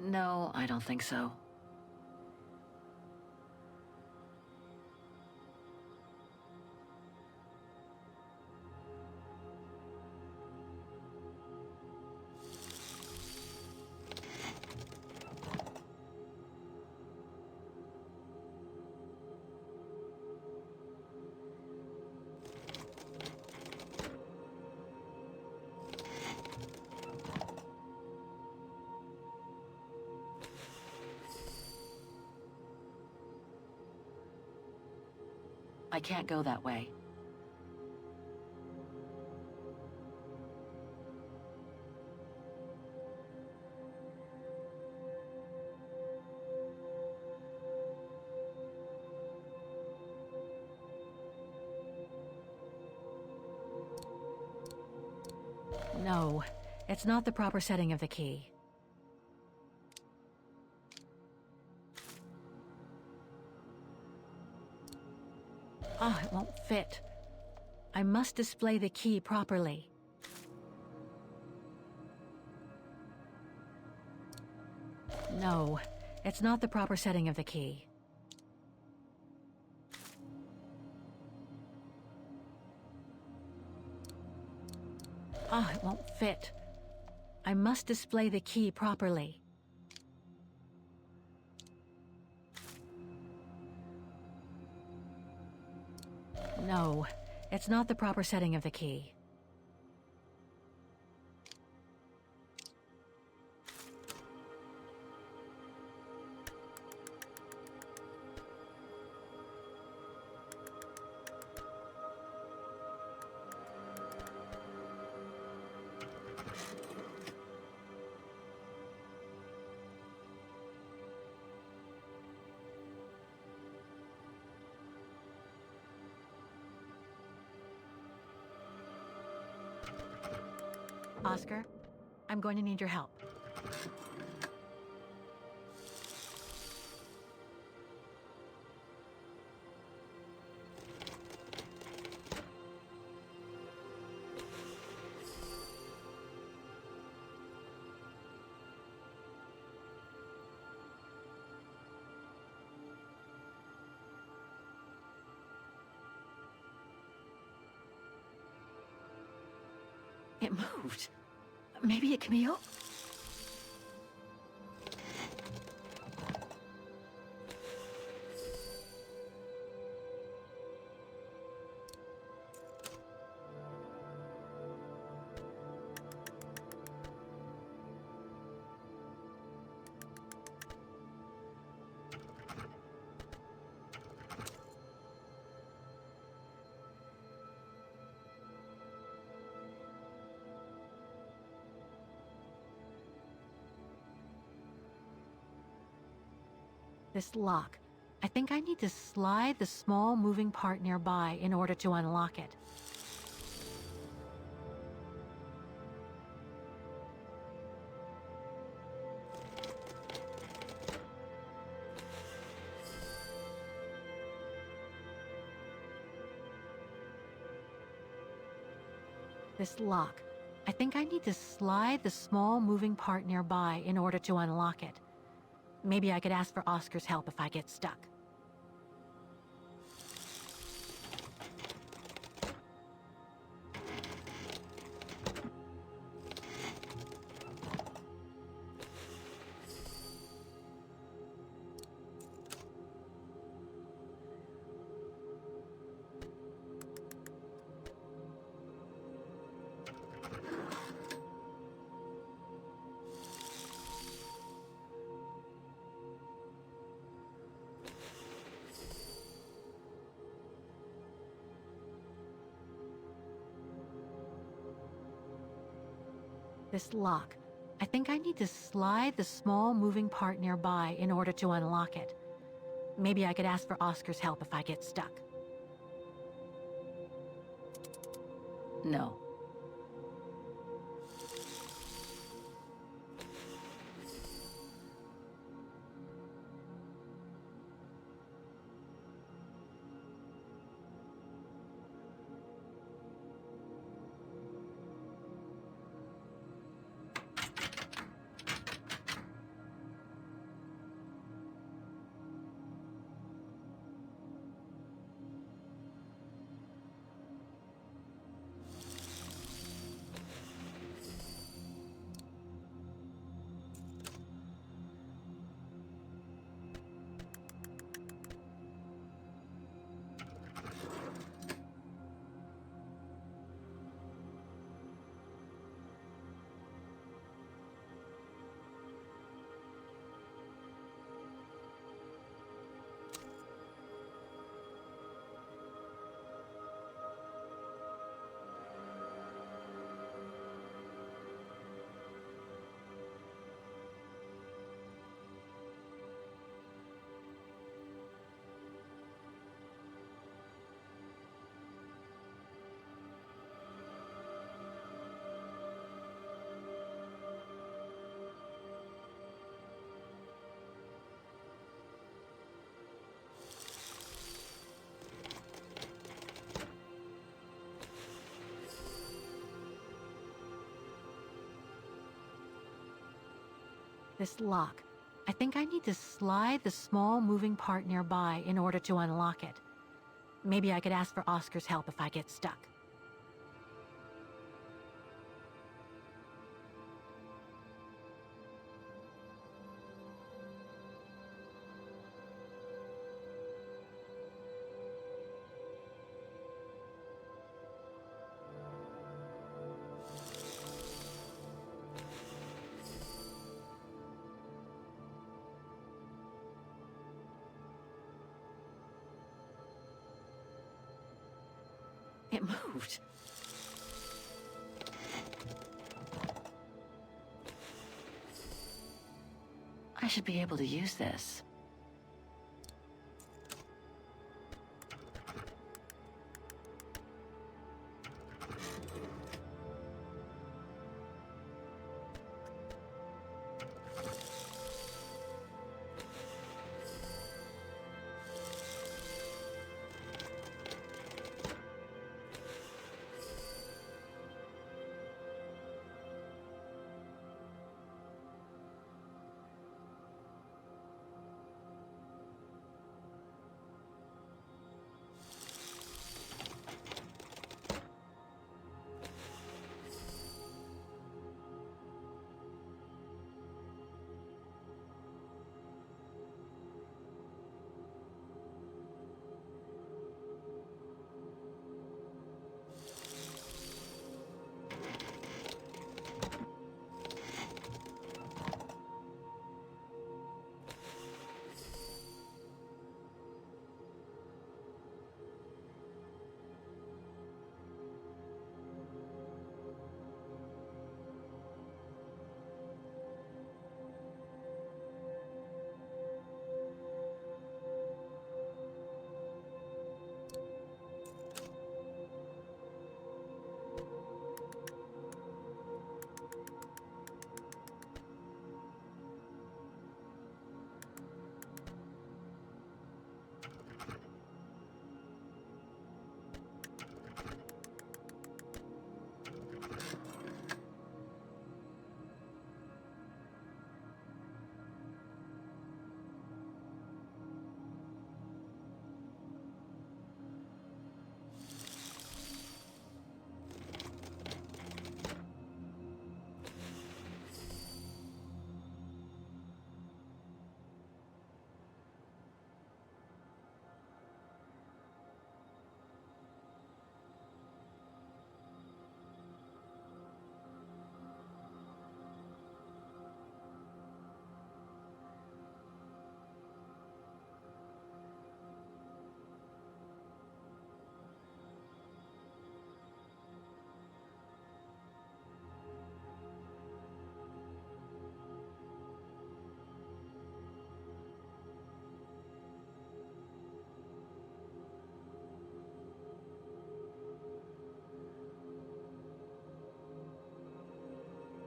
No, I don't think so. I can't go that way. No, it's not the proper setting of the key. Ah, it won't fit. I must display the key properly. No, it's not the proper setting of the key. Ah, it won't fit. I must display the key properly. No, it's not the proper setting of the key. Oscar, I'm going to need your help. It moved. Maybe it can be open. This lock. I think I need to slide the small moving part nearby in order to unlock it. This lock. I think I need to slide the small moving part nearby in order to unlock it. Maybe I could ask for Oscar's help if I get stuck. This lock. I think I need to slide the small moving part nearby in order to unlock it. Maybe I could ask for Oscar's help if I get stuck. No. This lock. I think I need to slide the small moving part nearby in order to unlock it. Maybe I could ask for Oscar's help if I get stuck. It moved. I should be able to use this.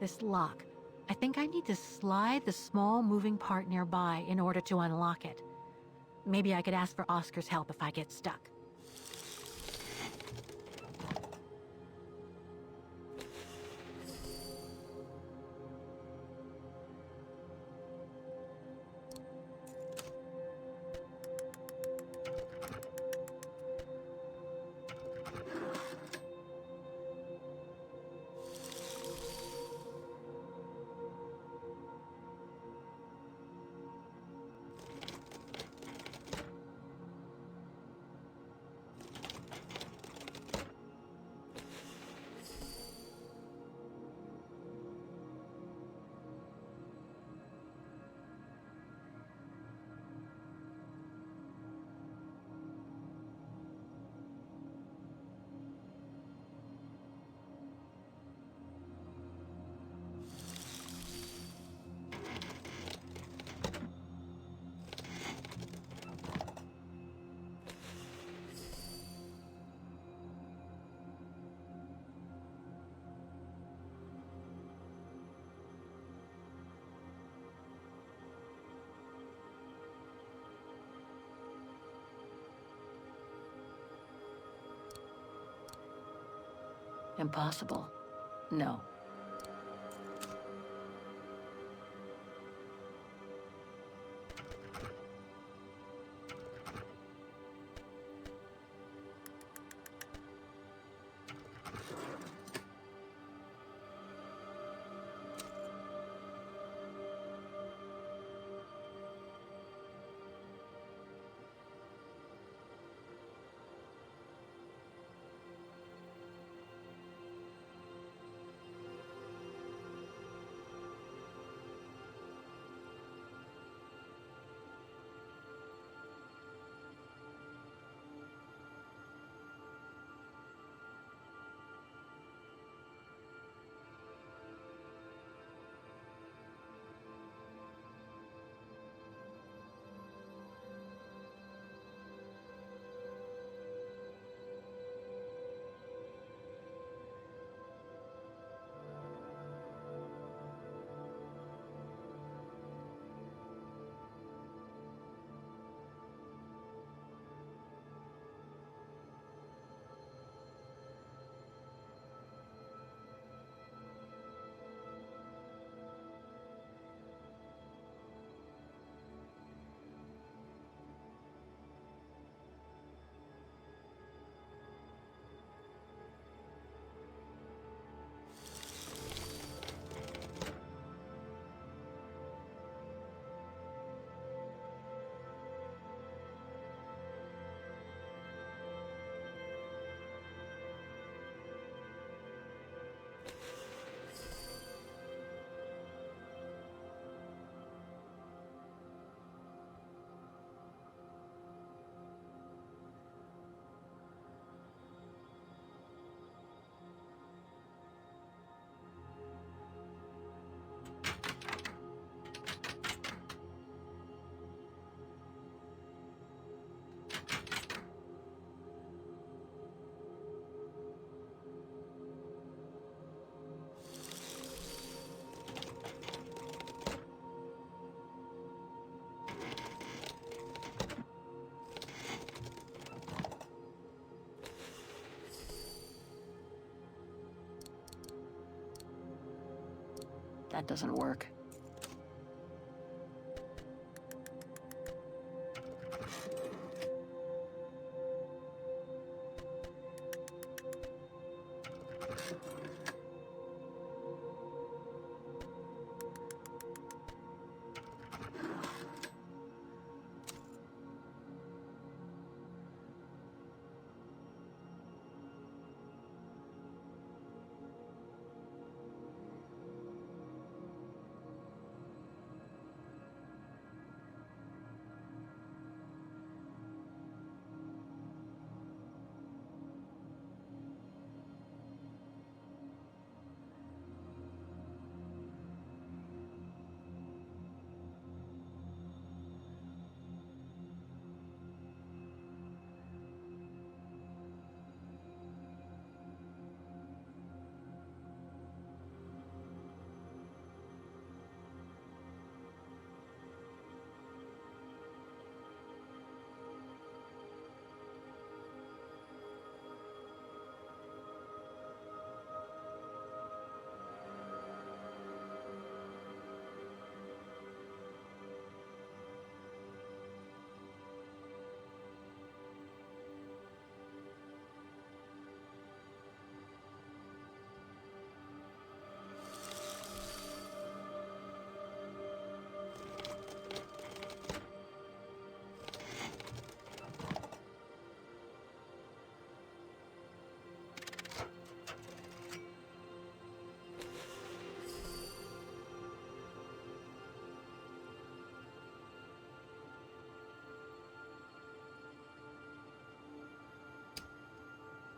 This lock. I think I need to slide the small moving part nearby in order to unlock it. Maybe I could ask for Oscar's help if I get stuck. Impossible. No. That doesn't work.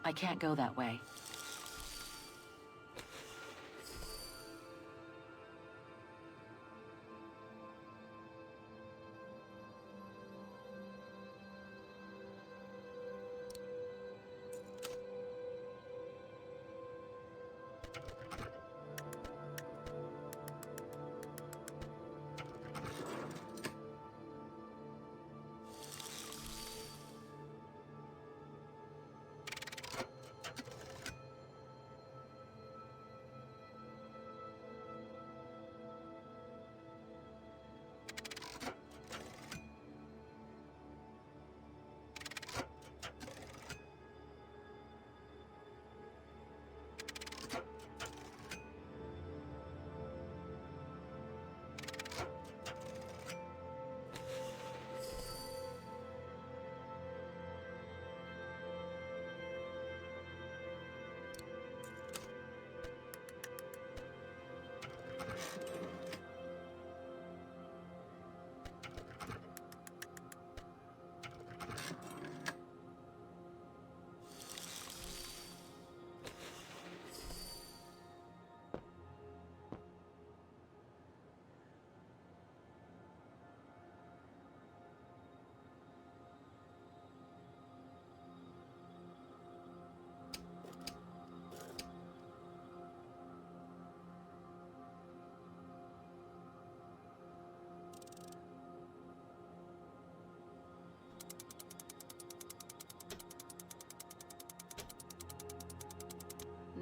I can't go that way.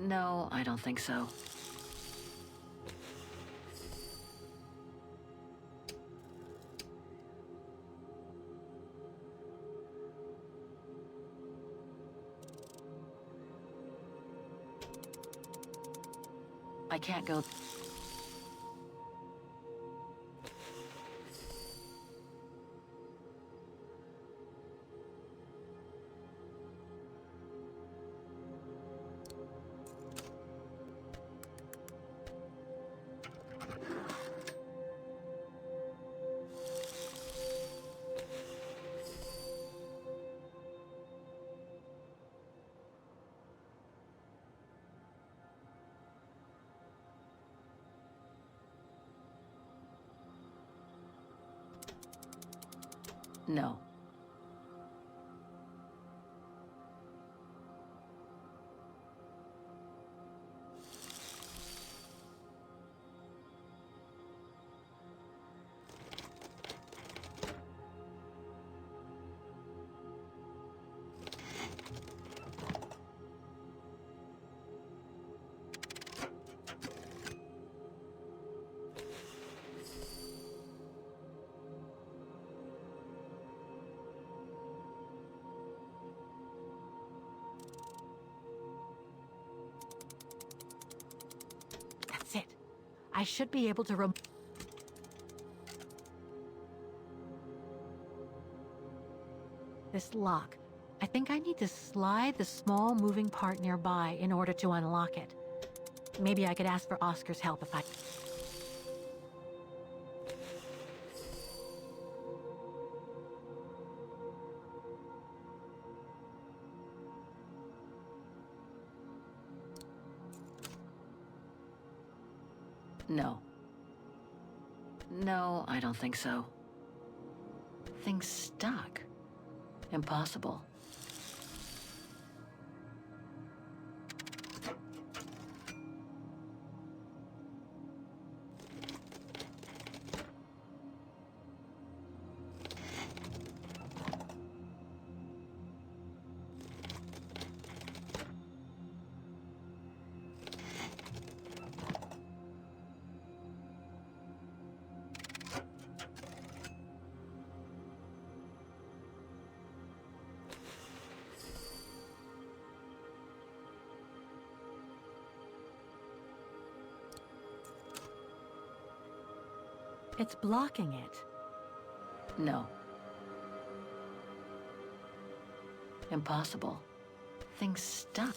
No, I don't think so. I can't go. No. That's it. I should be able to this lock. I think I need to slide the small moving part nearby in order to unlock it. Maybe I could ask for Oscar's help if I... No. No, I don't think so. Thing's stuck. Impossible. It's blocking it. No. Impossible. Thing's stuck.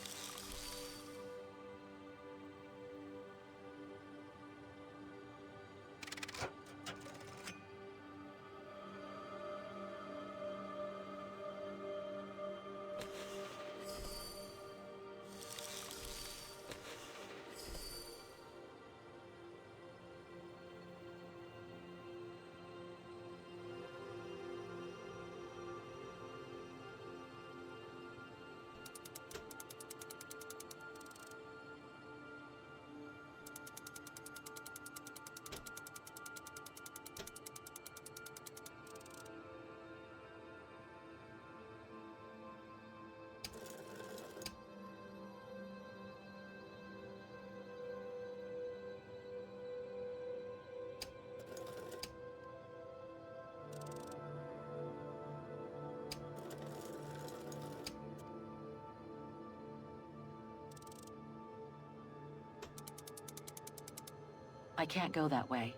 I can't go that way.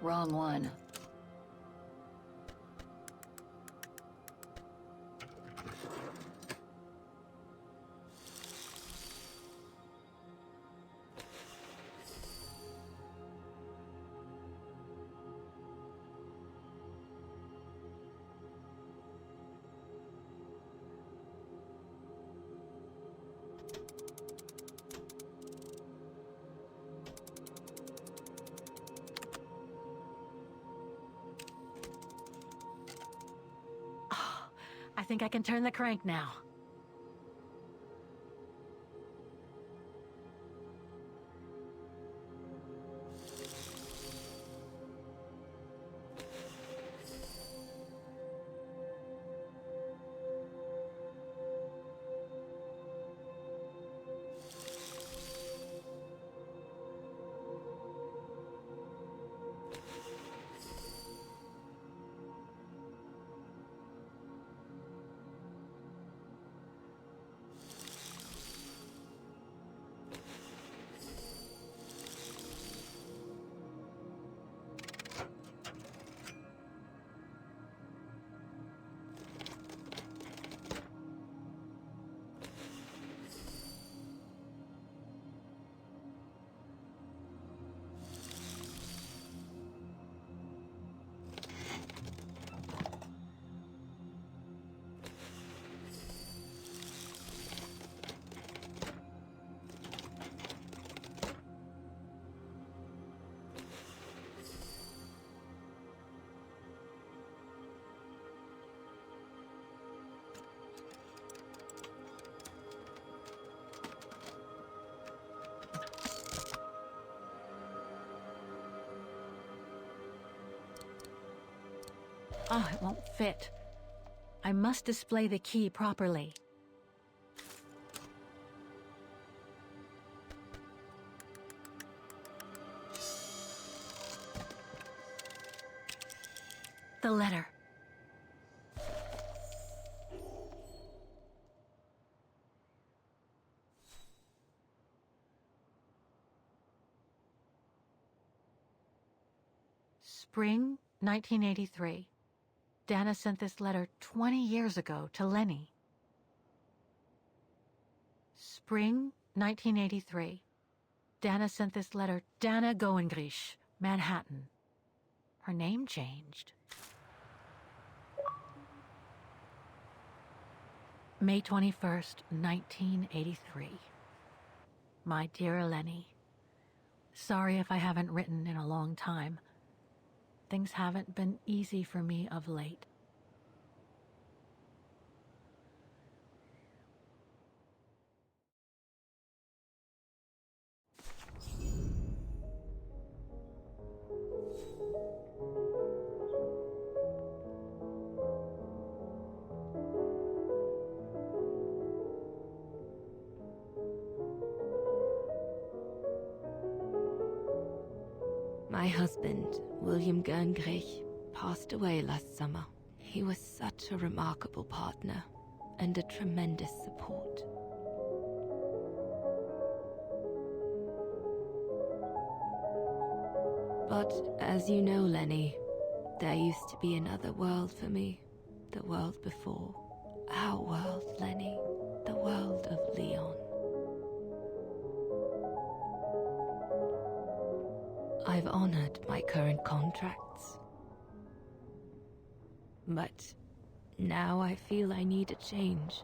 Wrong one. I think I can turn the crank now. Oh, it won't fit. I must display the key properly. The letter. Spring 1983. Dana sent this letter 20 years ago to Lenny. Spring 1983. Dana sent this letter. Dana Goengrish, Manhattan. Her name changed. May 21st, 1983. My dear Lenny, sorry if I haven't written in a long time. Things haven't been easy for me of late. My husband, William Gerngrich, passed away last summer. He was such a remarkable partner and a tremendous support. But as you know, Lenny, there used to be another world for me. The world before. Our world, Lenny. The world of Leon. I've honored my current contracts. But now I feel I need a change.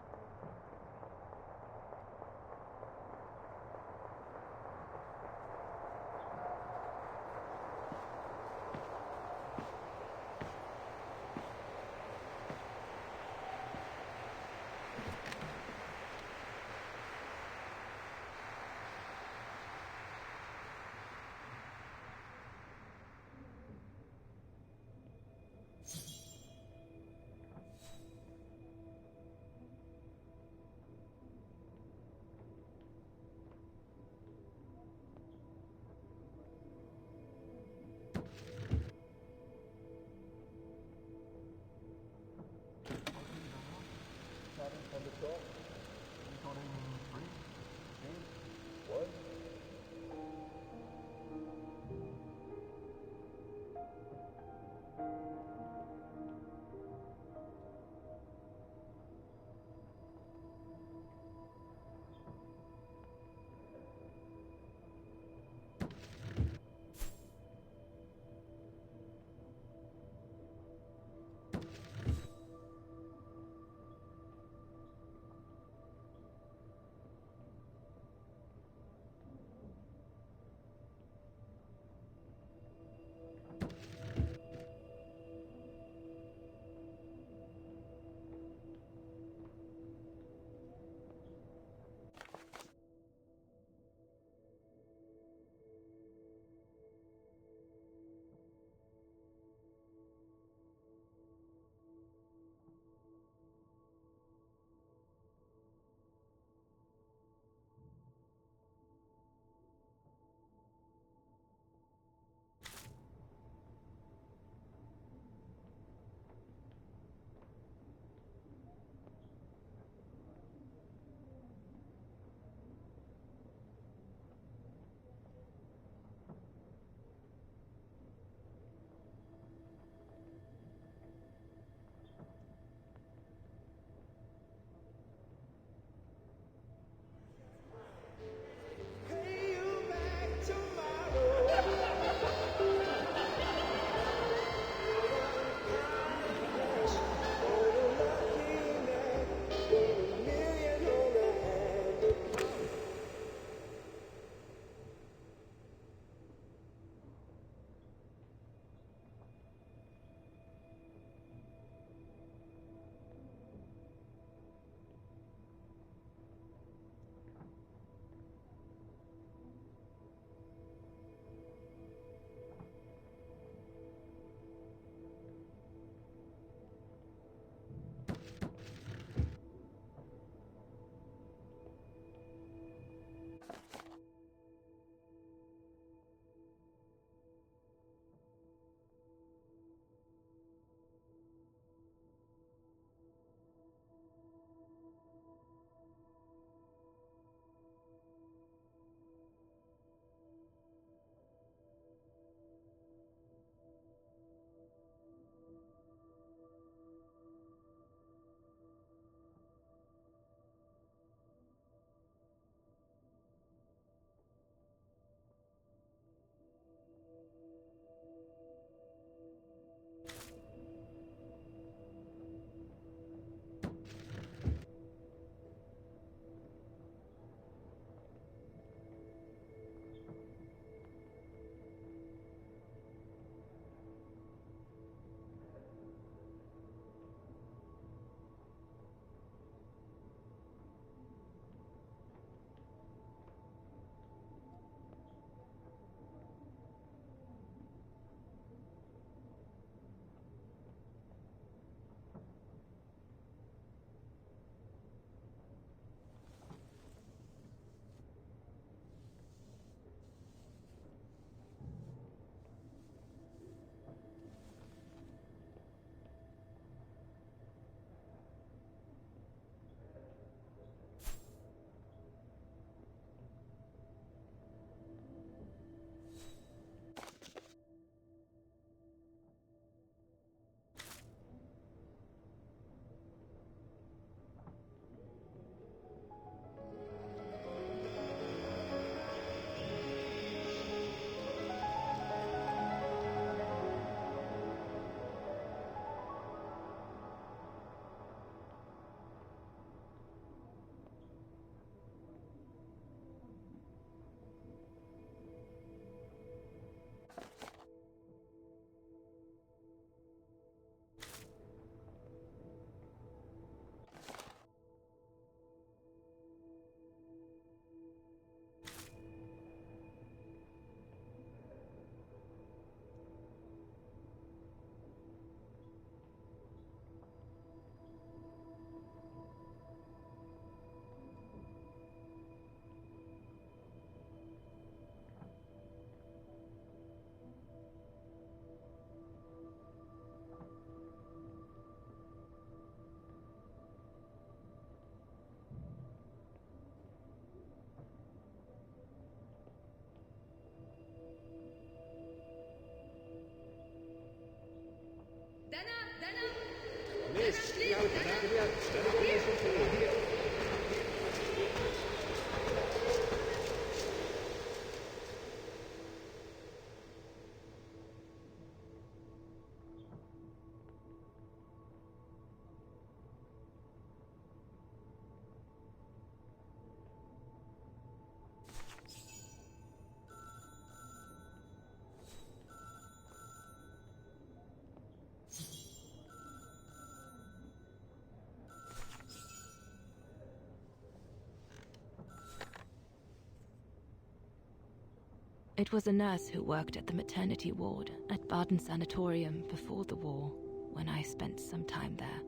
It was a nurse who worked at the maternity ward at Vaghen Sanatorium before the war, when I spent some time there.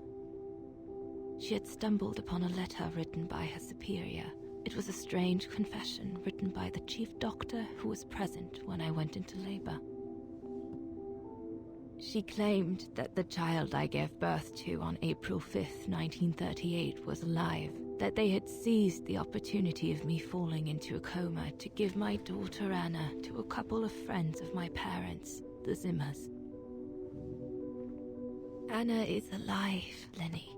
She had stumbled upon a letter written by her superior. It was a strange confession written by the chief doctor who was present when I went into labor. She claimed that the child I gave birth to on April 5th, 1938 was alive, that they had seized the opportunity of me falling into a coma to give my daughter Anna to a couple of friends of my parents, the Zimmers. Anna is alive, Lenny.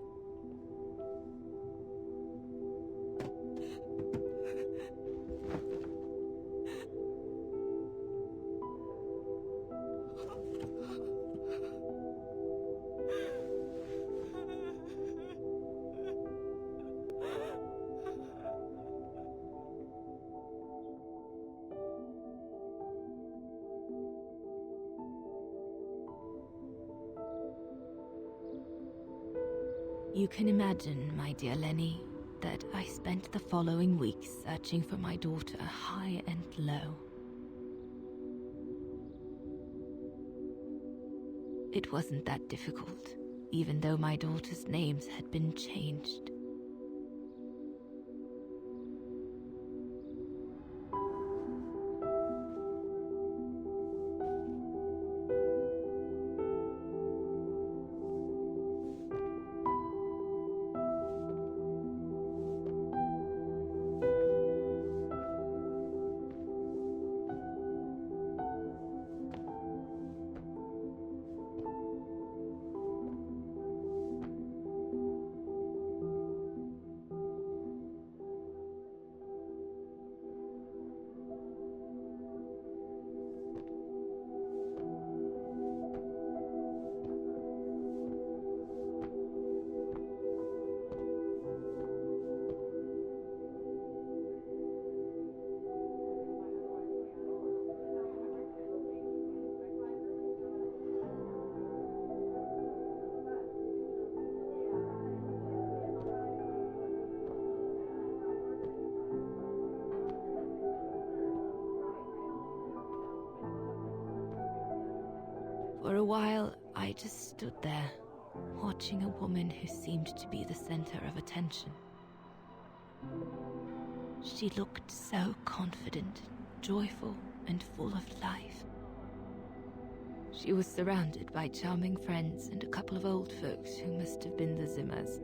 You can imagine, my dear Lenny, that I spent the following weeks searching for my daughter high and low. It wasn't that difficult, even though my daughter's names had been changed. For a while, I just stood there, watching a woman who seemed to be the center of attention. She looked so confident, joyful, and full of life. She was surrounded by charming friends and a couple of old folks who must have been the Zimmers,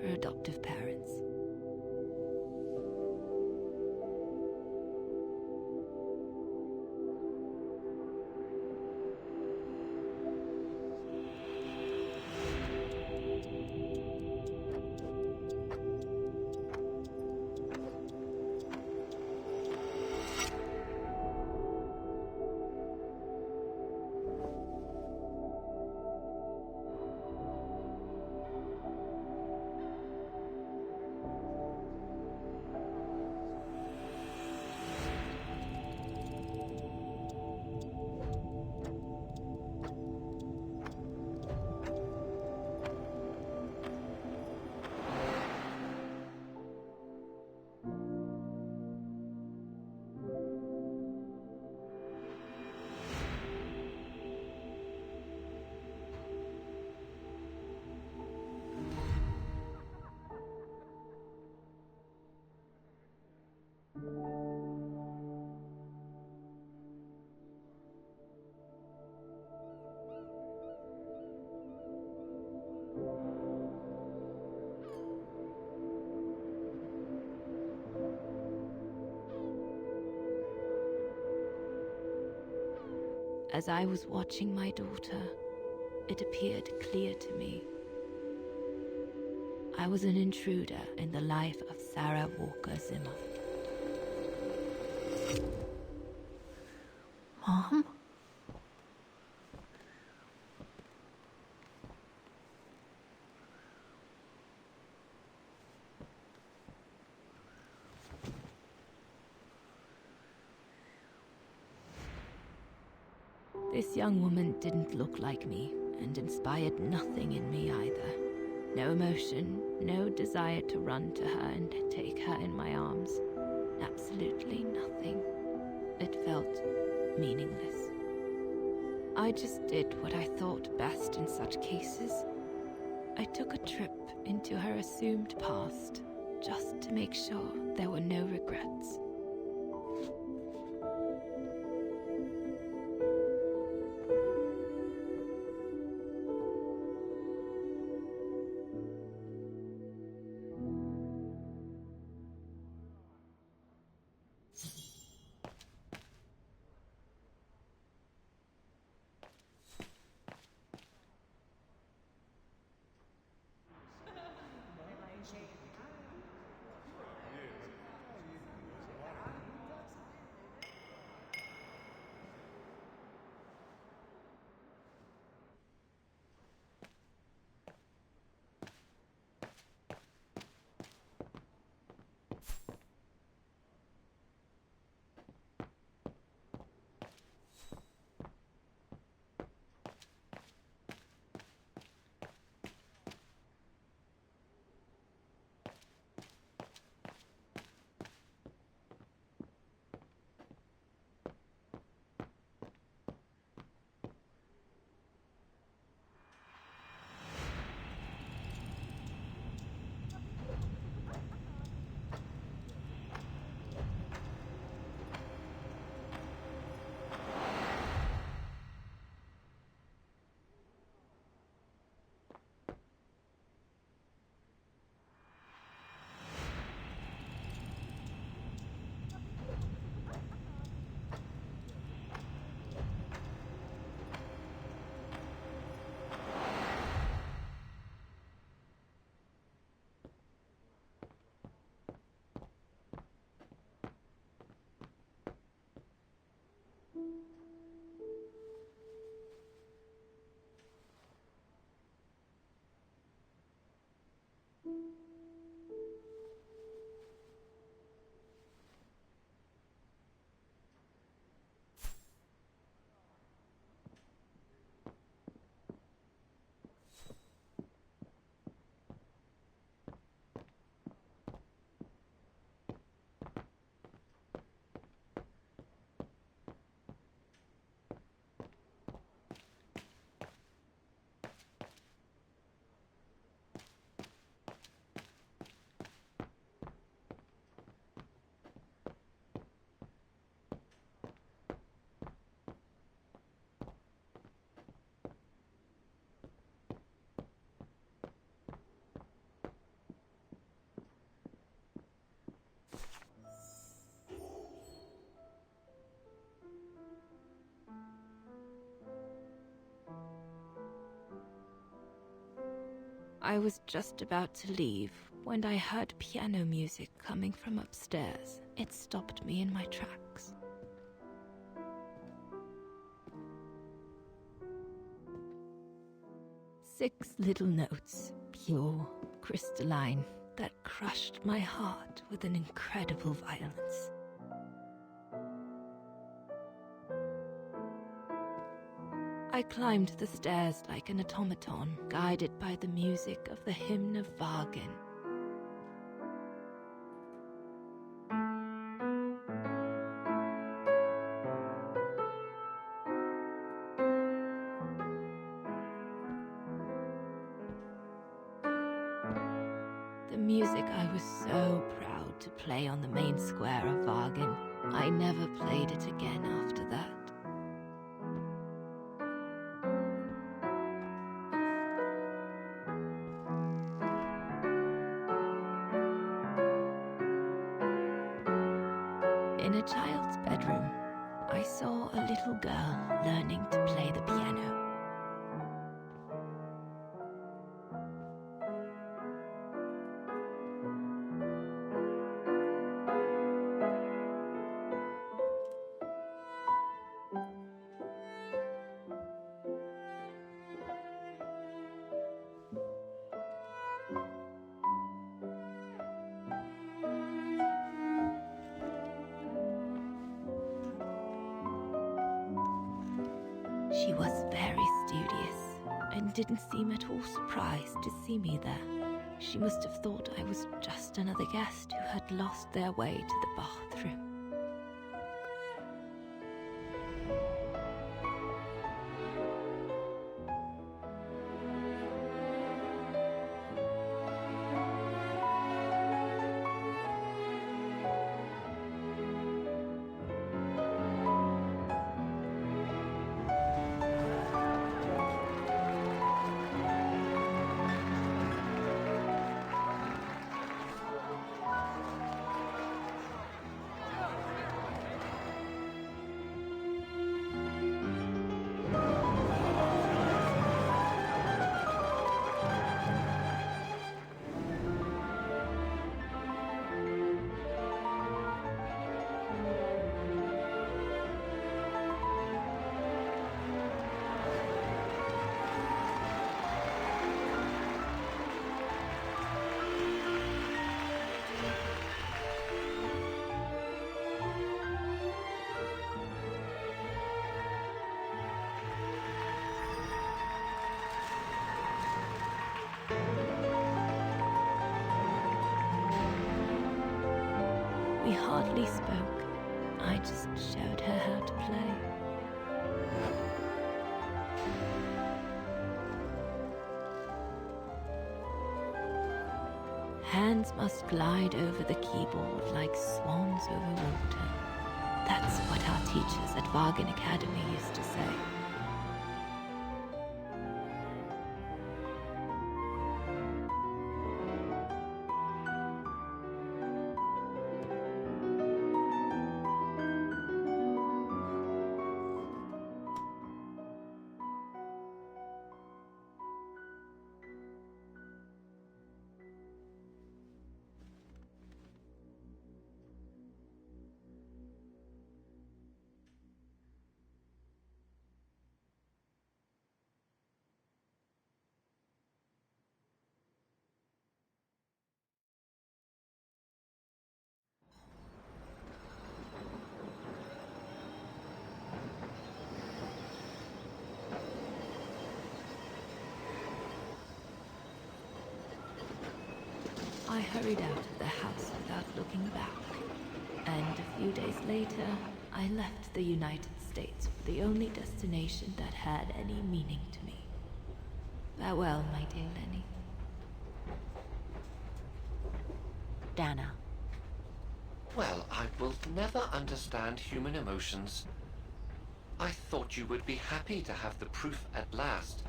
her adoptive parents. As I was watching my daughter, it appeared clear to me. I was an intruder in the life of Sarah Walker Zimmer. Mom? This young woman didn't look like me, and inspired nothing in me either. No emotion, no desire to run to her and take her in my arms. Absolutely nothing. It felt meaningless. I just did what I thought best in such cases. I took a trip into her assumed past, just to make sure there were no regrets. I was just about to leave when I heard piano music coming from upstairs. It stopped me in my tracks. Six little notes, pure, crystalline, that crushed my heart with an incredible violence. I climbed the stairs like an automaton, guided by the music of the hymn of Vaghen. The music I was so proud to play on the main square of Vaghen. I never played it again after that. In a child's bedroom, I saw a little girl learning to play the piano. She was very studious and didn't seem at all surprised to see me there. She must have thought I was just another guest who had lost their way to the bathroom. We hardly spoke. I just showed her how to play. Hands must glide over the keyboard like swans over water. That's what our teachers at Vaghen Academy used to say. I hurried out of the house without looking back, and a few days later, I left the United States for the only destination that had any meaning to me. Farewell, my dear Lenny. Dana. Well, I will never understand human emotions. I thought you would be happy to have the proof at last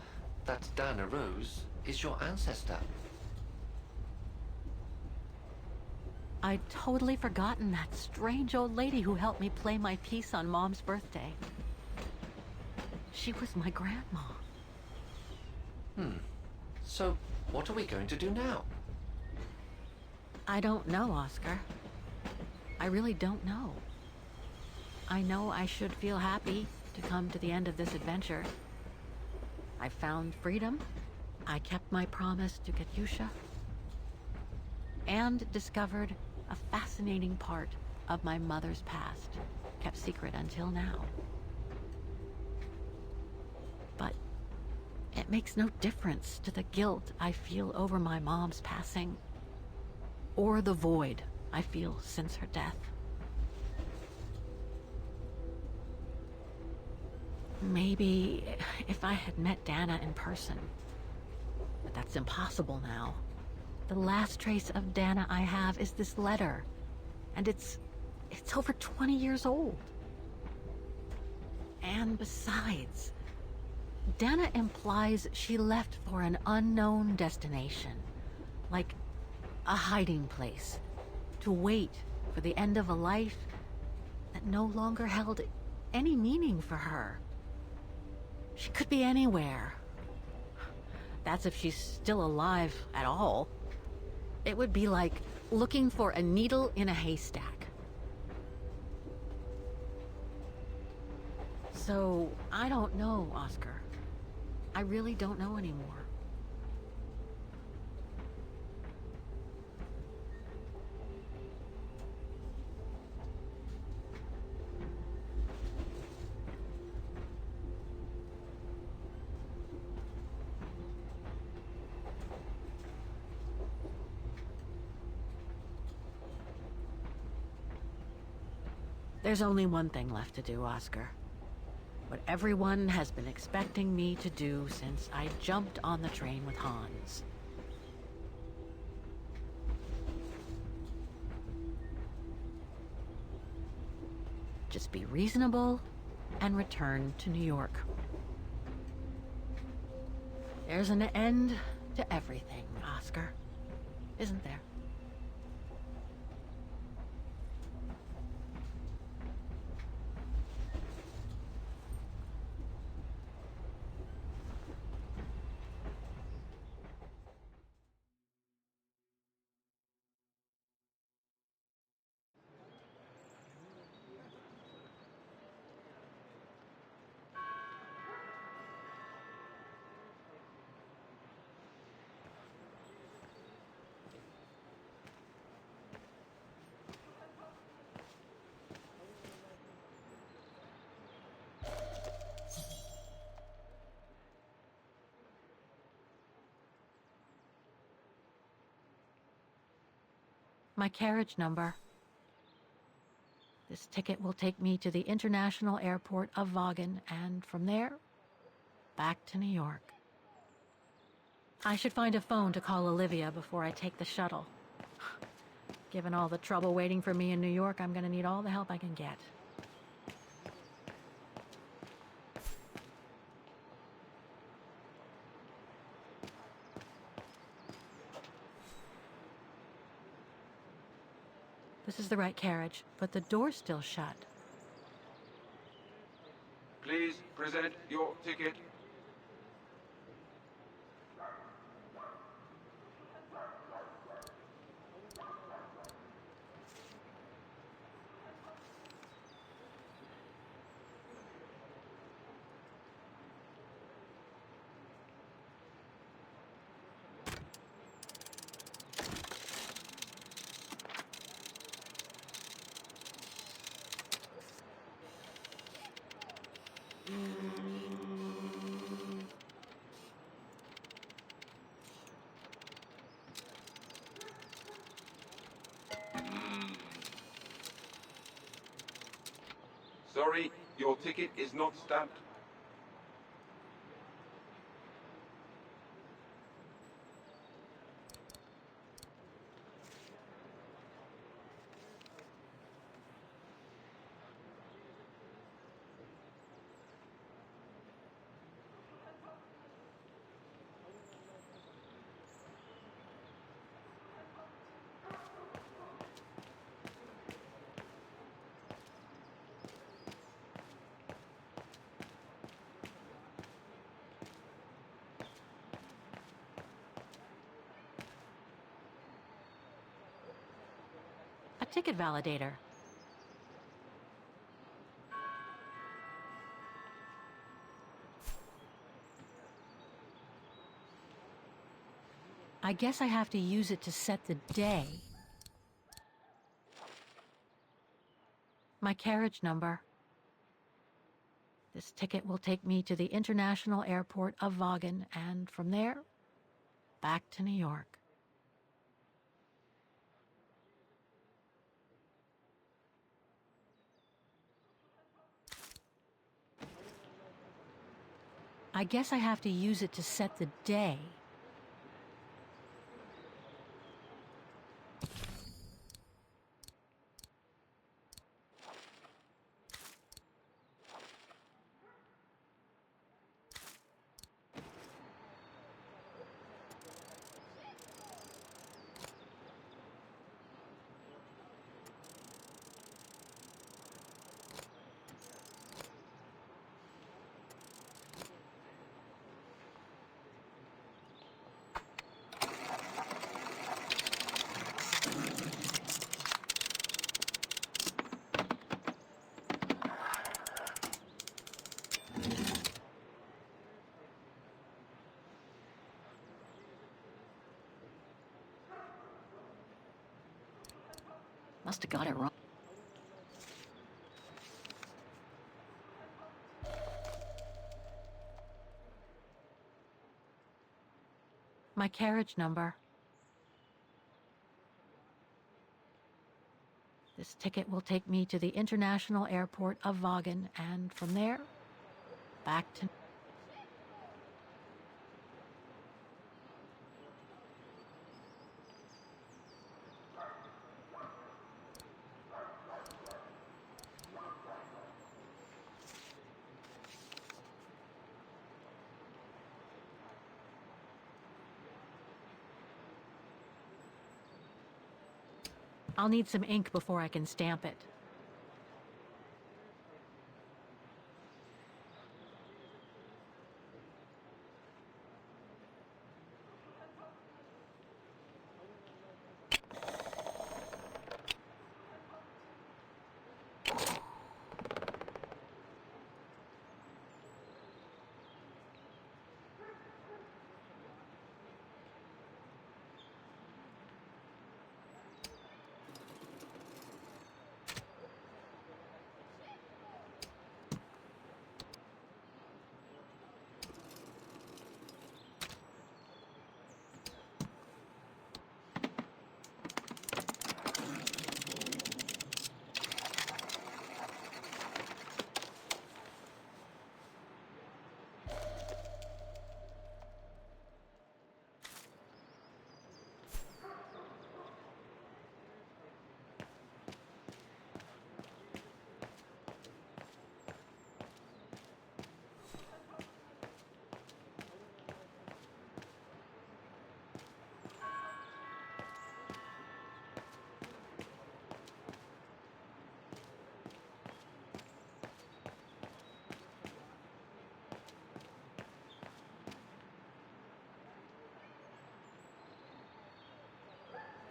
that Dana Roze is your ancestor. I'd totally forgotten that strange old lady who helped me play my piece on Mom's birthday. She was my grandma. So, what are we going to do now? I don't know, Oscar. I really don't know. I know I should feel happy to come to the end of this adventure. I found freedom. I kept my promise to Katyusha. And discovered a fascinating part of my mother's past, kept secret until now. But it makes no difference to the guilt I feel over my mom's passing, or the void I feel since her death. Maybe if I had met Dana in person, but that's impossible now. The last trace of Dana I have is this letter, and it's over 20 years old. And besides, Dana implies she left for an unknown destination, like a hiding place, to wait for the end of a life that no longer held any meaning for her. She could be anywhere. That's if she's still alive at all. It would be like looking for a needle in a haystack. So, I don't know, Oscar. I really don't know anymore. There's only one thing left to do, Oscar. What everyone has been expecting me to do since I jumped on the train with Hans. Just be reasonable and return to New York. There's an end to everything, Oscar. Isn't there? My carriage number. This ticket will take me to the international airport of Vaghen, and from there, back to New York. I should find a phone to call Olivia before I take the shuttle. Given all the trouble waiting for me in New York, I'm gonna need all the help I can get. This is the right carriage, but the door's still shut. Please present your ticket. Sorry, your ticket is not stamped. A ticket validator. I guess I have to use it to set the day. My carriage number. This ticket will take me to the international airport of Vaghen, and from there, back to New York. I guess I have to use it to set the day. Must have got it wrong. My carriage number. This ticket will take me to the international airport of Vaghen, and from there, back to... I'll need some ink before I can stamp it.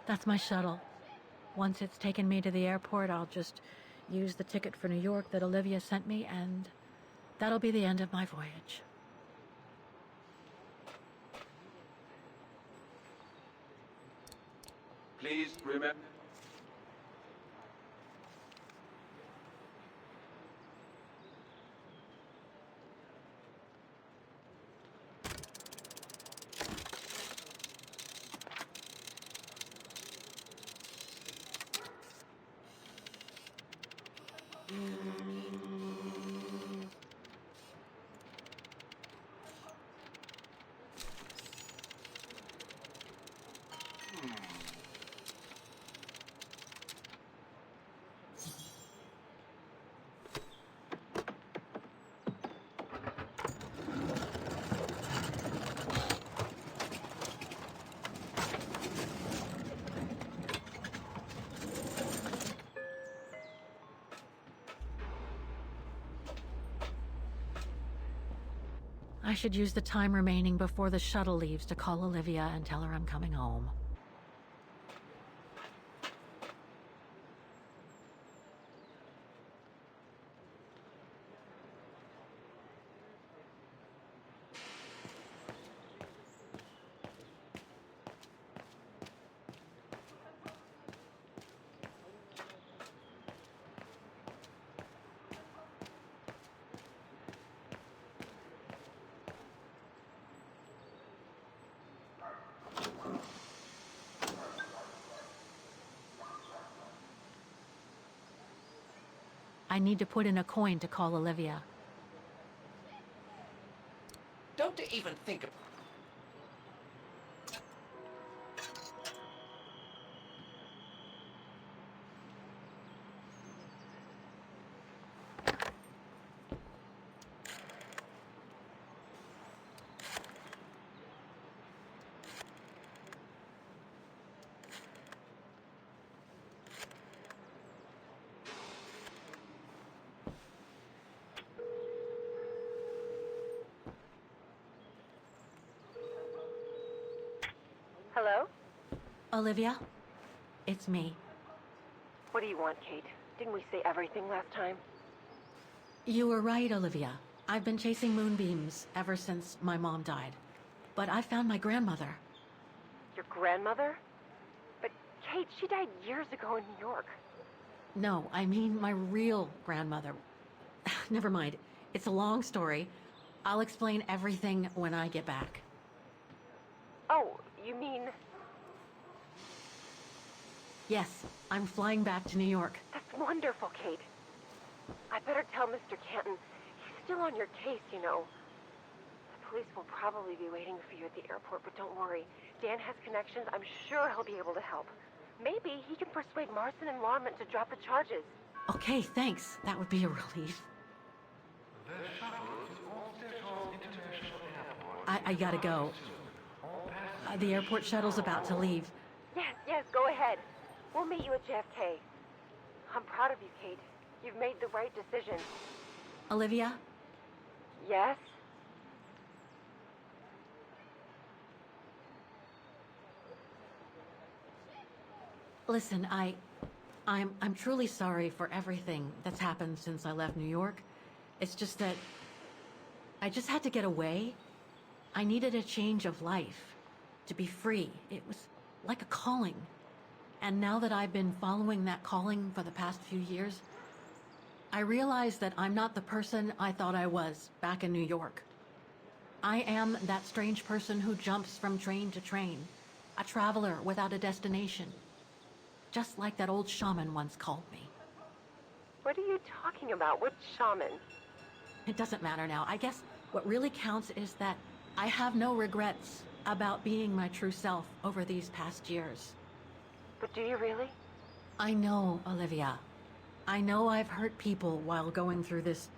That's my shuttle. Once it's taken me to the airport, I'll just use the ticket for New York that Olivia sent me, and that'll be the end of my voyage. Please remember... I should use the time remaining before the shuttle leaves to call Olivia and tell her I'm coming home. I need to put in a coin to call Olivia. Don't even think of... Hello? Olivia? It's me. What do you want, Kate? Didn't we say everything last time? You were right, Olivia. I've been chasing moonbeams ever since my mom died. But I found my grandmother. Your grandmother? But, Kate, she died years ago in New York. No, I mean my real grandmother. Never mind. It's a long story. I'll explain everything when I get back. Oh, you mean... Yes, I'm flying back to New York. That's wonderful, Kate. I better tell Mr. Canton. He's still on your case, you know. The police will probably be waiting for you at the airport, but don't worry. Dan has connections. I'm sure he'll be able to help. Maybe he can persuade Marston and Larmont to drop the charges. Okay, thanks. That would be a relief. I gotta go. The airport shuttle's about to leave. Yes, go ahead. We'll meet you at JFK. I'm proud of you, Kate. You've made the right decision. Olivia? Yes? Listen, I'm truly sorry for everything that's happened since I left New York. It's just that I just had to get away. I needed a change of life, to be free. It was like a calling. And now that I've been following that calling for the past few years, I realize that I'm not the person I thought I was back in New York. I am that strange person who jumps from train to train, a traveler without a destination. Just like that old shaman once called me. What are you talking about? What shaman? It doesn't matter now. I guess what really counts is that I have no regrets about being my true self over these past years. But do you really? I know, Olivia. I know I've hurt people while going through this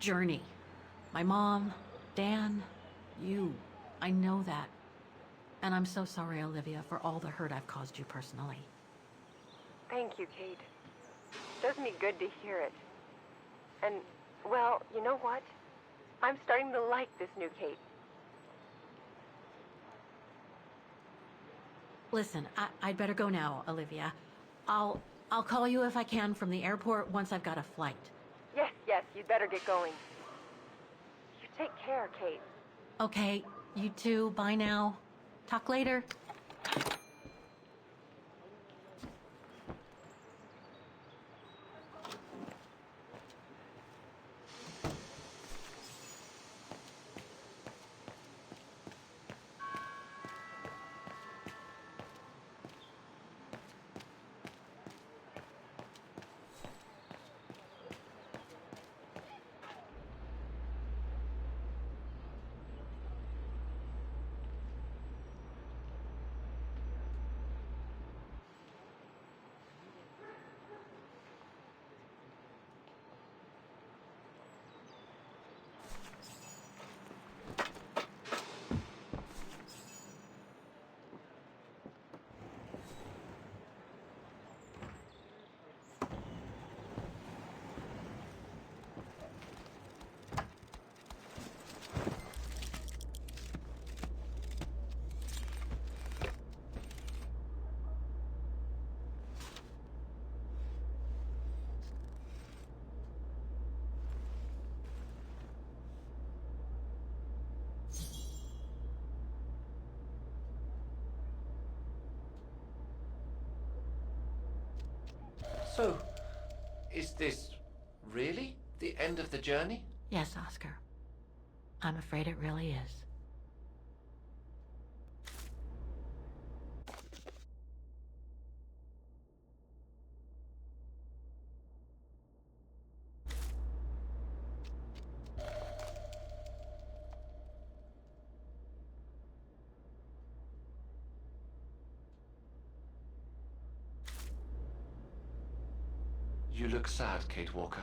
journey. My mom, Dan, you. I know that. And I'm so sorry, Olivia, for all the hurt I've caused you personally. Thank you, Kate. Does me good to hear it. And, well, you know what? I'm starting to like this new Kate. Listen, I'd better go now, Olivia. I'll call you if I can from the airport once I've got a flight. Yes, you'd better get going. You take care, Kate. Okay, you too. Bye now. Talk later. So, is this really the end of the journey? Yes, Oscar. I'm afraid it really is. You look sad, Kate Walker.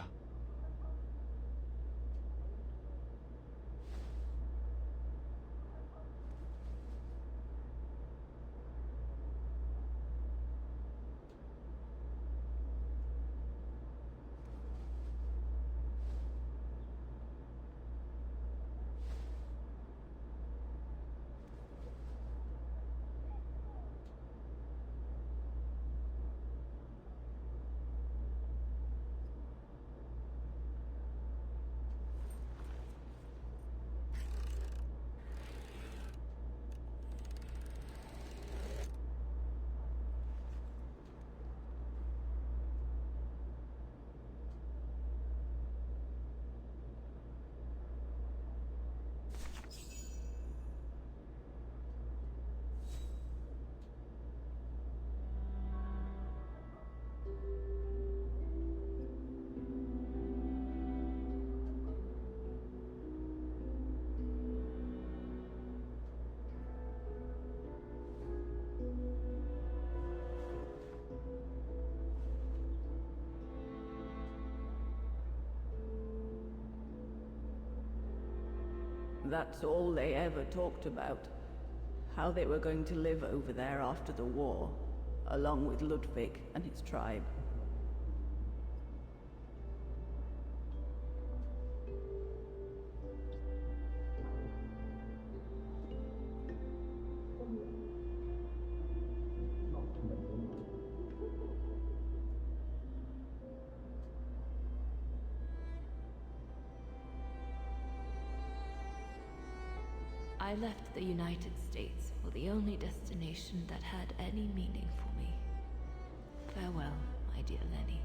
that's all they ever talked about. How they were going to live over there after the war, along with Ludwig and his tribe. I left the United States for the only destination that had any meaning for me. Farewell, my dear Lenny.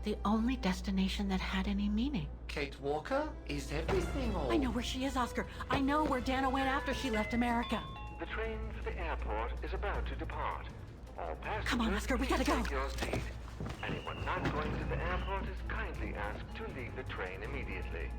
The only destination that had any meaning. Kate Walker? Is everything all... I know where she is, Oscar. I know where Dana went after she left America. The train for the airport is about to depart. All passengers, Come on, Oscar, we gotta go. take your seat. Anyone not going to the airport is kindly asked to leave the train immediately.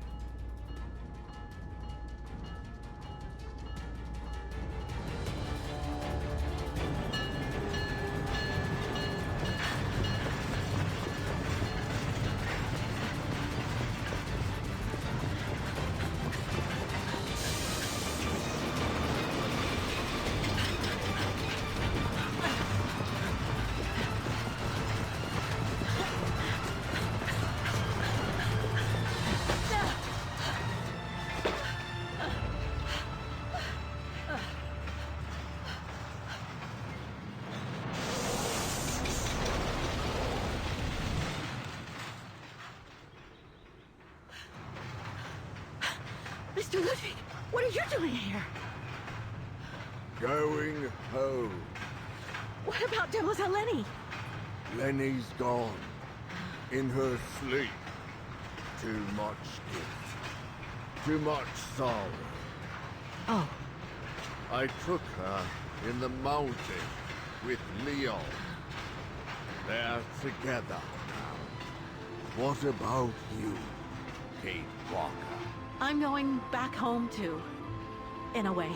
Mr. Ludwig, what are you doing here? Going home. What about Demoiselle Lenny? Lenny's gone. In her sleep. Too much guilt. Too much sorrow. Oh. I took her in the mountain with Leon. They're together now. What about you, Kate Walker? I'm going back home too. In a way.